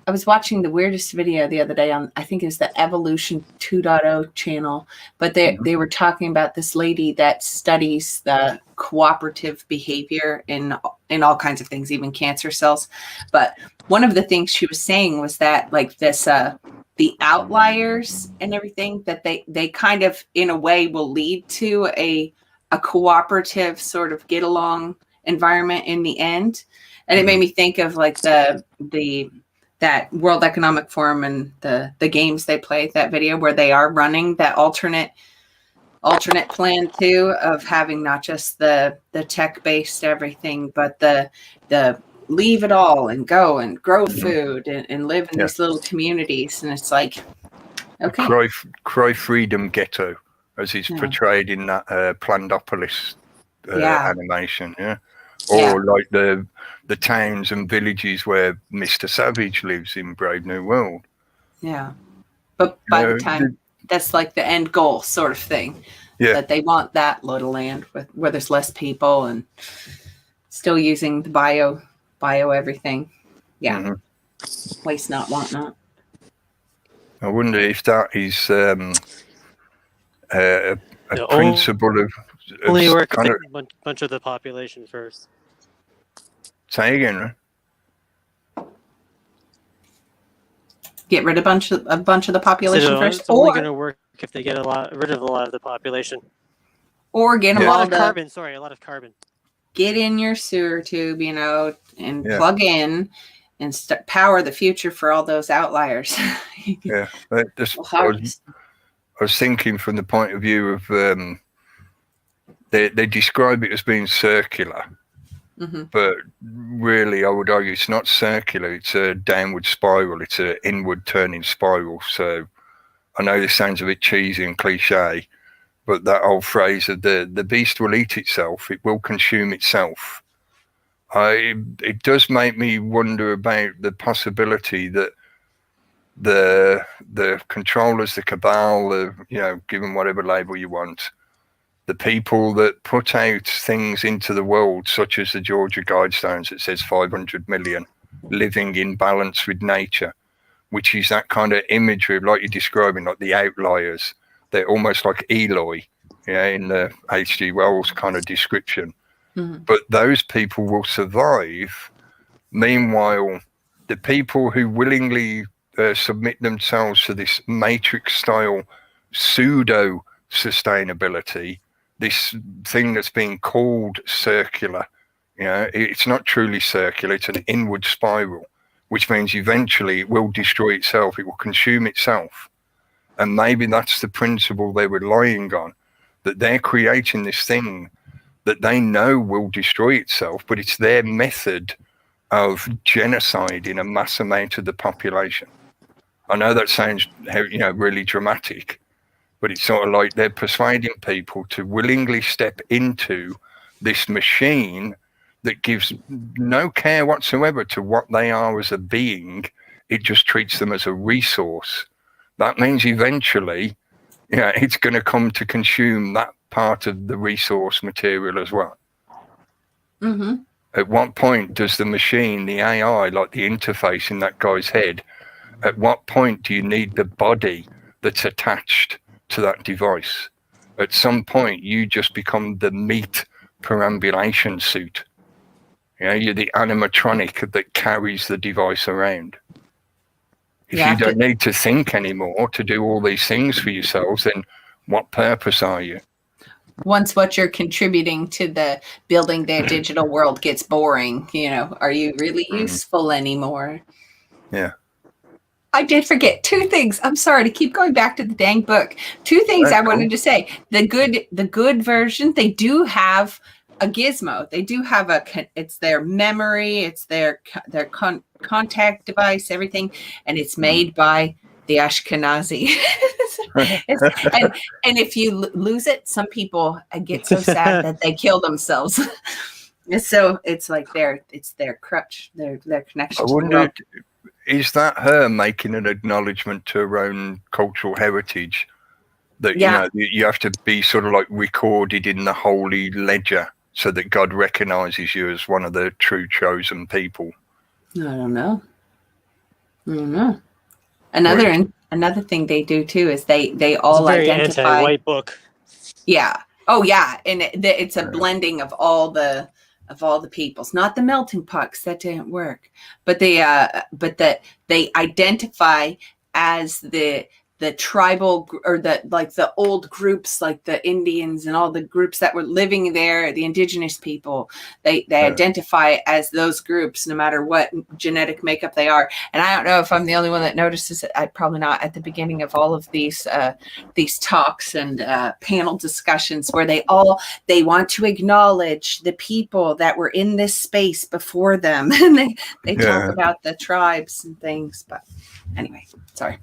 the weirdest video the other day on, I think it was the Evolution 2.0 channel, but they were talking about this lady that studies the cooperative behavior in all kinds of things, even cancer cells. But one of the things she was saying was that, like, this, the outliers and everything, that they kind of, in a way, will lead to a cooperative sort of get along environment in the end. And it made me think of, like, that World Economic Forum and the games they play, that video where they are running that alternate plan too, of having not just the tech-based everything, but the leave it all and go and grow food and live in these little communities. And it's like, okay. Cry freedom ghetto, as is portrayed in that Plandopolis animation, or like the towns and villages where Mr. Savage lives in Brave New World. Yeah. But by the time, that's like the end goal sort of thing. Yeah. That they want that little land where there's less people and still using the bio everything. Yeah. Waste not, want not. I wonder if that is a principle of only work kind of a bunch of the population first. Say again, right? Get rid of a bunch of the population first. It's only going to work if they get rid of a lot of the population. Or get them all a lot of carbon. Get in your sewer tube, and plug in and power the future for all those outliers. I was thinking from the point of view of they describe it as being circular, But really, I would argue it's not circular. It's a downward spiral. It's an inward turning spiral. So I know this sounds a bit cheesy and cliche, but that old phrase of the beast will eat itself, it will consume itself. It does make me wonder about the possibility that the controllers, the cabal, given whatever label you want, the people that put out things into the world, such as the Georgia Guidestones that says 500 million living in balance with nature, which is that kind of imagery of, like you're describing, like the outliers. They're almost like Eloi, in the H.G. Wells kind of description. But those people will survive. Meanwhile, the people who willingly submit themselves to this matrix-style pseudo-sustainability, this thing that's being called circular, it's not truly circular. It's an inward spiral, which means eventually it will destroy itself. It will consume itself. And maybe that's the principle they're relying on, that they're creating this thing that they know will destroy itself, but it's their method of genocide in a mass amount of the population. I know that sounds, really dramatic, but it's sort of like they're persuading people to willingly step into this machine that gives no care whatsoever to what they are as a being. It just treats them as a resource. That means eventually, it's going to come to consume that part of the resource material as well. At what point does the machine, the AI, like the interface in that guy's head, at what point do you need the body that's attached to that device? At some point, you just become the meat perambulation suit. You're the animatronic that carries the device around. If you don't need to think anymore to do all these things for yourselves, then what purpose are you? Once what you're contributing to the building their digital world gets boring, are you really useful anymore? Yeah. I did forget 2 things. I'm sorry to keep going back to the dang book. 2 things I wanted to say. The good version, they do have a gizmo. They do have it's their memory, it's their contact device, everything, and it's made by the Ashkenazi. and if you lose it, some people get so sad that they kill themselves. So it's like it's their crutch, their connection. I wonder, is that her making an acknowledgement to her own cultural heritage? That you have to be sort of like recorded in the holy ledger so that God recognizes you as one of the true chosen people. I don't know. Another thing they do too is they all it's a very identify. Anti-white book. Yeah. Oh yeah, and it's a blending of all the peoples, not the melting pots, that didn't work, but they identify as the tribal, or the old groups, like the Indians and all the groups that were living there, the indigenous people, they identify as those groups no matter what genetic makeup they are. And I don't know if I'm the only one that notices it. I'm probably not, at the beginning of all of these talks and panel discussions, where they want to acknowledge the people that were in this space before them, and they talk about the tribes and things. But anyway, sorry.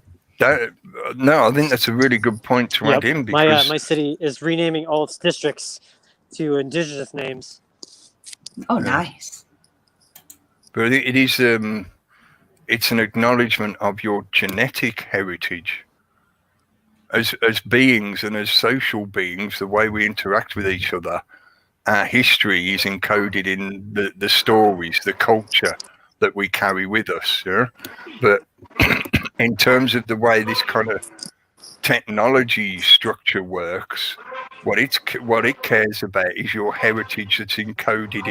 No, I think that's a really good point to add in, because my city is renaming all its districts to indigenous names. Oh, nice. But it is it's an acknowledgement of your genetic heritage as beings and as social beings. The way we interact with each other, our history is encoded in the stories, the culture that we carry with us. But in terms of the way this kind of technology structure works, what it cares about is your heritage that's encoded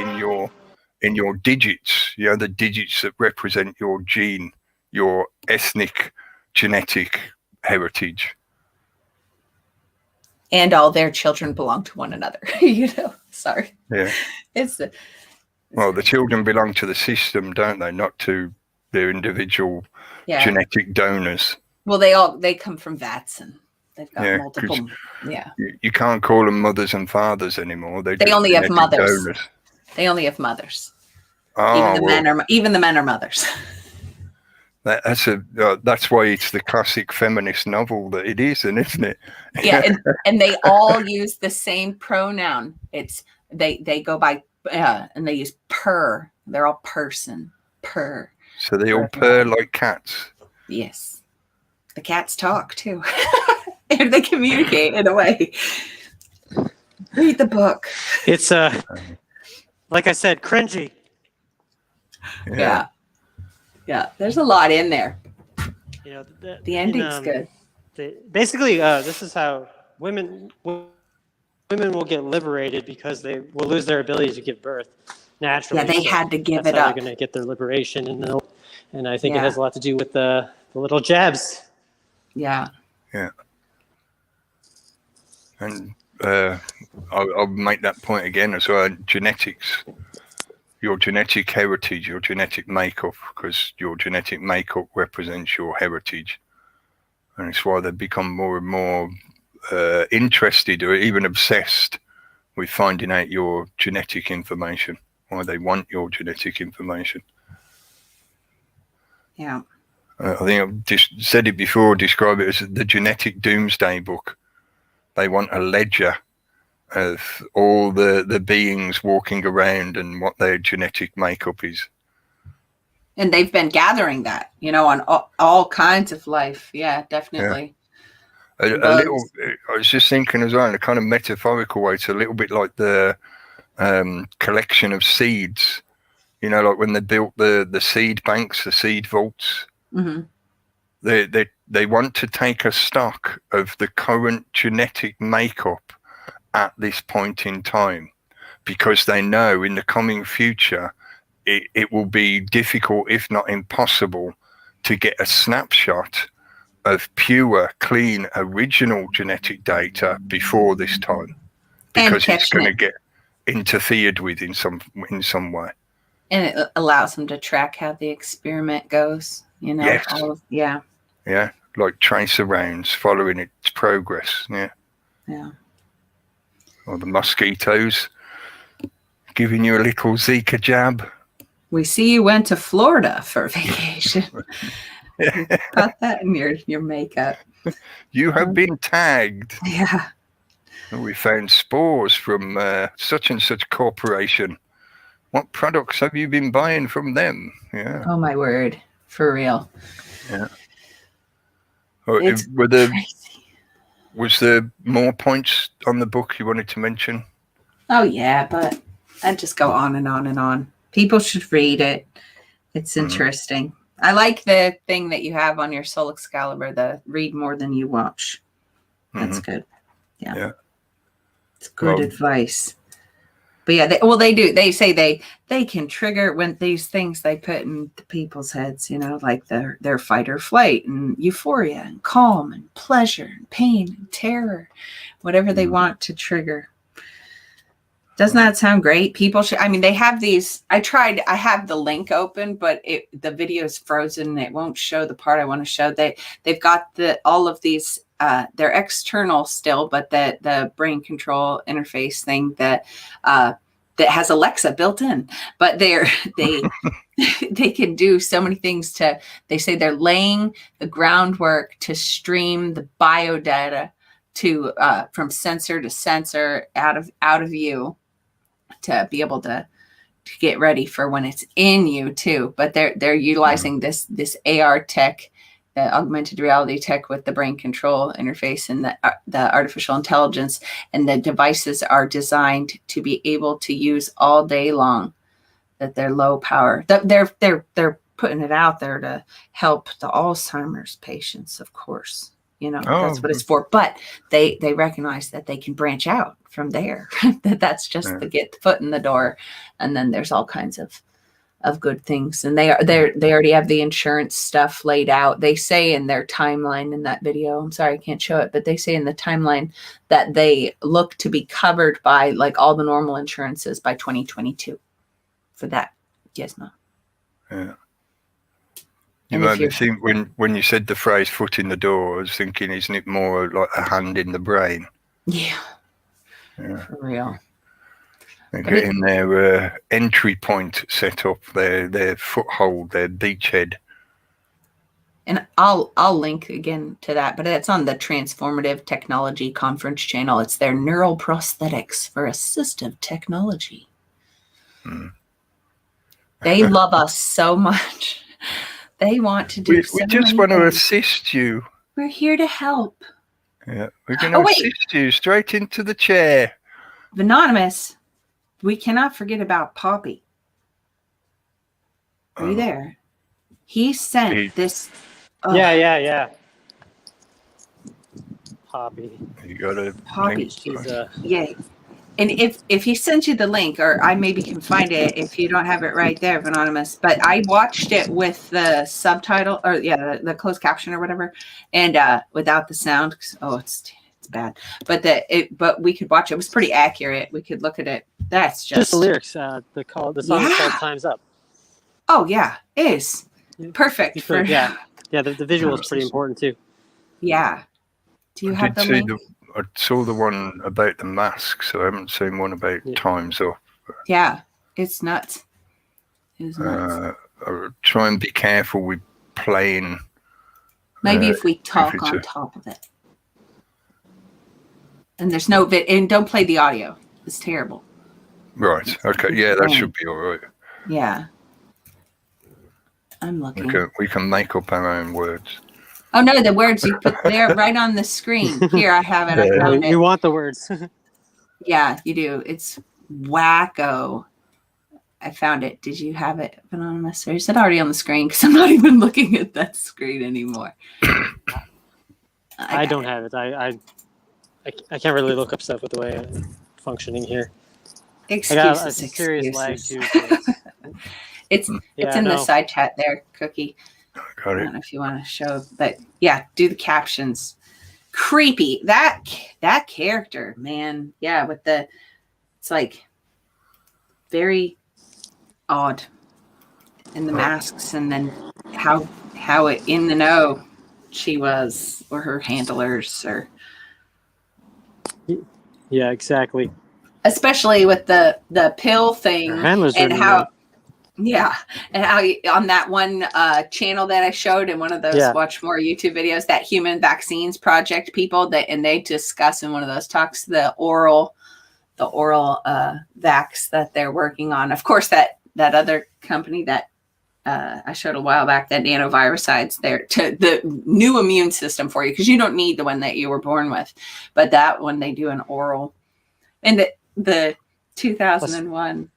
in your digits. The digits that represent your gene, your ethnic genetic heritage. And all their children belong to one another. Sorry. Yeah. The children belong to the system, don't they? Not to their individual genetic donors. Well, they come from vats, and they've got multiple. Yeah. You can't call them mothers and fathers anymore. They only have mothers. Donors. They only have mothers. Oh, Even the men are mothers. That's why it's the classic feminist novel that it is, isn't it? Yeah, and they all use the same pronoun. It's they go by and they use per. They're all person, per. So they all purr like cats. Yes, the cats talk too, and they communicate in a way. Read the book. It's like I said, cringy. Yeah. There's a lot in there. You know, the ending's good. Basically, this is how women will get liberated because they will lose their ability to give birth naturally. Yeah, they had to give it up. They're going to get their liberation, and I think it has a lot to do with the little jabs. Yeah. Yeah. And I'll make that point again as well. Genetics. Your genetic heritage, your genetic makeup, because your genetic makeup represents your heritage. And it's why they've become more and more interested or even obsessed with finding out your genetic information, why they want your genetic information. Yeah. I think I've just said it before, describe it as the genetic doomsday book. They want a ledger of all the beings walking around and what their genetic makeup is. And they've been gathering that, on all kinds of life. Yeah, definitely. Yeah. A little, I was just thinking as well, in a kind of metaphorical way, it's a little bit like the collection of seeds, like when they built the seed banks, the seed vaults. Mm-hmm. They want to take a stock of the current genetic makeup at this point in time, because they know in the coming future it will be difficult, if not impossible, to get a snapshot of pure, clean, original genetic data before this time, because it's going to get interfered with in some way. And it allows them to track how the experiment goes. Yes. Yeah, like tracer rounds following its progress. Yeah. Or the mosquitoes giving you a little Zika jab. We see you went to Florida for vacation. You got that in your makeup. You have been tagged. Yeah. We found spores from such and such corporation. What products have you been buying from them? Yeah. Oh my word. For real. Yeah. It's crazy. Was there more points on the book you wanted to mention? Oh yeah, but I'd just go on and on and on. People should read it. It's interesting. I like the thing that you have on your Soul Excalibur, the read more than you watch. That's good. Yeah. It's good advice. But yeah, they do. They say they can trigger when these things they put in the people's heads, like their fight or flight and euphoria and calm and pleasure and pain and terror, whatever they want to trigger. Doesn't that sound great? People should, they have these, I have the link open, but the video is frozen and it won't show the part I want to show. They've got all of these, they're external still, but the brain control interface thing that has Alexa built in, but they can do so many things they say they're laying the groundwork to stream the biodata to from sensor to sensor out of you, to be able to get ready for when it's in you too. But they're utilizing this AR tech, the augmented reality tech with the brain control interface and the artificial intelligence, and the devices are designed to be able to use all day long. That they're low power. They're putting it out there to help the Alzheimer's patients, of course. That's what it's for. But they recognize that they can branch out from there. That's just to get the foot in the door, and then there's all kinds of good things. And they already have the insurance stuff laid out. They say in their timeline in that video, I'm sorry I can't show it, but they say in the timeline that they look to be covered by like all the normal insurances by 2022 for that gizmo. Yeah. You made me think when you said the phrase "foot in the door," I was thinking, isn't it more like a hand in the brain? Yeah. For real. They're But getting their entry point set up, their foothold, their beachhead. And I'll link again to that, but it's on the Transformative Technology Conference channel. It's their neural prosthetics for assistive technology. They love us so much. They want to do We so just many want to things. assist you. We're here to help. Yeah, we're going to Oh, wait. assist you straight into the chair. Anonymous, we cannot forget about Poppy. Are you there? He sent this. Oh, Yeah. Poppy. You got a Poppy. link? She's Yeah. And if he sent you the link, or I maybe can find it if you don't have it right there, Anonymous. But I watched it with the subtitle, or the closed caption or whatever, and without the sound. Oh, it's bad. But we could watch it. It was pretty accurate. We could look at it. That's just the lyrics. The song is called "Time's Up." Oh yeah, it is perfect for yeah. The visual is pretty important too. Yeah. Do you have the link? I saw the one about the masks. So I haven't seen one about Time's Up. Yeah, it's nuts. It's nuts. I'll try and be careful with playing. Maybe if we talk on top of it. And there's no and don't play the audio. It's terrible. Right. Okay. Yeah, that should be all right. Yeah. I'm looking. We can make up our own words. Oh no, the words you put there right on the screen. Here, I have it. I found it. You want the words? Yeah, you do. It's wacko. I found it. Did you have it, Anonymous? Or is it already on the screen? Because I'm not even looking at that screen anymore. I don't have it. I can't really look up stuff with the way I'm functioning here. Excuses. I got a serious lag too. It's in the side chat there, Cookie. Got it. I don't know if you want to show, but yeah, do the captions. Creepy. That character, man. Yeah, with it's like very odd. And the masks, and then how it in the know she was, or her handlers, or yeah, exactly. Especially with the pill thing, Her handlers and are how. Yeah, and how on that one channel that I showed in one of those Watch More YouTube videos, that Human Vaccines Project people, and they discuss in one of those talks the oral vax that they're working on. Of course, that other company that I showed a while back, that nanovirusides, there to the new immune system for you, because you don't need the one that you were born with, but that one they do an oral, and the 2001.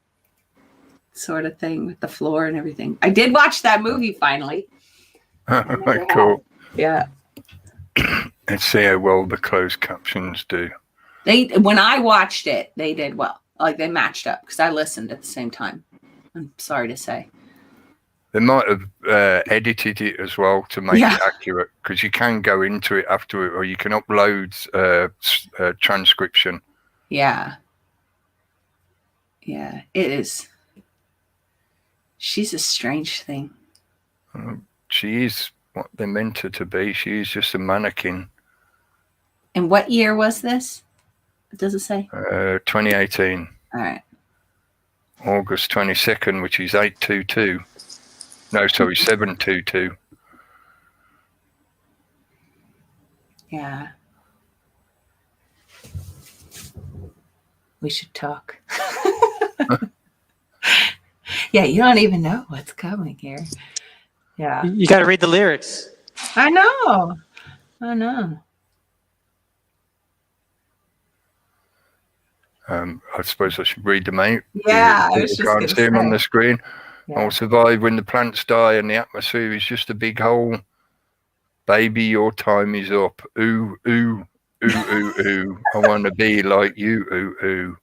Sort of thing with the floor and everything. I did watch that movie finally. Cool. Yeah. Let's see how well the closed captions do. When I watched it, they did well. Like they matched up because I listened at the same time. I'm sorry to say. They might have edited it as well to make it accurate, because you can go into it after it, or you can upload transcription. Yeah. Yeah, it is. She's a strange thing. She is what they meant her to be. She is just a mannequin. And what year was this? Does it say? 2018. All right. August 22nd, which is 822. No, sorry, 722. Yeah. We should talk. Yeah, you don't even know what's coming here. Yeah. You got to read the lyrics. I know. I suppose I should read them out. Yeah, you can't see them on the screen. Yeah. I'll survive when the plants die and the atmosphere is just a big hole. Baby, your time is up. Ooh, ooh, ooh, ooh, ooh. I want to be like you. Ooh,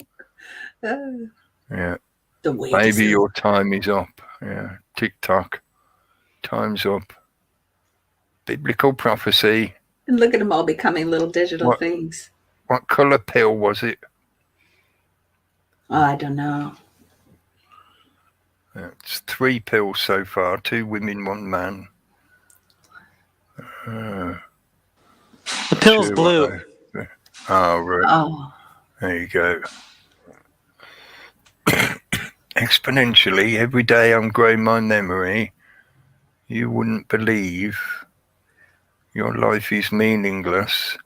ooh. Yeah. Maybe your time is up. Yeah. Tick tock. Time's up. Biblical prophecy. And look at them all becoming little digital things. What color pill was it? Oh, I don't know. It's 3 pills so far. 2 women, 1 man. The pill's blue. Oh, right. Oh. There you go. exponentially. Every day I'm growing my memory. You wouldn't believe your life is meaningless.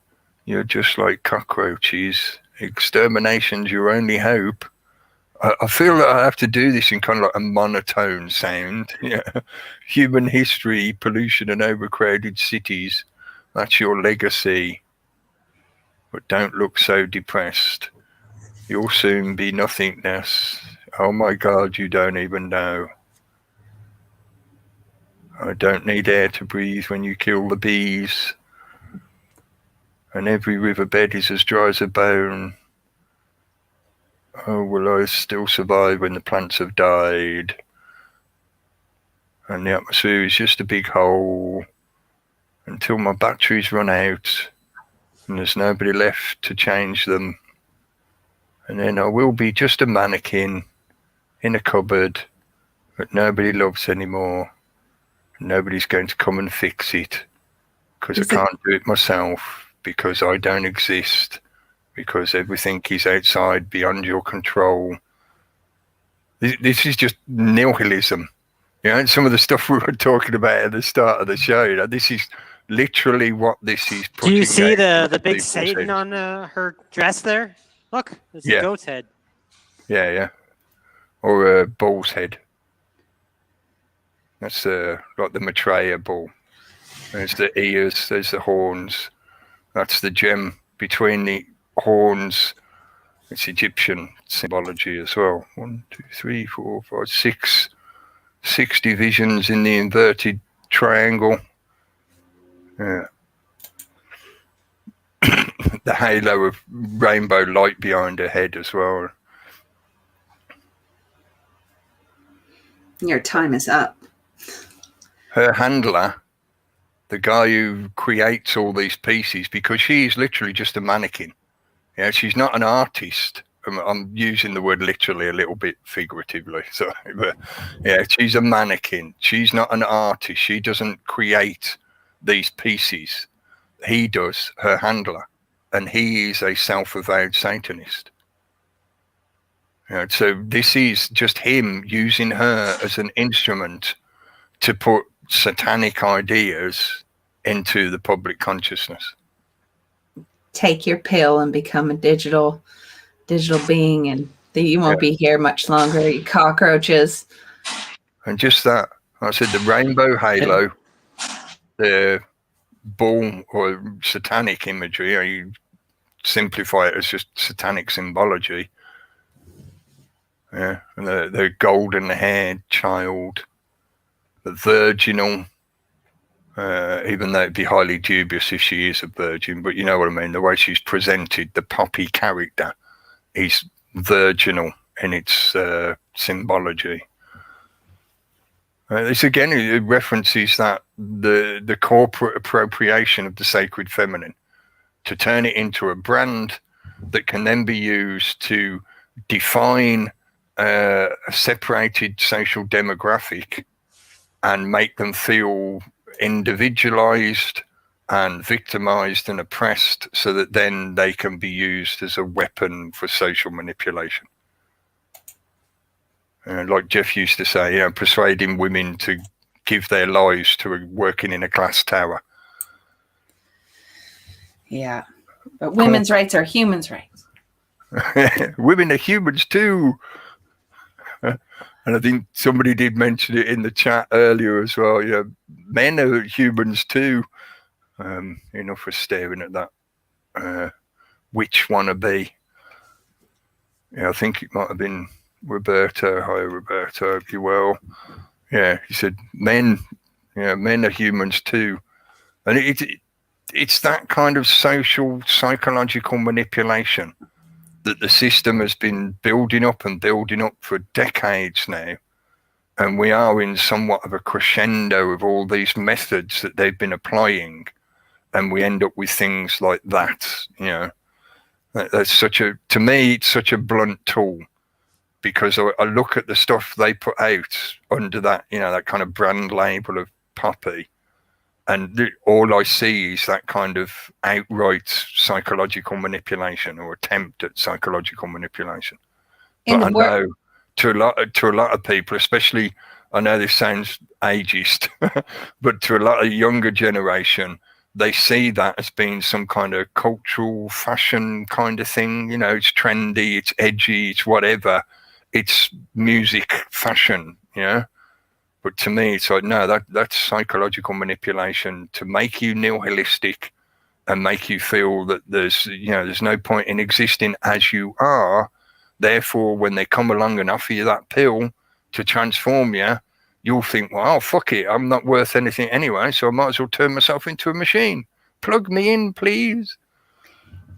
You're just like cockroaches. Extermination's your only hope. I feel that I have to do this in kind of like a monotone sound. Yeah. Human history, pollution and overcrowded cities. That's your legacy. But don't look so depressed. You'll soon be nothingness. Oh my God, you don't even know. I don't need air to breathe when you kill the bees. And every riverbed is as dry as a bone. Oh, will I still survive when the plants have died? And the atmosphere is just a big hole until my batteries run out and there's nobody left to change them. And then I will be just a mannequin in a cupboard that nobody loves anymore. Nobody's going to come and fix it because I can't do it myself, because I don't exist, because everything is outside, beyond your control. This is just nihilism. You know, some of the stuff we were talking about at the start of the show, you know, this is literally what this is. Do you see the big Satan on her dress there? Look, it's a goat's head. Yeah. Or a bull's head. That's like the Maitreya bull. There's the ears, there's the horns. That's the gem between the horns. It's Egyptian symbology as well. 1, 2, 3, 4, 5, 6. 6 divisions in the inverted triangle. Yeah. The halo of rainbow light behind her head as well. Your time is up. Her handler, the guy who creates all these pieces, because she is literally just a mannequin. Yeah, she's not an artist. I'm using the word literally a little bit figuratively. So, but yeah, she's a mannequin. She's not an artist. She doesn't create these pieces. He does, her handler, and he is a self-avowed Satanist. Yeah, so this is just him using her as an instrument to put satanic ideas into the public consciousness. Take your pill and become a digital being, and you won't be here much longer, you cockroaches. And just that, I said, the rainbow halo, the bull or satanic imagery, or you simplify it as just satanic symbology. Yeah, and the golden-haired child, the virginal, even though it'd be highly dubious if she is a virgin, but you know what I mean, the way she's presented, the poppy character is virginal in its symbology. This again, it references that the corporate appropriation of the sacred feminine to turn it into a brand that can then be used to define a separated social demographic and make them feel individualized and victimized and oppressed, so that then they can be used as a weapon for social manipulation. Like Jeff used to say, you know, persuading women to give their lives to working in a glass tower. Yeah, but women's rights are humans' rights. Women are humans too. And I think somebody did mention it in the chat earlier as well. Yeah, men are humans too. Enough for staring at that witch wannabe. Yeah, I think it might have been Roberto. Hi, Roberto. Hope you're well. Yeah, he said men. Yeah, men are humans too, and it's that kind of social psychological manipulation that the system has been building up for decades now. And we are in somewhat of a crescendo of all these methods that they've been applying. And we end up with things like that, you know. That's to me, it's such a blunt tool, because I look at the stuff they put out under that, you know, that kind of brand label of poppy. And all I see is that kind of outright psychological manipulation, or attempt at psychological manipulation. But I know to a lot of people, especially, I know this sounds ageist, but to a lot of younger generation, they see that as being some kind of cultural fashion kind of thing. You know, it's trendy, it's edgy, it's whatever. It's music, fashion, you know. But to me, it's like, no, that's psychological manipulation to make you nihilistic and make you feel that there's no point in existing as you are. Therefore, when they come along and offer you that pill to transform you, you'll think, well, oh, fuck it, I'm not worth anything anyway, so I might as well turn myself into a machine. Plug me in, please.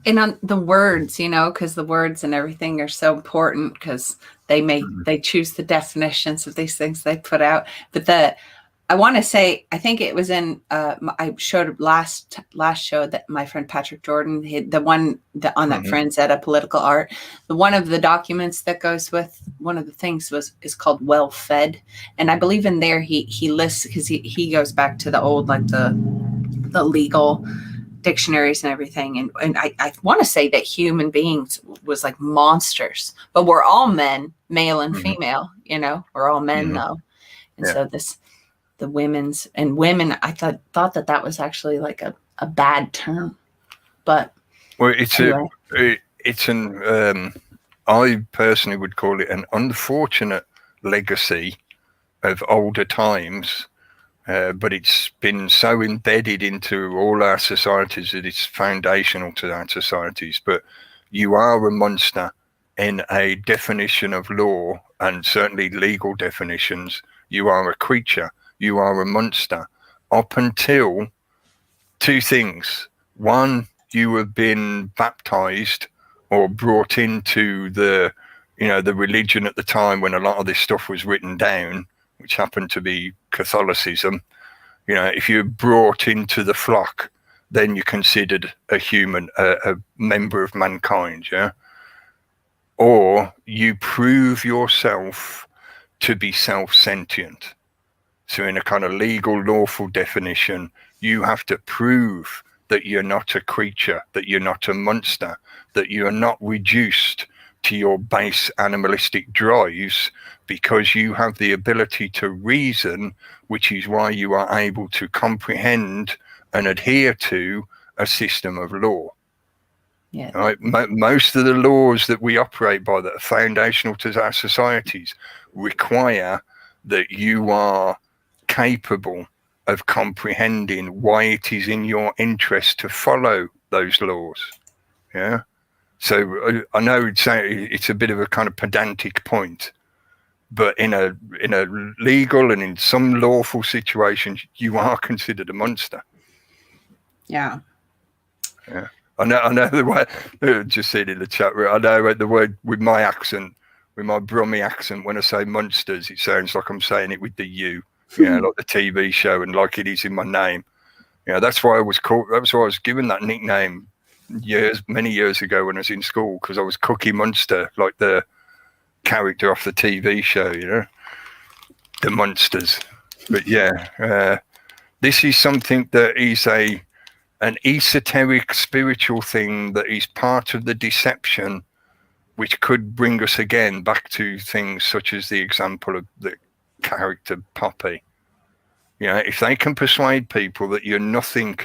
And on the words, because the words and everything are so important, because they choose the definitions of these things they put out. But I want to say, I think it was in I showed last show that my friend Patrick Jordan, the one that on that Friends at a Political Art, one of the documents that goes with one of the things is called Well Fed, and I believe in there he lists, because he goes back to the old, like the legal dictionaries and everything, and I want to say that human beings was like monsters, but we're all men, male and female, we're all men though, and so the women's and women, I thought that was actually like a bad term, but it's anyway. I personally would call it an unfortunate legacy of older times. But it's been so embedded into all our societies that it's foundational to our societies. But you are a monster in a definition of law, and certainly legal definitions. You are a creature. You are a monster up until two things. One, you have been baptized or brought into the religion at the time when a lot of this stuff was written down, which happened to be Catholicism. If you're brought into the flock, then you're considered a human, a member of mankind, yeah? Or you prove yourself to be self-sentient. So in a kind of legal, lawful definition, you have to prove that you're not a creature, that you're not a monster, that you're not reduced to your base animalistic drives, because you have the ability to reason, which is why you are able to comprehend and adhere to a system of law. Yeah. Right? Most of the laws that we operate by that are foundational to our societies require that you are capable of comprehending why it is in your interest to follow those laws. Yeah. So I know it's a bit of a kind of pedantic point, but in a legal and in some lawful situations, you are considered a monster. Yeah. Yeah. I know the way, just said in the chat room, I know the word with my accent, with my Brummie accent, when I say monsters, it sounds like I'm saying it with the U, like the TV show, and like it is in my name. That's why I was called, that's why I was given that nickname many years ago when I was in school, because I was Cookie Monster, like the character off the TV show, the monsters. But this is something that is an esoteric spiritual thing that is part of the deception, which could bring us again back to things such as the example of the character Poppy. If they can persuade people that you're nothing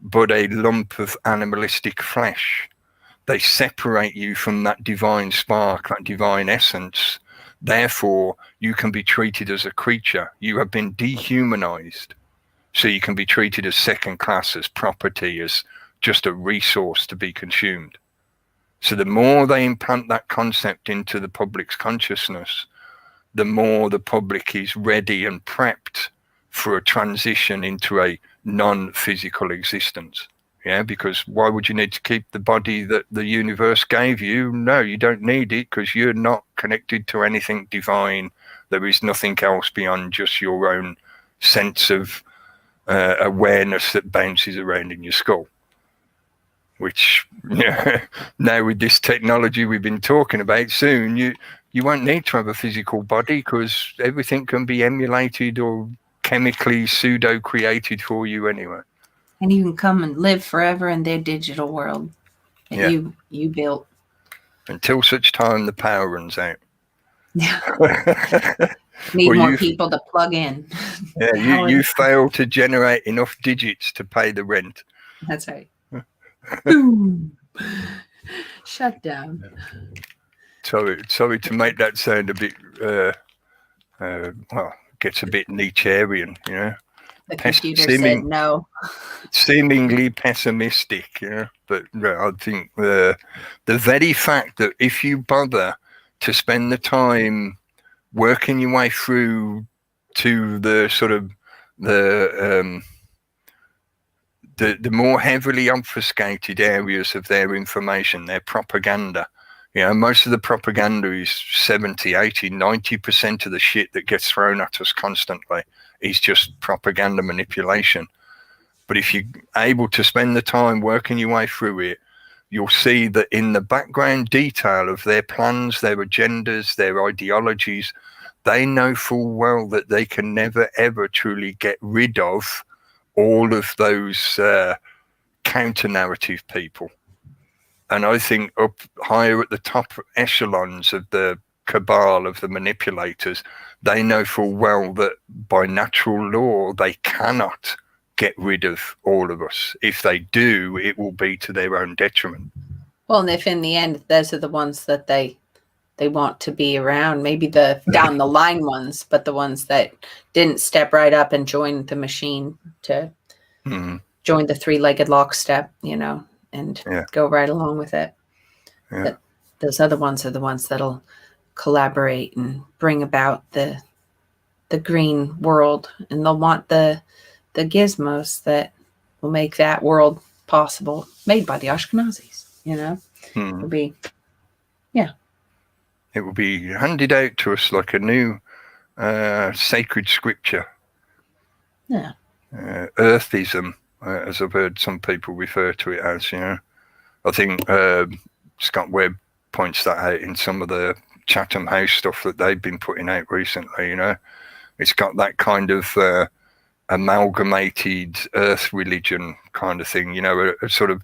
but a lump of animalistic flesh, they separate you from that divine spark, that divine essence. Therefore, you can be treated as a creature. You have been dehumanized. So you can be treated as second class, as property, as just a resource to be consumed. So the more they implant that concept into the public's consciousness, the more the public is ready and prepped for a transition into a non-physical existence. Yeah, because why would you need to keep the body that the universe gave you? No, you don't need it, because you're not connected to anything divine. There is nothing else beyond just your own sense of awareness that bounces around in your skull. Which, now with this technology we've been talking about, soon you won't need to have a physical body, because everything can be emulated or chemically pseudo created for you anyway. And you can come and live forever in their digital world that you built. Until such time the power runs out. Yeah. Well, Need more people to plug in. Yeah, you failed to generate enough digits to pay the rent. That's right. Boom. Shut down. Sorry to make that sound a bit, well, gets a bit Nietzschean, you know. The computer said no. Seemingly pessimistic, you know. But I think the very fact that if you bother to spend the time working your way through to the sort of the more heavily obfuscated areas of their information, their propaganda. You know, most of the propaganda is 70, 80, 90% of the shit that gets thrown at us constantly is just propaganda manipulation. But if you're able to spend the time working your way through it, you'll see that in the background detail of their plans, their agendas, their ideologies, they know full well that they can never, ever truly get rid of all of those counter-narrative people. And I think up higher at the top echelons of the cabal of the manipulators, they know full well that by natural law, they cannot get rid of all of us. If they do, it will be to their own detriment. Well, and if in the end, those are the ones that they want to be around, maybe the down the line ones, but the ones that didn't step right up and join the machine to join the three-legged lockstep, you know, and go right along with it. Yeah. But those other ones are the ones that'll collaborate and bring about the green world, and they'll want the gizmos that will make that world possible, made by the Ashkenazis, you know. It'll be, it will be handed out to us like a new sacred scripture. Yeah. Earthism, as I've heard some people refer to it as, you know. I think Scott Webb points that out in some of the Chatham House stuff that they've been putting out recently, you know. It's got that kind of amalgamated earth religion kind of thing, you know, a sort of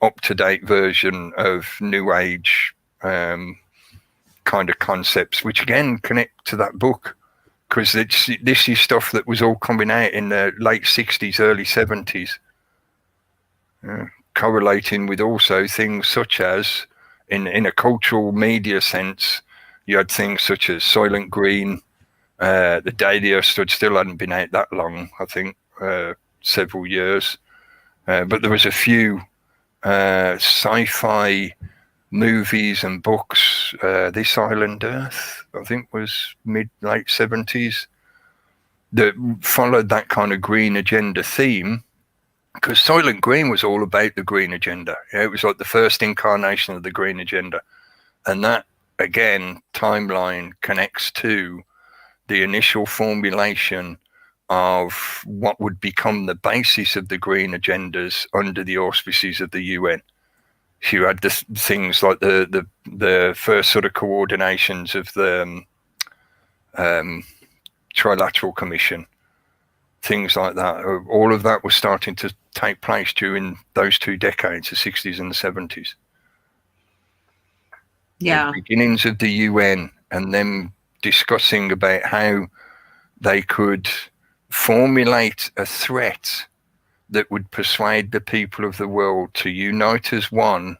up-to-date version of New Age kind of concepts, which again connect to that book, because this is stuff that was all coming out in the late 60s, early 70s, correlating with also things such as, in a cultural media sense, you had things such as Soylent Green. The Day the Earth Stood Still hadn't been out that long, I think, several years. But there was a few sci-fi movies and books. This Island Earth, I think, was late 70s, that followed that kind of green agenda theme, because Soylent Green was all about the green agenda. Yeah, it was like the first incarnation of the green agenda. And that, again, timeline connects to the initial formulation of what would become the basis of the green agendas under the auspices of the UN. So you had things like the first sort of coordinations of the Trilateral Commission, things like that. All of that was starting to take place during those 2 decades, the 60s and the 70s. Yeah. The beginnings of the UN, and them discussing about how they could formulate a threat that would persuade the people of the world to unite as one,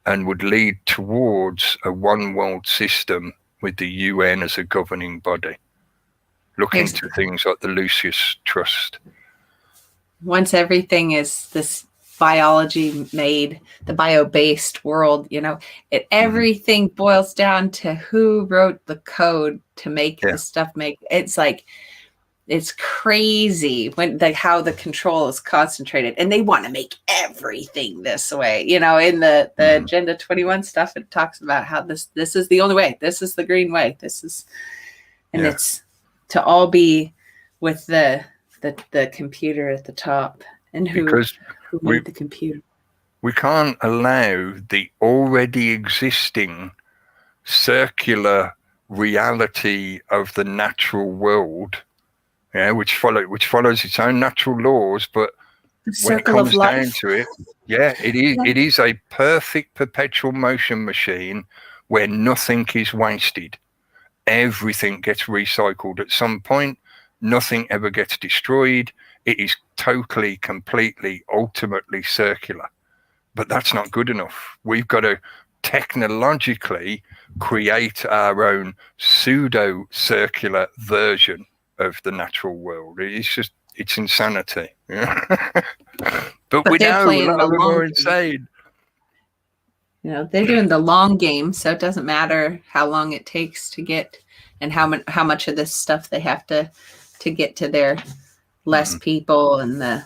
and would lead towards a one world system with the UN as a governing body. Look into things like the Lucius Trust. Once everything is this biology made, the bio-based world, you know, everything boils down to who wrote the code to make the stuff it's like, it's crazy when how the control is concentrated, and they want to make everything this way. You know, in the Agenda 21 stuff, it talks about how this is the only way. This is the green way. This is, and it's to all be with the computer at the top, and who made the computer. We can't allow the already existing circular reality of the natural world, which follows its own natural laws, but when it comes down to it, it is a perfect perpetual motion machine where nothing is wasted. everything gets recycled at some point. Nothing ever gets destroyed. It is totally, completely, ultimately circular. But that's not good enough. We've got to technologically create our own pseudo-circular version of the natural world. It's insanity. But we they're know a playing lot the of them long are game. insane. You know, they're doing the long game, so it doesn't matter how long it takes to get, and how much of this stuff they have to get to their less people and the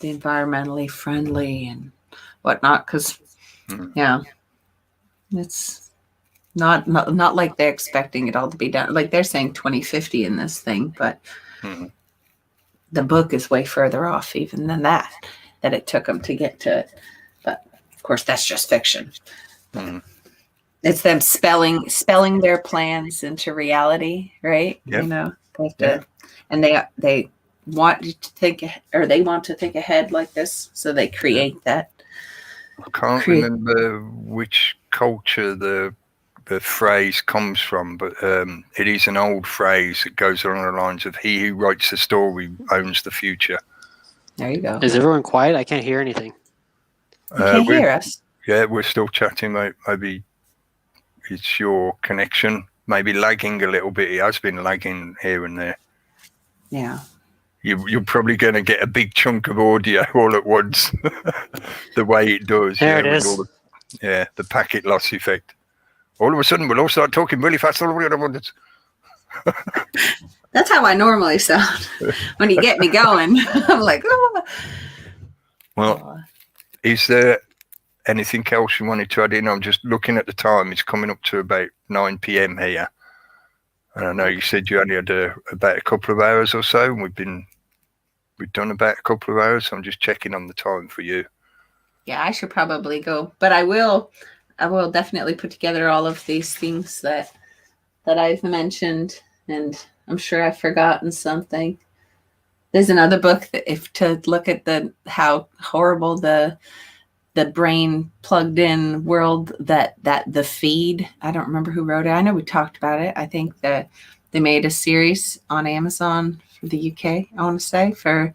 environmentally friendly and whatnot. Because yeah, it's not like they're expecting it all to be done. Like they're saying 2050 in this thing, but the book is way further off even than that it took them to get to it. But of course, that's just fiction. It's them spelling their plans into reality, right? Yep. You know, they have to, and they want you to think, or they want to think ahead like this, so they create that. I can't remember which culture the phrase comes from, but it is an old phrase that goes along the lines of "He who writes the story owns the future." There you go. Is everyone quiet? I can't hear anything. You can't hear us. Yeah, we're still chatting, mate. Maybe it's your connection, maybe lagging a little bit. It has been lagging here and there. Yeah. You're probably going to get a big chunk of audio all at once, the way it does. There it is. The packet loss effect. All of a sudden, we'll all start talking really fast all at once. That's how I normally sound when you get me going. I'm like, oh. Well, is there anything else you wanted to add in? I'm just looking at the time. It's coming up to about 9 p.m. here. And I know you said you only had about a couple of hours or so, and we've done about a couple of hours. So I'm just checking on the time for you. Yeah, I should probably go, but I will definitely put together all of these things that I've mentioned, and I'm sure I've forgotten something. There's another book that if to look at how horrible the brain plugged in world that the feed. I don't remember who wrote it. I know we talked about it. I think that they made a series on Amazon for the UK, I want to say, for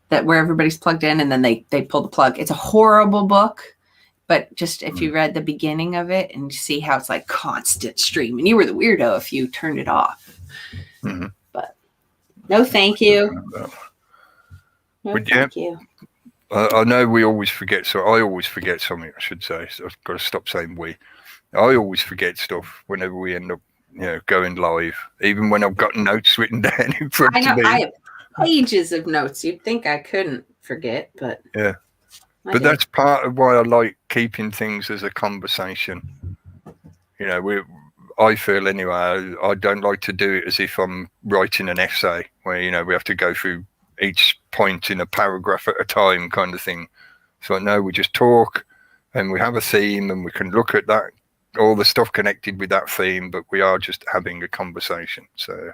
that, where everybody's plugged in and then they pull the plug. It's a horrible book, but just if you read the beginning of it and you see how it's like constant stream, and you were the weirdo if you turned it off. But no, thank you. No, thank you. I know we always forget, so I always forget something, I should say. So I've got to stop saying we. I always forget stuff whenever we end up, going live, even when I've got notes written down in front of me. I have pages of notes. You'd think I couldn't forget, but yeah. But that's part of why I like keeping things as a conversation. I feel anyway, I don't like to do it as if I'm writing an essay where, we have to go through each point in a paragraph at a time kind of thing. So I know we just talk and we have a theme and we can look at that, all the stuff connected with that theme, but we are just having a conversation. So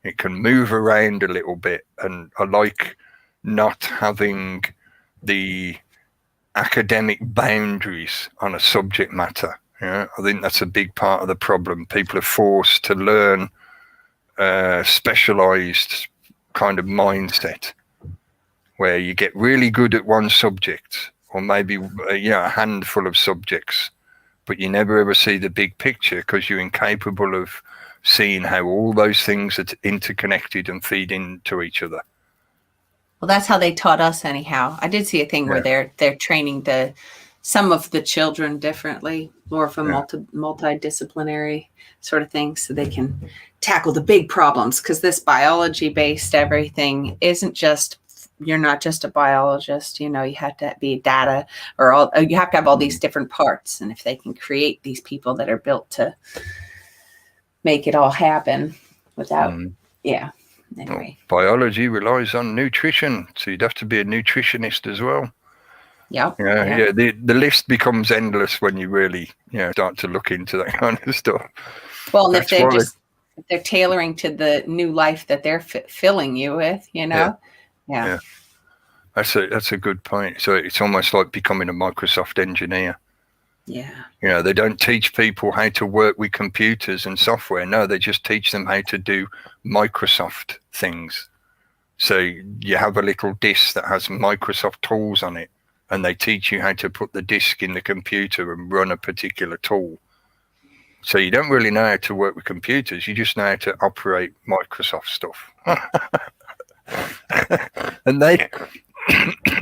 it can move around a little bit. And I like not having the academic boundaries on a subject matter. I think that's a big part of the problem. People are forced to learn specialized kind of mindset where you get really good at one subject or maybe a handful of subjects, but you never ever see the big picture because you're incapable of seeing how all those things are interconnected and feed into each other. Well, that's how they taught us anyhow. I did see a thing where they're training some of the children differently, more of a multidisciplinary sort of thing, so they can tackle the big problems. Because this biology-based everything isn't just, you're not just a biologist. You have to be data, you have to have all these different parts. And if they can create these people that are built to make it all happen without, anyway. Well, biology relies on nutrition, so you'd have to be a nutritionist as well. Yep. Yeah. The list becomes endless when you really, start to look into that kind of stuff. Well, and if they're tailoring to the new life that they're filling you with, Yeah. That's a good point. So it's almost like becoming a Microsoft engineer. Yeah. You know, they don't teach people how to work with computers and software. No, they just teach them how to do Microsoft things. So you have a little disk that has Microsoft tools on it, and they teach you how to put the disk in the computer and run a particular tool. So you don't really know how to work with computers. You just know how to operate Microsoft stuff. And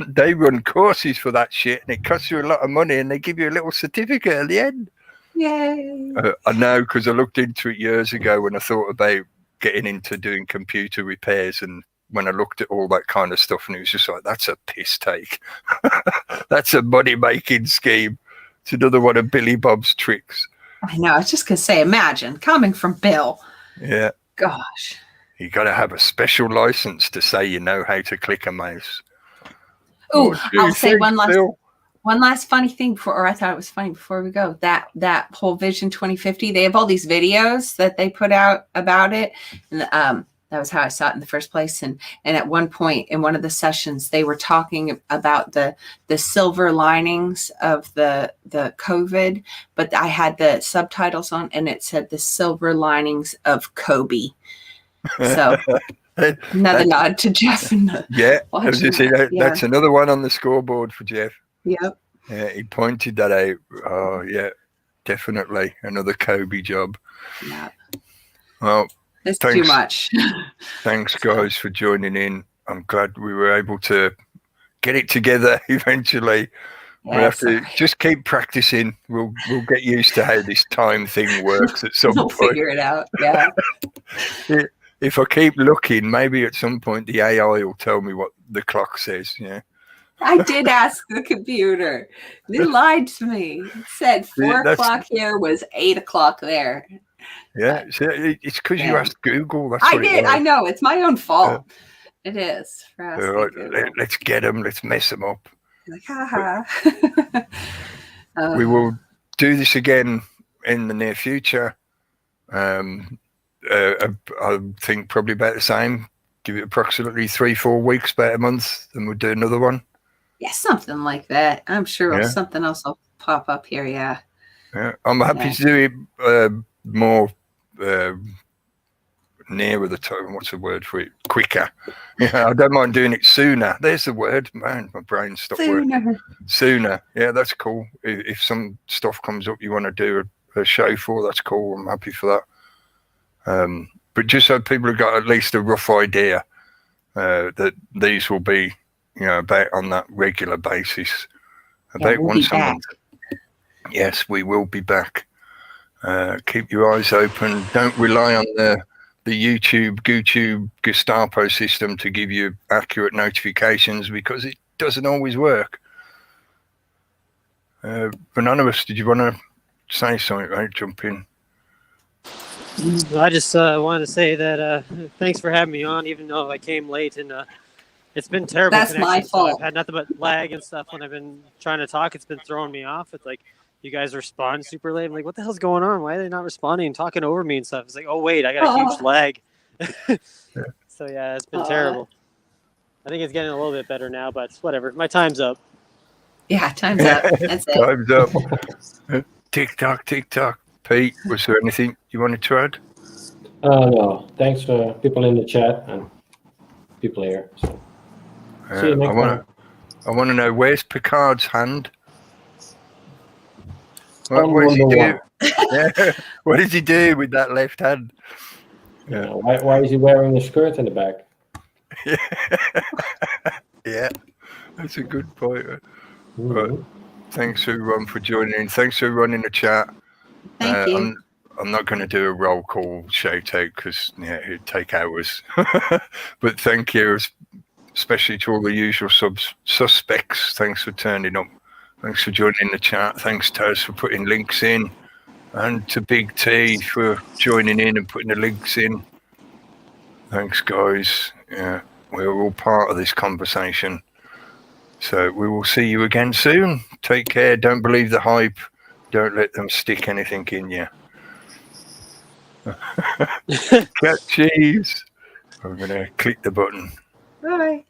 they run courses for that shit, and it costs you a lot of money, and they give you a little certificate at the end. Yay. I know, because I looked into it years ago when I thought about getting into doing computer repairs, and when I looked at all that kind of stuff, and it was just like, that's a piss take. That's a money-making scheme. It's another one of Billy Bob's tricks. I know. I was just going to say, imagine coming from Bill. Yeah. Gosh. You got to have a special license to say you know how to click a mouse. Oh, I'll say think, one last funny thing before, or I thought it was funny before we go. That whole Vision 2050, they have all these videos that they put out about it, and that was how I saw it in the first place. And at one point in one of the sessions, they were talking about the silver linings of the COVID, but I had the subtitles on, and it said the silver linings of Kobe. So another nod to Jeff. Yeah, that's another one on the scoreboard for Jeff. Yep. Yeah, he pointed that out. Oh, yeah, definitely another Kobe job. Yeah. Well, it's too much. Thanks, guys, for joining in. I'm glad we were able to get it together eventually. We'll have to just keep practicing. We'll get used to how this time thing works at some point. We'll figure it out. Yeah. If I keep looking, maybe at some point the AI will tell me what the clock says. Yeah. I did ask the computer. They lied to me. It said 4 o'clock here was 8 o'clock there. Yeah, it's because you asked Google. That's I did. I know. It's my own fault. It is. Let's get them. Let's mess them up. Like, haha. We will do this again in the near future. I think probably about the same. Give it approximately 3-4 weeks, about a month, and we'll do another one. Yeah, something like that. I'm sure something else will pop up here. Yeah. Yeah, I'm happy to do it more nearer the time. What's the word for it? Quicker. Yeah, I don't mind doing it sooner. There's the word. Man, my brain stopped working. Sooner. Yeah, that's cool. If some stuff comes up you want to do a show for, that's cool. I'm happy for that. But just so people have got at least a rough idea that these will be, about on that regular basis, about once a month. Yes, we will be back. Keep your eyes open. Don't rely on the YouTube Gestapo system to give you accurate notifications, because it doesn't always work. Anonymous, did you want to say something? Right? Jump in. I just wanted to say that thanks for having me on, even though I came late, and it's been terrible. That's my fault. So I've had nothing but lag and stuff when I've been trying to talk. It's been throwing me off. It's like you guys respond super late. I'm like, what the hell's going on? Why are they not responding and talking over me and stuff? It's like, oh wait, I got a huge lag. So yeah, it's been terrible. I think it's getting a little bit better now, but whatever. My time's up. Yeah, time's up. That's it. Time's up. Tick tock, tick tock. Pete, was there anything you wanted to add? No. Thanks for people in the chat and people here. So. See you next time. I want to know, where's Picard's hand? What does he do? Yeah. What does he do with that left hand? Yeah. Why is he wearing a skirt in the back? Yeah, that's a good point. Mm-hmm. Right. Thanks everyone for joining in. Thanks everyone in the chat. Thank you. I'm not going to do a roll call shout out because it'd take hours. But thank you, especially to all the usual suspects. Thanks for turning up. Thanks for joining the chat. Thanks, Taz, for putting links in. And to Big T for joining in and putting the links in. Thanks, guys. Yeah, we're all part of this conversation. So we will see you again soon. Take care. Don't believe the hype. Don't let them stick anything in you. Cheese. I'm going to click the button. Bye.